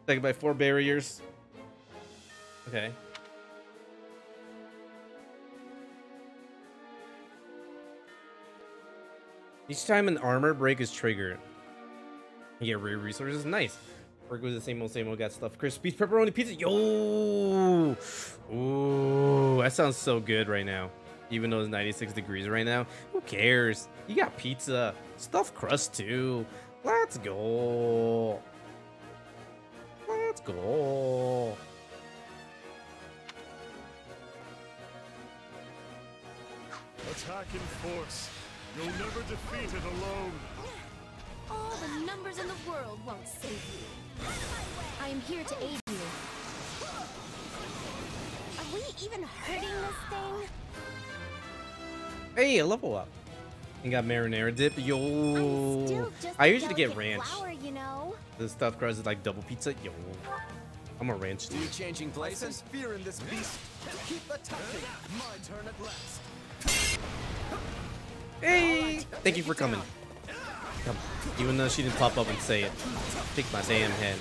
Taken by 4 barriers. Okay. Each time an armor break is triggered, you get rare resources. Nice. Work with the same old got stuff. Crispy pepperoni pizza. Yo! Ooh, that sounds so good right now. Even though it's 96 degrees right now. Who cares? You got pizza. Stuffed crust too. Let's go. Let's go. Attack in force. You'll never defeat it alone. All the numbers in the world won't save you. I am here to aid you. Are we even hurting this thing? Hey, a level up. And got marinara dip. Yo. I usually get ranch. Flower, you know. The stuffed crust is like double pizza. Yo. I'm a ranch dude. You changing places? Fear in this beast. Keep attacking. My turn at last. Hey, thank you for coming. Come on. Even though she didn't pop up and say it. Take my damn head.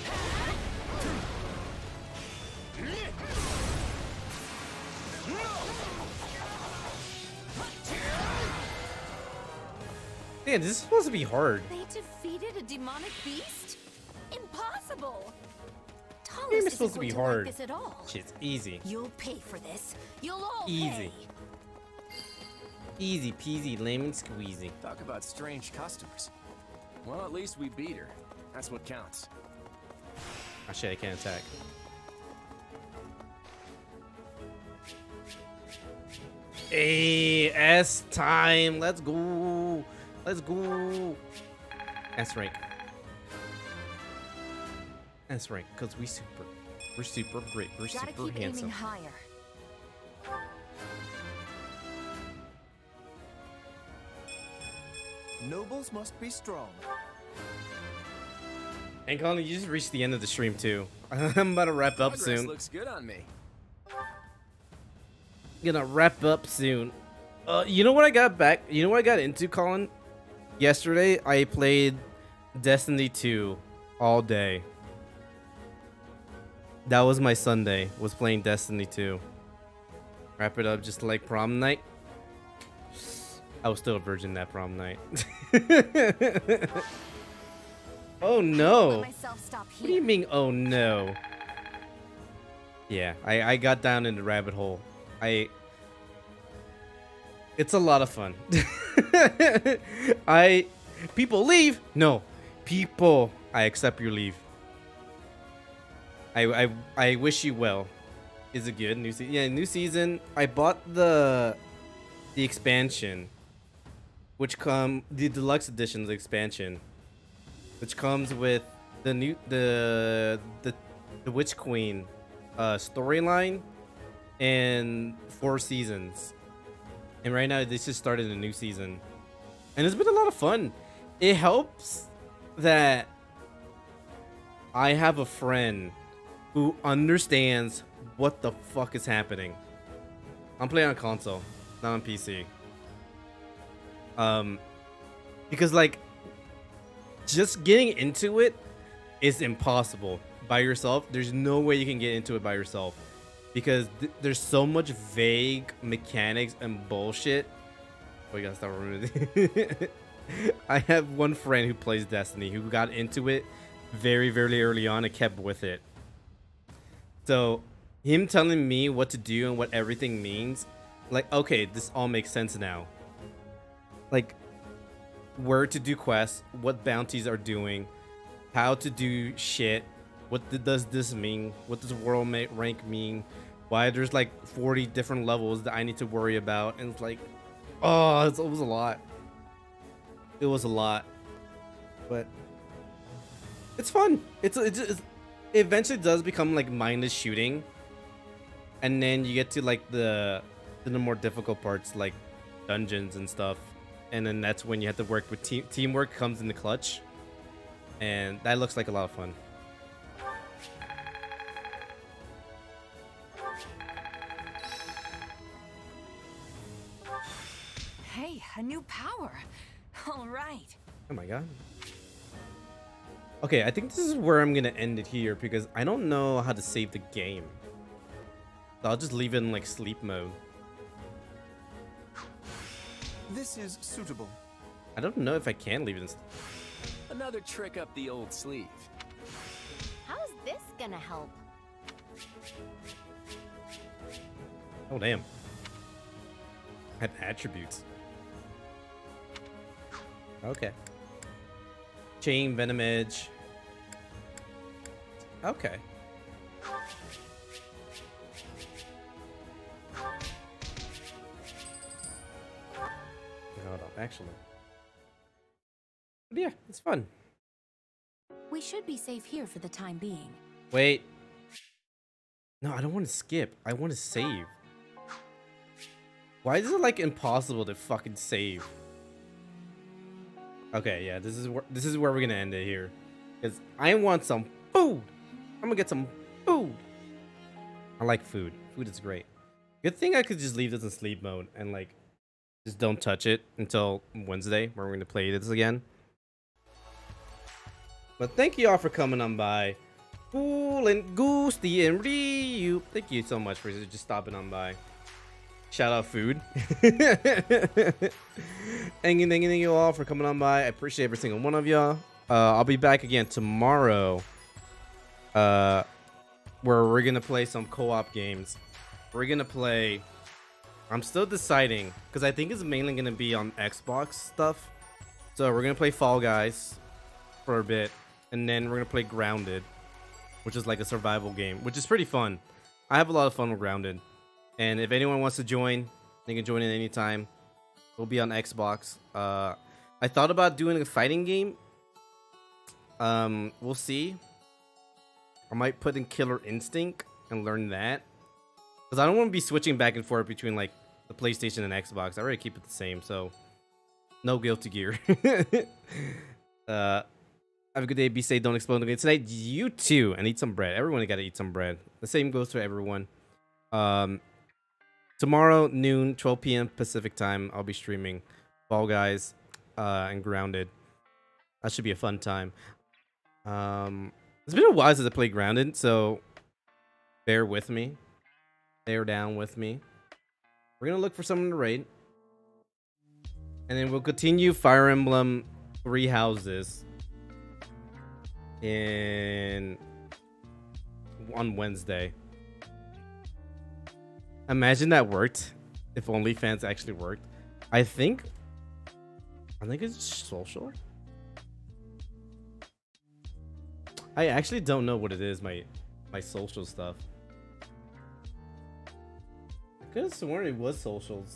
Man, this is supposed to be hard. They defeated a demonic beast? Impossible! This game is supposed to be hard. Like this at all. Shit's easy. You'll pay for this. You'll all Easy. pay. Easy peasy lemon squeezy. Talk about strange customers. Well, at least we beat her. That's what counts. Oh shit, I can't attack. Hey, S time. Let's go. Let's go. S rank. S rank, because we're super great. We're Gotta super keep handsome. aiming higher. Nobles must be strong. And Colin, you just reached the end of the stream too. I'm about to wrap up Progress soon. looks good on me. Gonna wrap up soon. You know what I got back? You know what I got into, Colin? Yesterday, I played Destiny 2 all day. That was my Sunday, was playing Destiny 2. Wrap it up just like prom night. I was still a virgin that prom night. Oh no. What do you mean, oh no? Yeah, I got down in the rabbit hole. It's a lot of fun. People leave. No, people. I accept your leave. I wish you well. Is it good? New season? Yeah, new season. I bought the expansion, which the deluxe edition's expansion, which comes with the new the Witch Queen storyline and 4 seasons. And right now, this just started a new season. And it's been a lot of fun. It helps that I have a friend who understands what the fuck is happening. I'm playing on console, not on PC. Because, like, just getting into it is impossible by yourself. There's no way you can get into it by yourself. Because there's so much vague mechanics and bullshit. Oh, you gotta stop ruining. I have one friend who plays Destiny who got into it very, very early on and kept with it. So, him telling me what to do and what everything means, like, okay, this all makes sense now. Like, where to do quests, what bounties are doing, how to do shit. What does this mean? What does world rank mean? Why there's like 40 different levels that I need to worry about? And it's like, oh, it was a lot. It was a lot, but it's fun. It eventually does become like mindless shooting, and then you get to like the more difficult parts like dungeons and stuff, and then that's when you have to work with teamwork comes in the clutch, and that looks like a lot of fun. Hey, a new power. All right. Oh my god. Okay, I think this is where I'm gonna end it here because I don't know how to save the game. So I'll just leave it in like sleep mode. This is suitable. I don't know if I can leave it in. Another trick up the old sleeve. How's this gonna help? Oh damn. I have attributes. Okay. Chain, Venom Edge. Okay. Hold on, actually. But yeah, it's fun. We should be safe here for the time being. Wait. No, I don't want to skip. I want to save. Why is it like impossible to fucking save? Okay, yeah, this is where we're gonna end it here, because I want some food. I'm gonna get some food. I like food. Food is great. Good thing I could just leave this in sleep mode and like just don't touch it until Wednesday, where we're gonna play this again. But thank you all for coming on by. Fool and Goosty and Ryu. Thank you so much for just stopping on by. Shout out food. Thank you all for coming on by. I appreciate every single one of y'all. I'll be back again tomorrow. Where we're gonna play some co-op games. We're gonna play. I'm still deciding because I think it's mainly gonna be on Xbox stuff. So we're gonna play Fall Guys for a bit, and then we're gonna play Grounded, which is like a survival game, which is pretty fun. I have a lot of fun with Grounded. And if anyone wants to join, they can join in anytime. We'll be on Xbox. I thought about doing a fighting game. We'll see. I might put in Killer Instinct and learn that. Because I don't want to be switching back and forth between like the PlayStation and Xbox. I already keep it the same, so no Guilty Gear. Have a good day. Be safe. Don't explode again tonight. You too. And eat some bread. Everyone got to eat some bread. The same goes to everyone. Tomorrow, noon, 12 p.m. Pacific time, I'll be streaming Fall Guys and Grounded. That should be a fun time. It's been a while since I played Grounded, so bear with me. Bear down with me. We're going to look for someone to raid. And then we'll continue Fire Emblem 3 Houses on Wednesday. Imagine that worked. If OnlyFans actually worked. I think it's social. I actually don't know what it is, my social stuff. I could have sworn it was socials.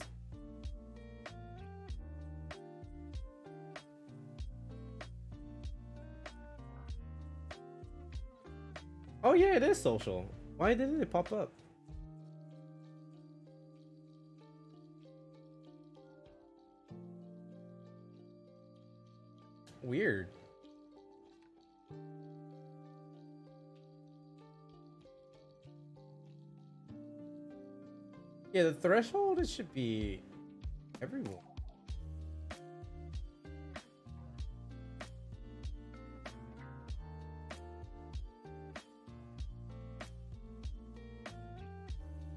Oh yeah, it is social. Why didn't it pop up? Weird. Yeah, the threshold, it should be everyone.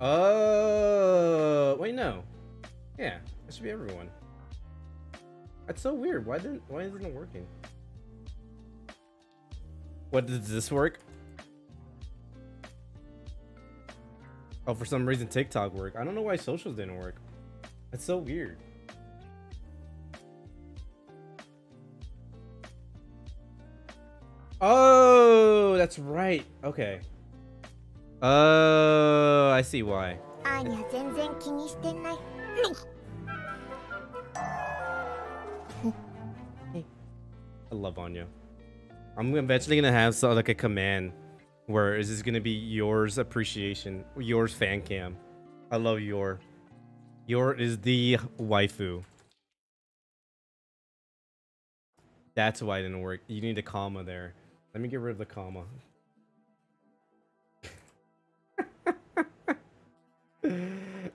Oh, wait, no. Yeah, it should be everyone. That's so weird. Why isn't it working? What, does this work? Oh, for some reason TikTok worked. I don't know why socials didn't work. That's so weird. Oh, that's right. Okay. Oh, I see why. I love Anya. I'm eventually gonna have like a command where is this gonna be yours appreciation, yours fan cam. I love your. Your is the waifu. That's why it didn't work. You need a comma there. Let me get rid of the comma.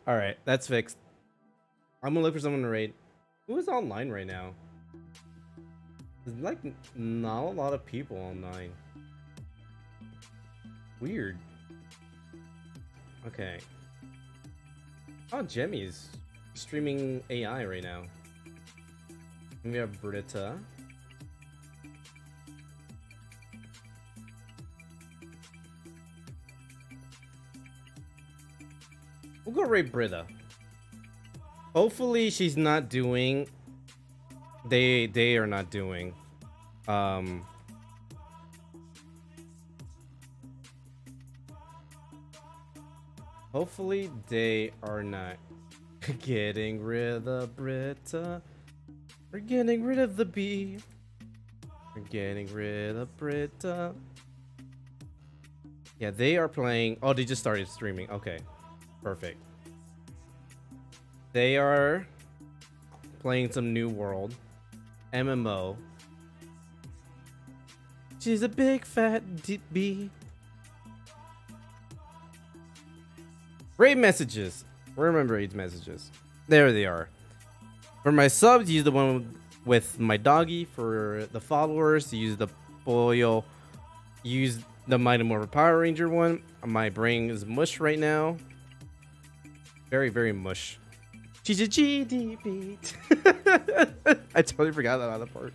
All right, that's fixed. I'm gonna look for someone to raid. Who is online right now? There's like not a lot of people online. Weird. Okay. Oh, Jemmy's streaming AI right now. And we have Britta. We'll go raid Britta. Hopefully she's not doing. They are not doing. Hopefully they are not getting rid of Britta. We're getting rid of the bee. We're getting rid of Britta. Yeah, they are playing. Oh, they just started streaming. Okay, perfect. They are playing some New World MMO. She's a big fat bee. Raid messages. Remember Raid's messages. There they are. For my subs, use the one with my doggy. For the followers, use the Boyo. Use the Mighty Morphin Power Ranger one. My brain is mush right now. Very, very mush. She's a GDB. I totally forgot that other part.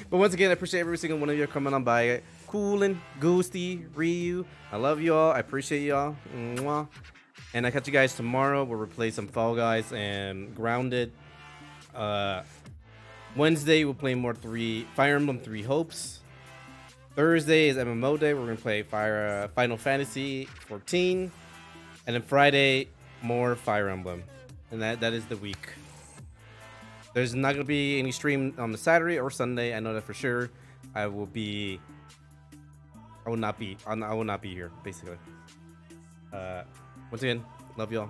But once again, I appreciate every single one of you coming on by. Coolin, Ghosty, Ryu. I love you all. I appreciate y'all. Mwah. And I catch you guys tomorrow where we'll play some Fall Guys and Grounded. Wednesday, we'll play more Fire Emblem 3 Hopes. Thursday is MMO Day. We're going to play Final Fantasy 14. And then Friday, more Fire Emblem. And that is the week. There's not going to be any stream on the Saturday or Sunday. I know that for sure. I will not be here, basically. Once again, love y'all.